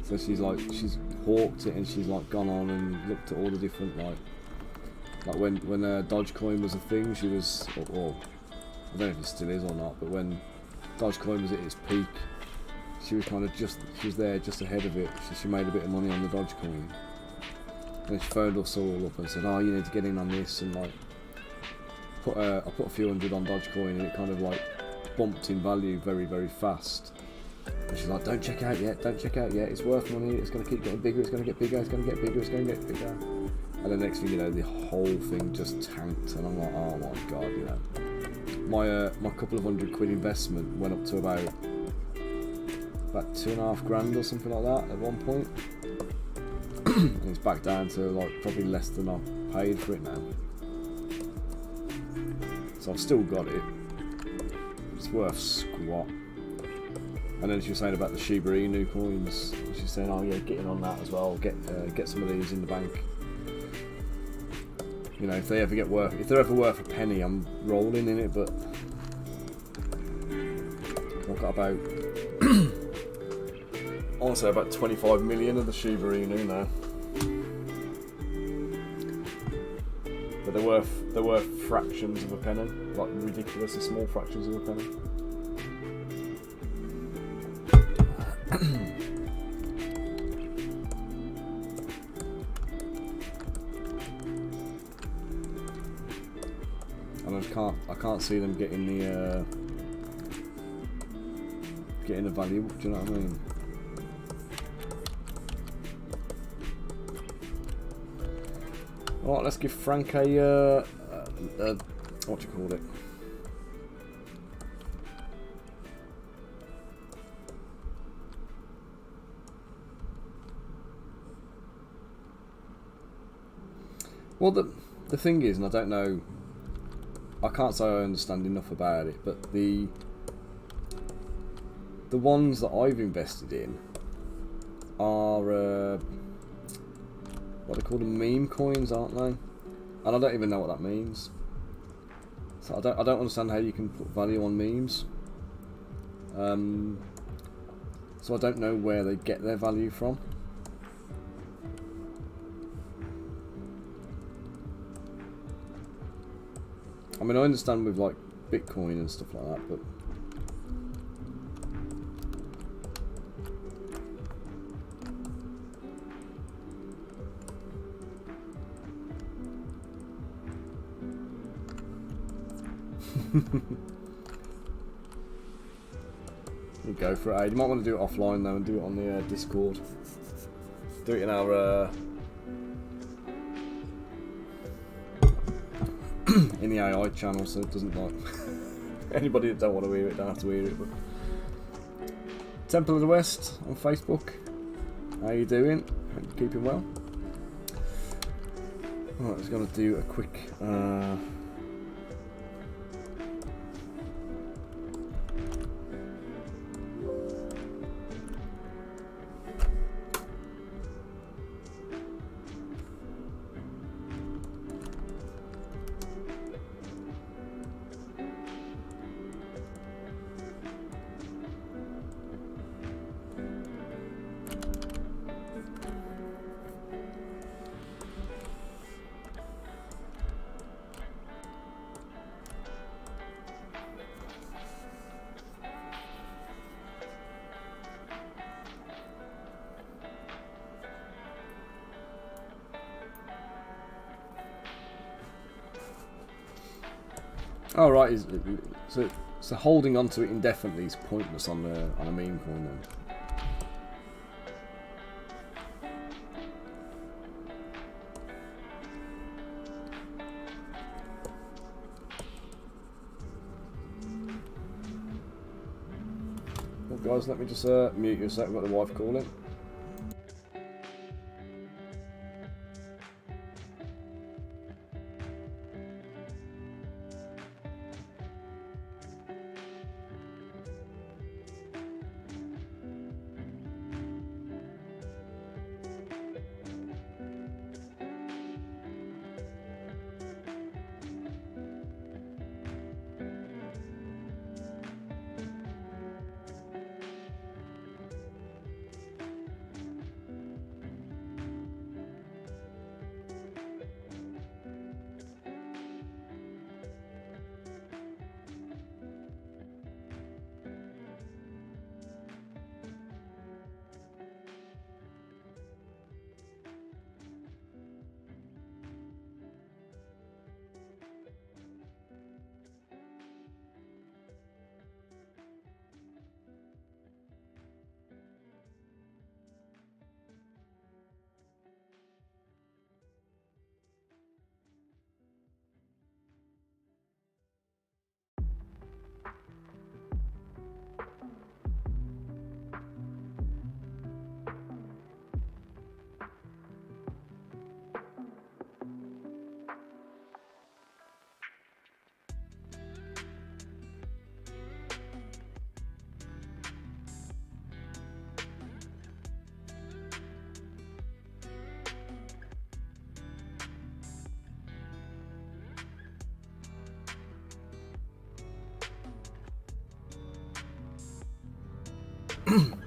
So she's hawked it and she's like gone on and looked at all the different like when Dogecoin was a thing, she was, or I don't know if it still is or not, but when Dogecoin was at its peak, she was there just ahead of it. She made a bit of money on the Dogecoin. And she phoned us all up and said, oh, you need to get in on this, and like I put a few hundred on Dogecoin and it kind of like bumped in value very, very fast. And she's like, don't check out yet, it's worth money, it's going to keep getting bigger, it's going to get bigger, it's going to get bigger, it's going to get bigger. And the next thing you know, the whole thing just tanked, and I'm like, oh my god, you know. My couple of £100 investment went up to about £2,500 or something like that at one point. And it's back down to like probably less than I paid for it now. So I've still got it. It's worth squat. And then she was saying about the Shiba Inu coins. She's saying, oh yeah, get in on that as well. Get some of these in the bank. You know, if they're ever worth a penny, I'm rolling in it. But I've got about I want to say about 25 million of the Shiba Inu now. But they're worth fractions of a penny, like ridiculously small fractions of a penny. And I can't see them getting the value. Do you know what I mean? Alright, let's give Frank a what do you call it? Well, the thing is, and I don't know, I can't say I understand enough about it, but the ones that I've invested in are what they call them, meme coins, aren't they? And I don't even know what that means. So I don't understand how you can put value on memes. So I don't know where they get their value from. I mean, I understand with like Bitcoin and stuff like that, but you go for it. You might want to do it offline though, and do it on the Discord. Do it in our in the AI channel, so it doesn't like anybody that don't want to hear it don't have to hear it. But Temple of the West on Facebook. How you doing? Hope you're keeping well. Right, I was going to do a quick. Oh right, so holding on to it indefinitely is pointless on a meme coin then. Well guys, let me just mute you a sec, we've got the wife calling.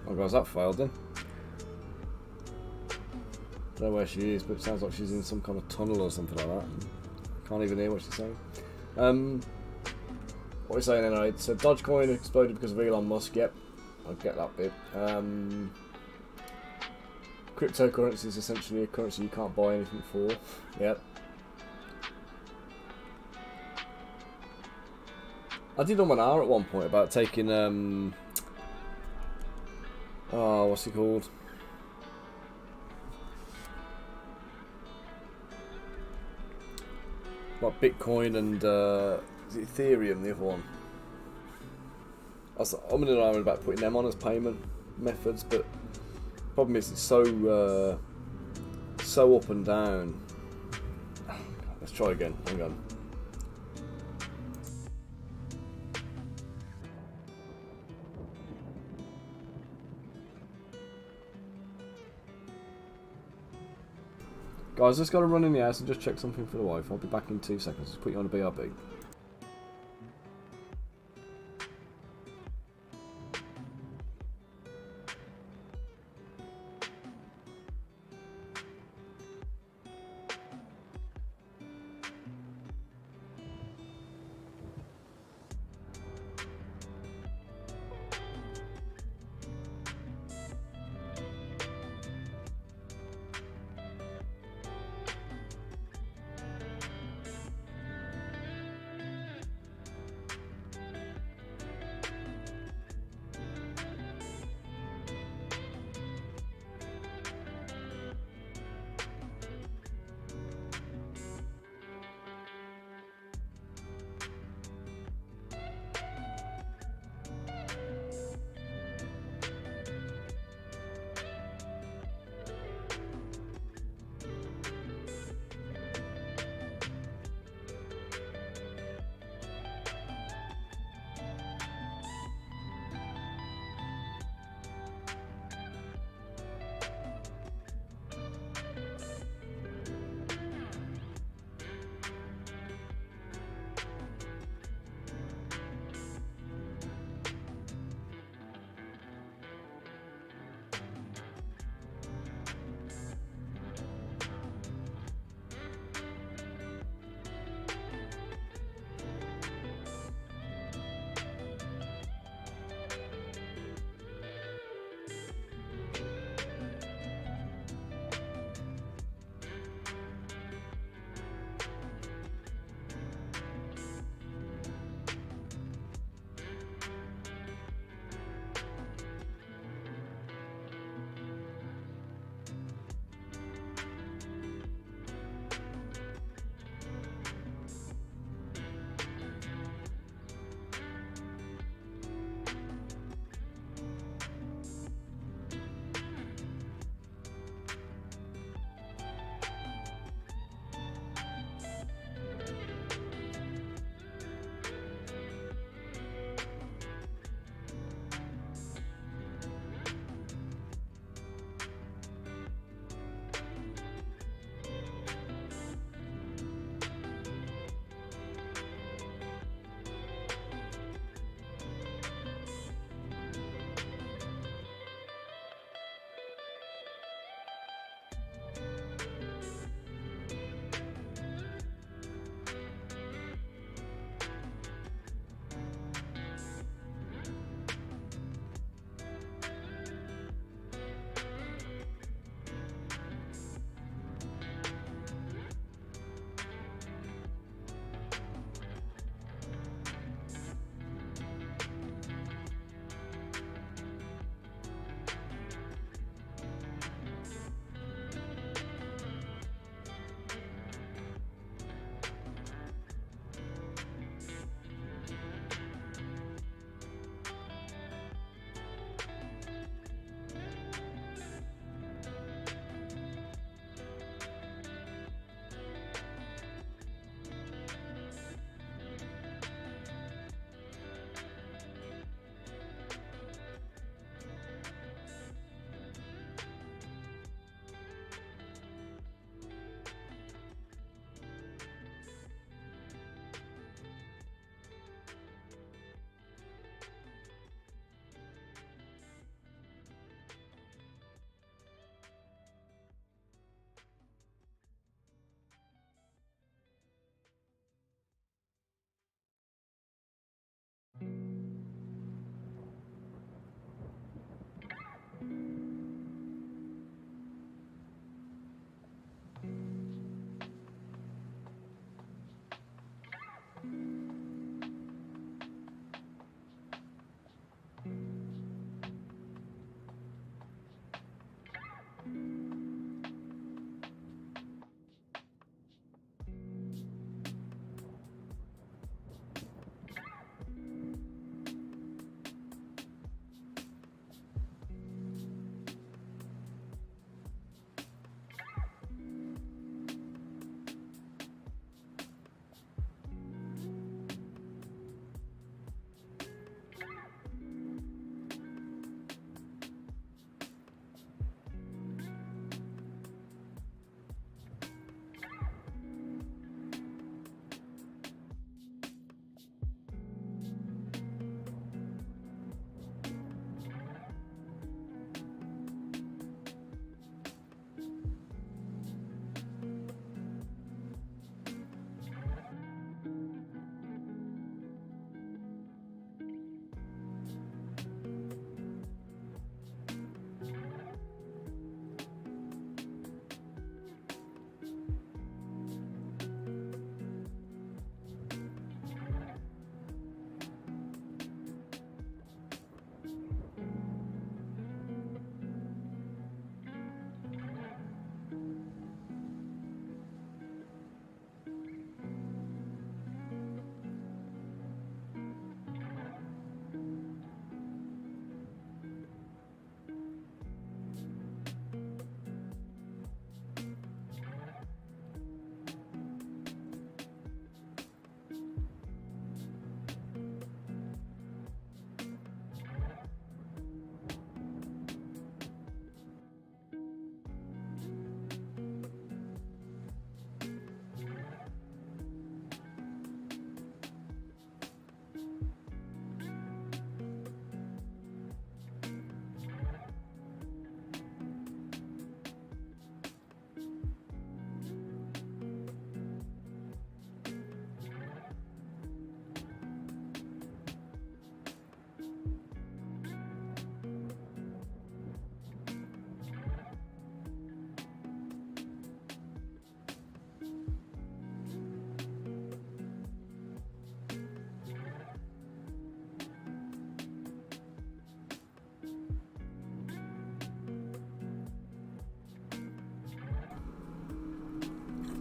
Oh guys, that failed then. Don't know where she is, but it sounds like she's in some kind of tunnel or something like that. Can't even hear what she's saying. What are you saying anyway? So Dogecoin exploded because of Elon Musk. Yep, I get that bit. Cryptocurrency is essentially a currency you can't buy anything for. Yep. I did on an hour at one point about taking oh, what's it called? Like Bitcoin and is it Ethereum, the other one. I'm in an iron about putting them on as payment methods, but the problem is it's so up and down. let's try again. Hang on. Guys, just got to run in the house and just check something for the wife. I'll be back in 2 seconds. Just put you on a BRB.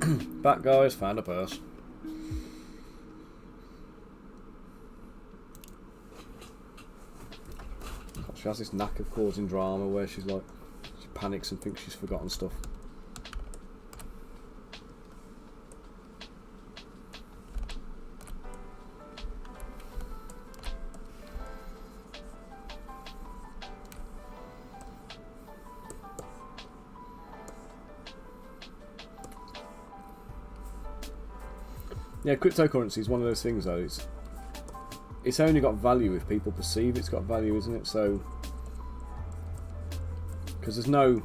Back, guys, found a purse. She has this knack of causing drama where she's like, she panics and thinks she's forgotten stuff. Yeah, cryptocurrency is one of those things though. It's only got value if people perceive it's got value, isn't it? So, because there's no,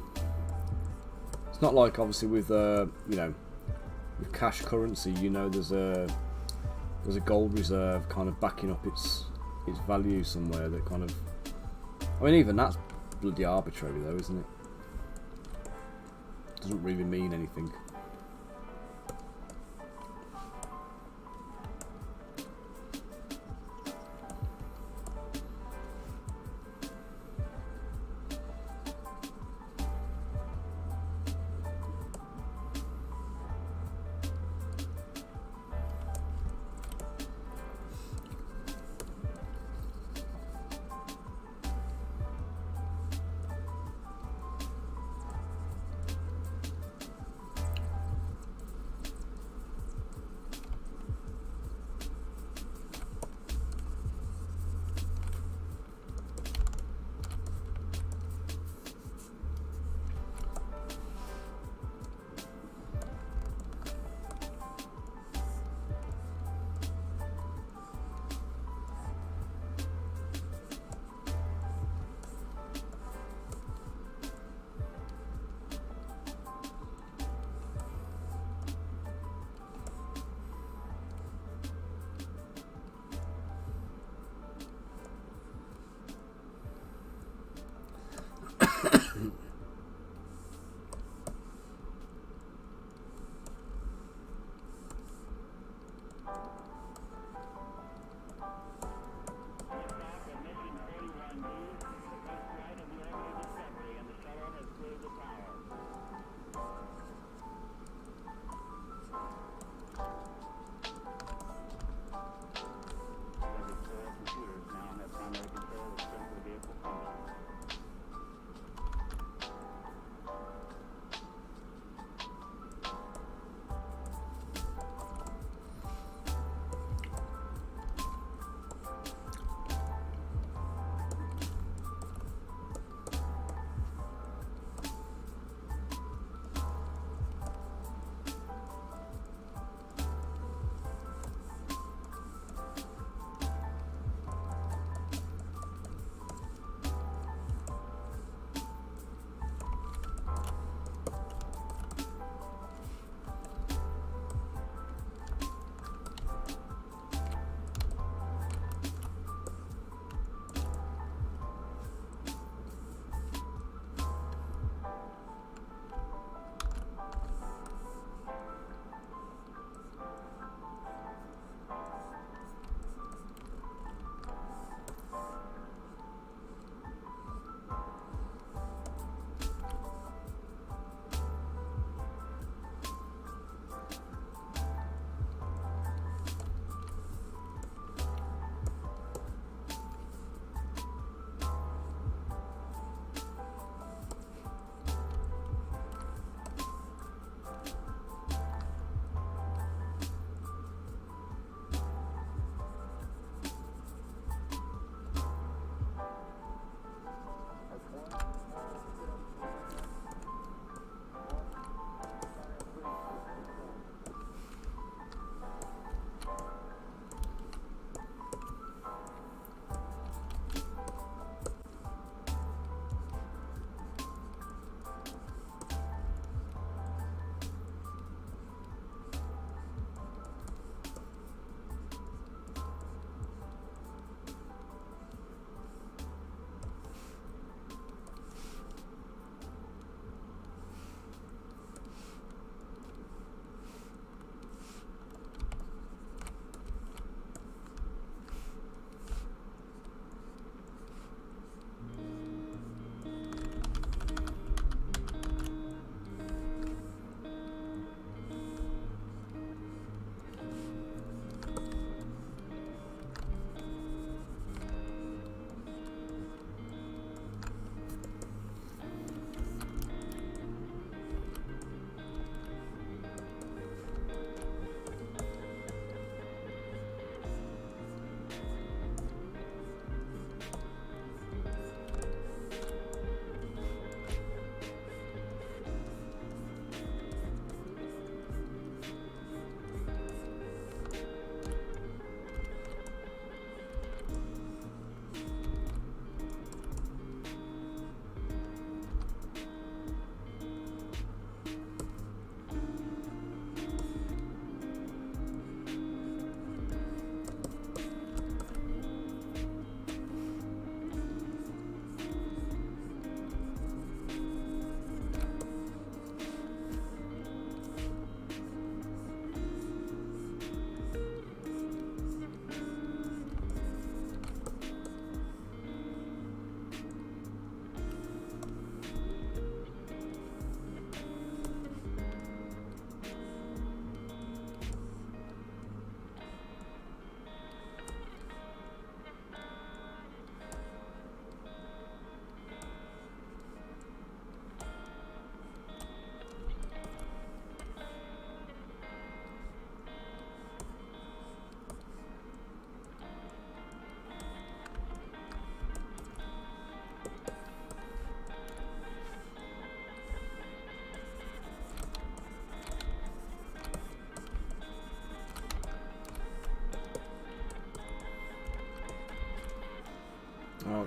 it's not like obviously with you know, with cash currency, you know, there's a gold reserve kind of backing up its value somewhere that kind of, I mean, even that's bloody arbitrary though, isn't it? Doesn't really mean anything.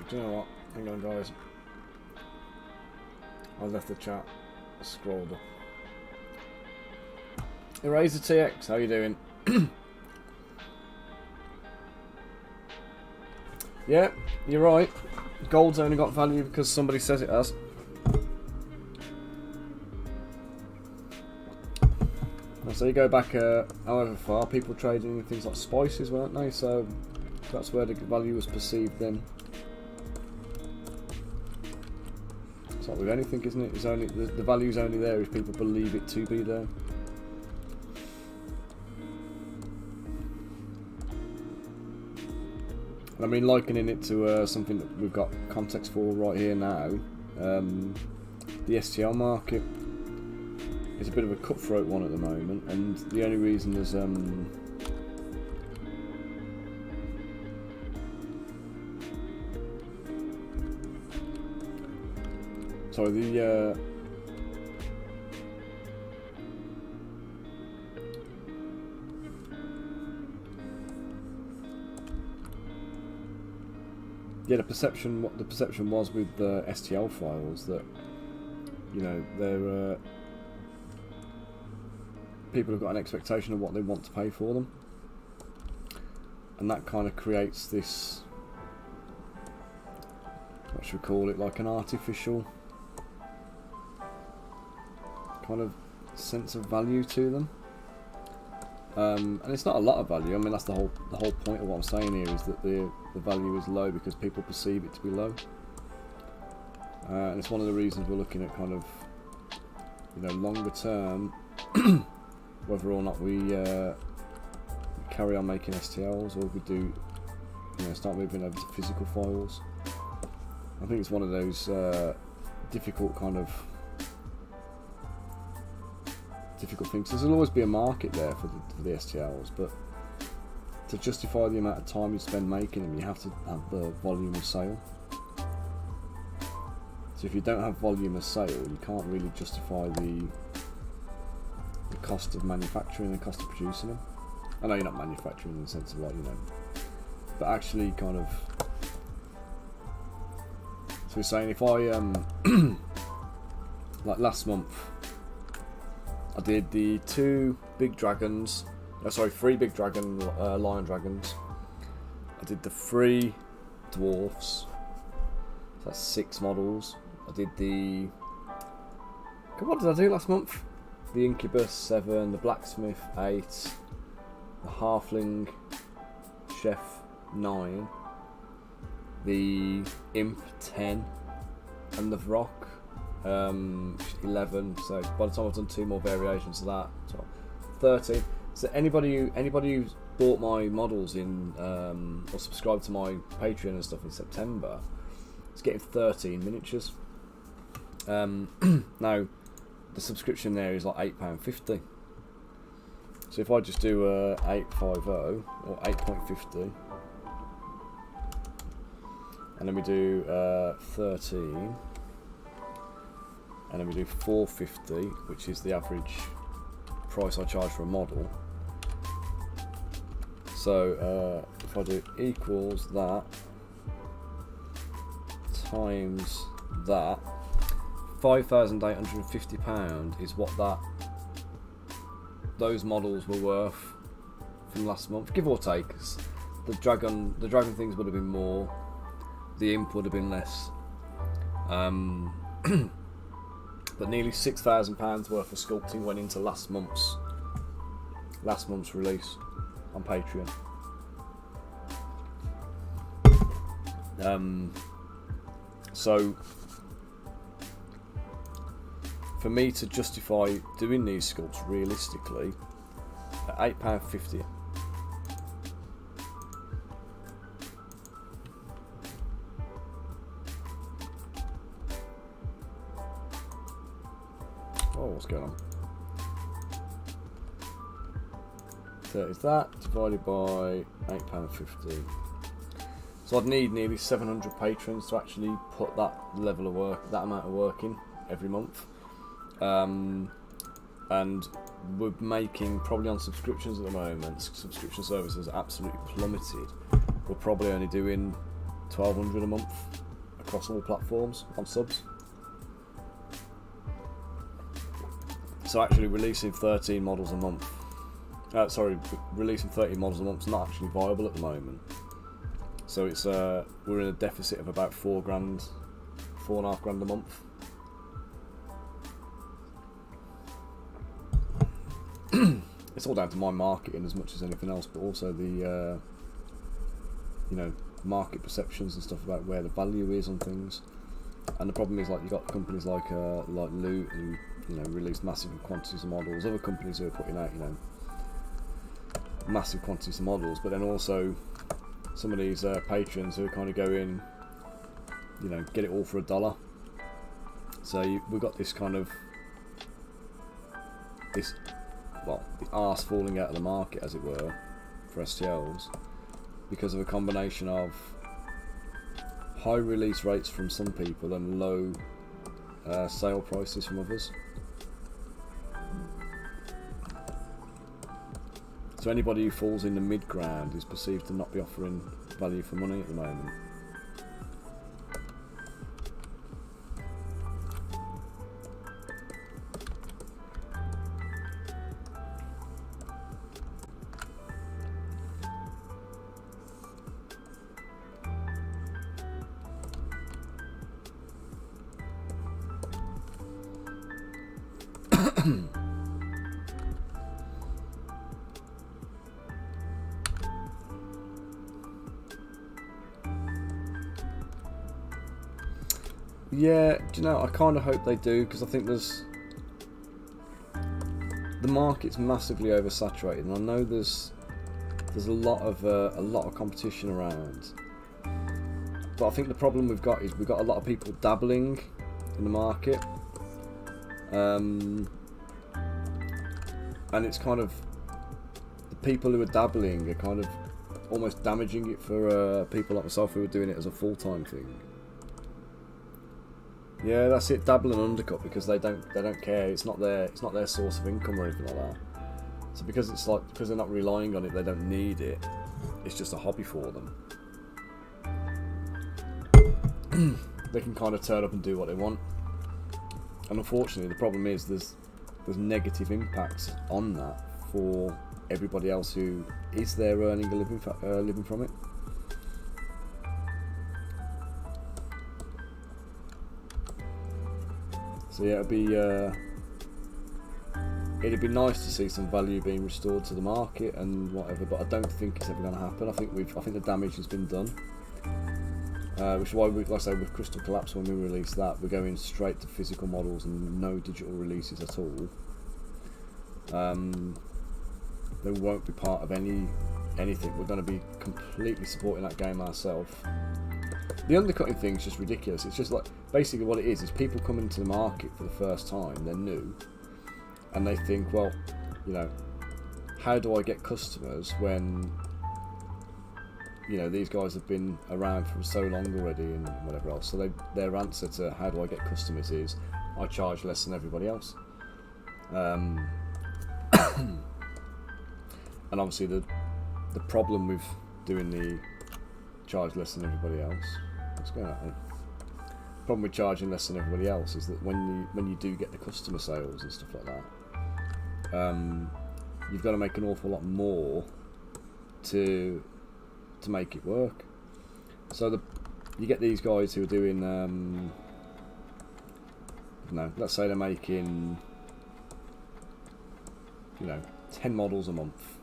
do you know what? Hang on, guys. I left the chat. I scrolled up. Eraser TX, how you doing? Yeah, you're right. Gold's only got value because somebody says it has. And so you go back however far, people trading in things like spices, weren't they? So that's where the value was perceived then. It's like with anything, isn't it? It's only the value's only there if people believe it to be there. I mean, likening it to something that we've got context for right here now, the STL market is a bit of a cutthroat one at the moment, and the only reason there's sorry, the yeah, what the perception was with the STL files, that, you know, they're people have got an expectation of what they want to pay for them, and that kind of creates this, what should we call it, like an artificial kind of sense of value to them. And it's not a lot of value. I mean, that's the whole point of what I'm saying here, is that the value is low because people perceive it to be low, and it's one of the reasons we're looking at kind of, you know, longer term whether or not we carry on making STLs, or we do, you know, start moving over to physical files. I think it's one of those difficult things. There's always be a market there for the STLs, but to justify the amount of time you spend making them, you have to have the volume of sale. So if you don't have volume of sale, you can't really justify the cost of manufacturing and the cost of producing them. I know you're not manufacturing in the sense of, like, you know, but actually kind of. So we're saying if I like last month, I did the three big dragon lion dragons. I did the 3 dwarfs. So that's 6 models. I did the. What did I do last month? The incubus 7, the blacksmith 8, the halfling chef 9, the imp 10, and the vrock 11. So by the time I've done 2 more variations of that, 13. So anybody who's bought my models in or subscribed to my Patreon and stuff in September is getting 13 miniatures. Now the subscription there is like £8.50. So if I just do 850 or 8.50, and then we do 13, and then we do 450, which is the average price I charge for a model. So if I do equals that times that, £5,850 is what those models were worth from last month, give or take. The dragon things would have been more, the imp would have been less, but nearly £6,000 worth of sculpting went into last month's release on Patreon. So for me to justify doing these sculpts realistically at £8.50, what's going on? So is that divided by £8.50. So I'd need nearly 700 patrons to actually put that level of work, that amount of work in every month. And we're making, probably on subscriptions at the moment, subscription services absolutely plummeted. We're probably only doing $1,200 a month across all platforms on subs. So actually releasing 13 models a month, releasing 30 models a month is not actually viable at the moment. So it's we're in a deficit of about $4.5 a month. It's all down to my marketing as much as anything else, but also the market perceptions and stuff about where the value is on things. And the problem is, like, you got companies like Loot, who release massive quantities of models. Other companies who are putting out massive quantities of models, but then also some of these patrons who are kind of going, get it all for $1. So we've got this kind of the arse falling out of the market, as it were, for STLs, because of a combination of high release rates from some people and low sale prices from others. So anybody who falls in the mid ground is perceived to not be offering value for money at the moment. Yeah, do you know, I kind of hope they do, because I think the market's massively oversaturated, and I know there's a lot of competition around. But I think the problem we've got is we've got a lot of people dabbling in the market, and it's kind of the people who are dabbling are kind of almost damaging it for people like myself who are doing it as a full-time thing. Yeah, that's it. Dabble and undercut, because they don't care. It's not their source of income or anything like that. So because they're not relying on it, they don't need it. It's just a hobby for them. They can kind of turn up and do what they want. And unfortunately, the problem is there's negative impacts on that for everybody else who is there earning a living from it. So yeah, it'd be nice to see some value being restored to the market and whatever, but I don't think it's ever going to happen. I think the damage has been done, which is why, like I say, with Crystal Collapse, when we release that, we're going straight to physical models and no digital releases at all. They won't be part of anything. We're going to be completely supporting that game ourselves. The undercutting thing is just ridiculous. It's just like, basically what it is people coming to the market for the first time, they're new, and they think, well, how do I get customers when, these guys have been around for so long already and whatever else. So their answer to how do I get customers is, I charge less than everybody else. And obviously the problem with doing the charge less than everybody else, what's going on? The problem with charging less than everybody else is that when you do get the customer sales and stuff like that, you've got to make an awful lot more to make it work. So you get these guys who are doing let's say they're making 10 models a month,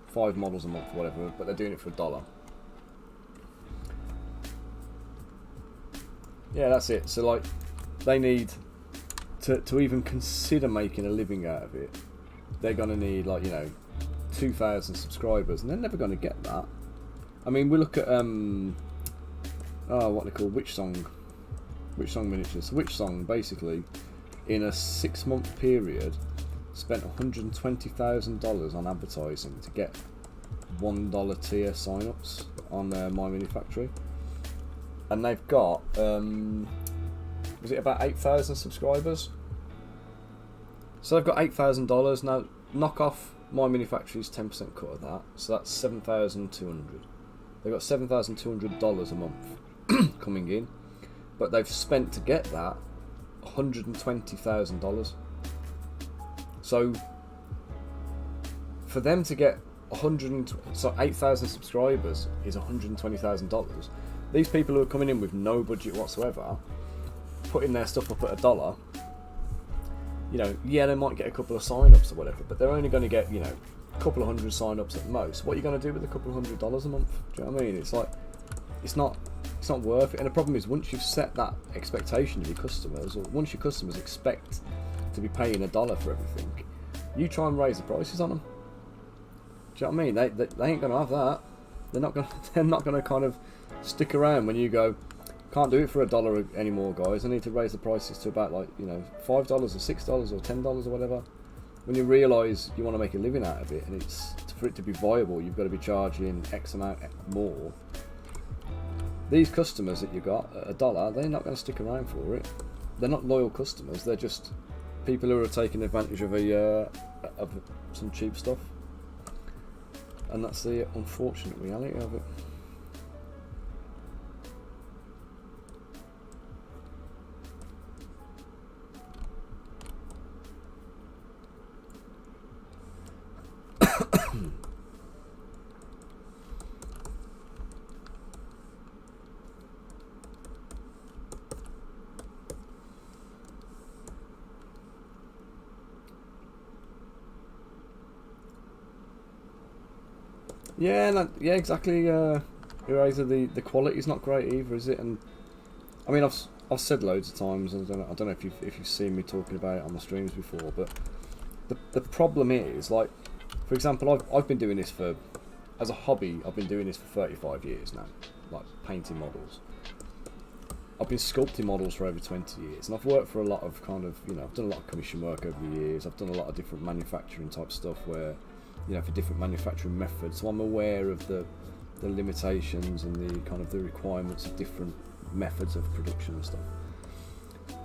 5 models a month, whatever, but they're doing it for $1. Yeah, that's it. So like, they need to even consider making a living out of it. They're gonna need 2,000 subscribers, and they're never gonna get that. I mean, we look at what they call Witch Song Miniatures. Witch Song, basically, in a 6-month period, spent $120,000 on advertising to get $1 tier sign-ups on My Mini Factory. And they've got, was it about 8,000 subscribers? So they've got $8,000. Now, knock off My Mini Factory's 10% cut of that, so that's 7,200. They've got $7,200 a month coming in, but they've spent to get that $120,000. So for them to get 8,000 subscribers is $120,000. These people who are coming in with no budget whatsoever, putting their stuff up at $1, you know, yeah, they might get a couple of sign-ups or whatever, but they're only going to get, you know, a couple of hundred sign-ups at most. What are you going to do with a couple of $100 a month? Do you know what I mean? It's like, it's not worth it. And the problem is, once you've set that expectation of your customers, or once your customers expect to be paying $1 for everything, you try and raise the prices on them. Do you know what I mean? They ain't going to have that. They're not going to kind of stick around when you go, can't do it for $1 anymore, guys. I need to raise the prices to about, like, you know, $5 or $6 or $10 or whatever. When you realise you want to make a living out of it, and it's for it to be viable, you've got to be charging X amount more. These customers that you got at $1, they're not going to stick around for it. They're not loyal customers. They're just people who are taking advantage of some cheap stuff. And that's the unfortunate reality of it. Yeah, exactly. Eraser, the quality's not great either, is it? And I mean, I've said loads of times, and I don't know if you've seen me talking about it on the streams before, but the problem is, like, for example, I've been doing this as a hobby. I've been doing this for 35 years now, like painting models. I've been sculpting models for over 20 years, and I've worked for a lot of kind of, you know, I've done a lot of commission work over the years. I've done a lot of different manufacturing type stuff where, you know, for different manufacturing methods, so I'm aware of the limitations and the kind of the requirements of different methods of production and stuff.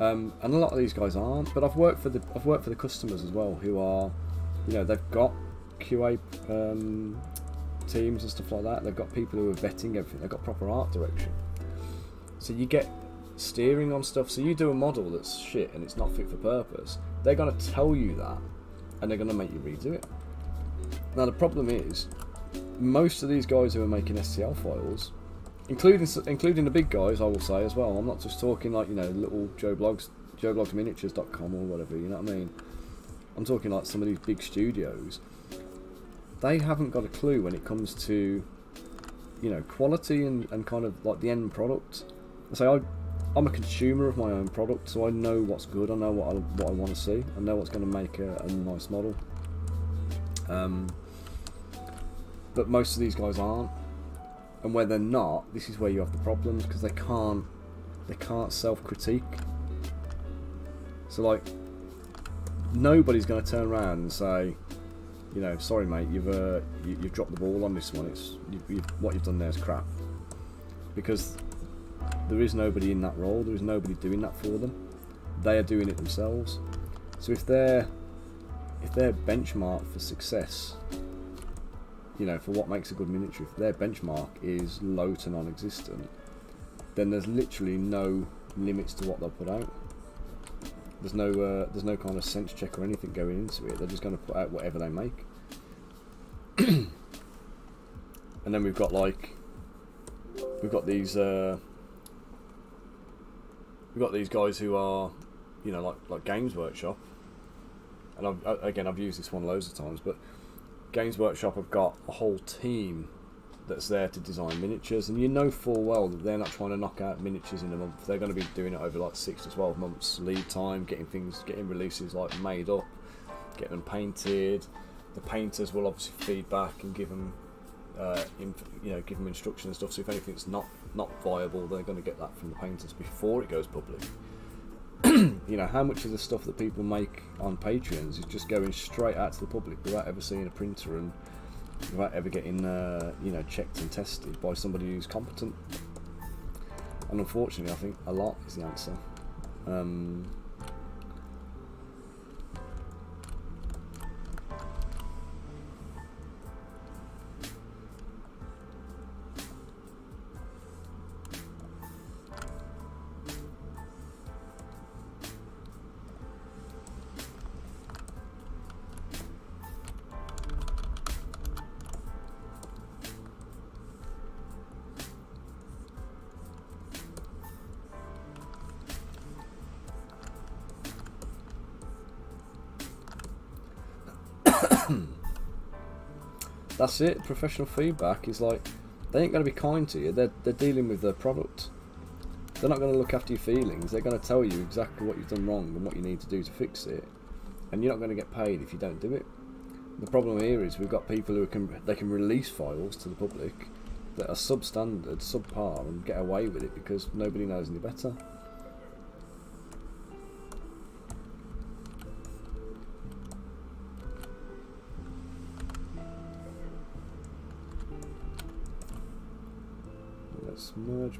And a lot of these guys aren't, but I've worked for the customers as well, who are, you know, they've got QA teams and stuff like that. They've got people who are vetting everything. They've got proper art direction. So you get steering on stuff. So you do a model that's shit and it's not fit for purpose. They're going to tell you that, and they're going to make you redo it. Now the problem is, most of these guys who are making STL files, including the big guys, I will say as well. I'm not just talking like, you know, little joeblogsminiatures.com or whatever. You know what I mean? I'm talking like some of these big studios. They haven't got a clue when it comes to, you know, quality and kind of like the end product. So I'm a consumer of my own product, so I know what's good. I know what I want to see. I know what's going to make a nice model. But most of these guys aren't, and where they're not, this is where you have the problems, because they can't self-critique. So like, nobody's going to turn around and say, you know, sorry mate, you've dropped the ball on this one. What you've done there is crap, because there is nobody in that role. There is nobody doing that for them. They are doing it themselves. So if their benchmark for success, you know, for what makes a good miniature, if their benchmark is low to non-existent, then there's literally no limits to what they'll put out. There's no kind of sense check or anything going into it. They're just going to put out whatever they make. And then we've got these guys who are, you know, like Games Workshop. And I've used this one loads of times, but Games Workshop have got a whole team that's there to design miniatures, and you know full well that they're not trying to knock out miniatures in a month. They're going to be doing it over like 6 to 12 months lead time, getting releases like made up, getting them painted. The painters will obviously feed back and give them, give them instruction and stuff. So if anything's not viable, they're going to get that from the painters before it goes public. You know, how much of the stuff that people make on Patreons is just going straight out to the public without ever seeing a printer and without ever getting checked and tested by somebody who's competent. And unfortunately, I think a lot is the answer. That's it. Professional feedback is like, they ain't going to be kind to you. They're dealing with their product. They're not going to look after your feelings. They're going to tell you exactly what you've done wrong and what you need to do to fix it. And you're not going to get paid if you don't do it. The problem here is we've got people who can release files to the public that are substandard, subpar, and get away with it because nobody knows any better. Let's merge.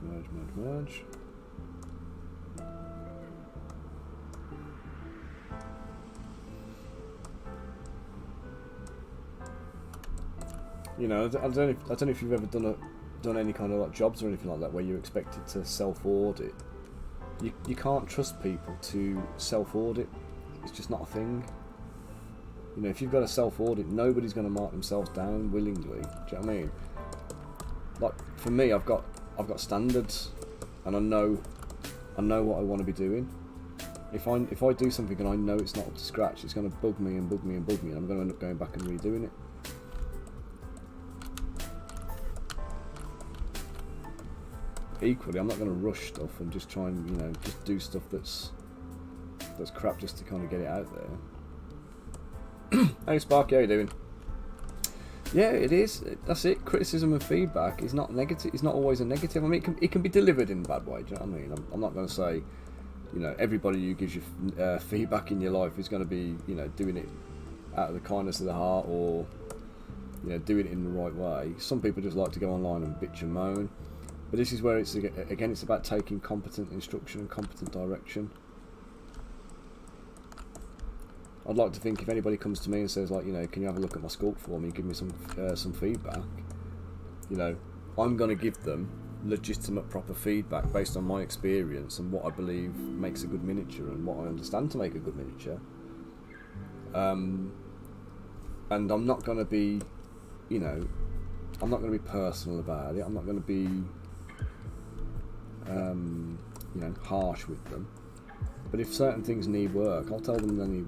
You know, I don't know if you've ever done any kind of like jobs or anything like that where you're expected to self-audit. You can't trust people to self-audit. It's just not a thing. You know, if you've got a self-audit, nobody's going to mark themselves down willingly. Do you know what I mean? Like for me, I've got standards, and I know what I want to be doing. If I do something and I know it's not up to scratch, it's going to bug me, and I'm going to end up going back and redoing it. Equally, I'm not going to rush stuff and just try and, you know, just do stuff that's crap just to kind of get it out there. Hey Sparky, how you doing? Yeah, it is. That's it. Criticism and feedback is not negative. It's not always a negative. I mean, it can be delivered in a bad way. Do you know what I mean? I'm not going to say, you know, everybody who gives you feedback in your life is going to be, you know, doing it out of the kindness of the heart or, you know, doing it in the right way. Some people just like to go online and bitch and moan. But this is where it's about taking competent instruction and competent direction. I'd like to think if anybody comes to me and says, like, you know, can you have a look at my sculpt for me, give me some feedback, you know, I'm going to give them legitimate, proper feedback based on my experience and what I believe makes a good miniature and what I understand to make a good miniature. And I'm not going to be, you know, I'm not going to be personal about it. I'm not going to be, you know, harsh with them. But if certain things need work, I'll tell them they need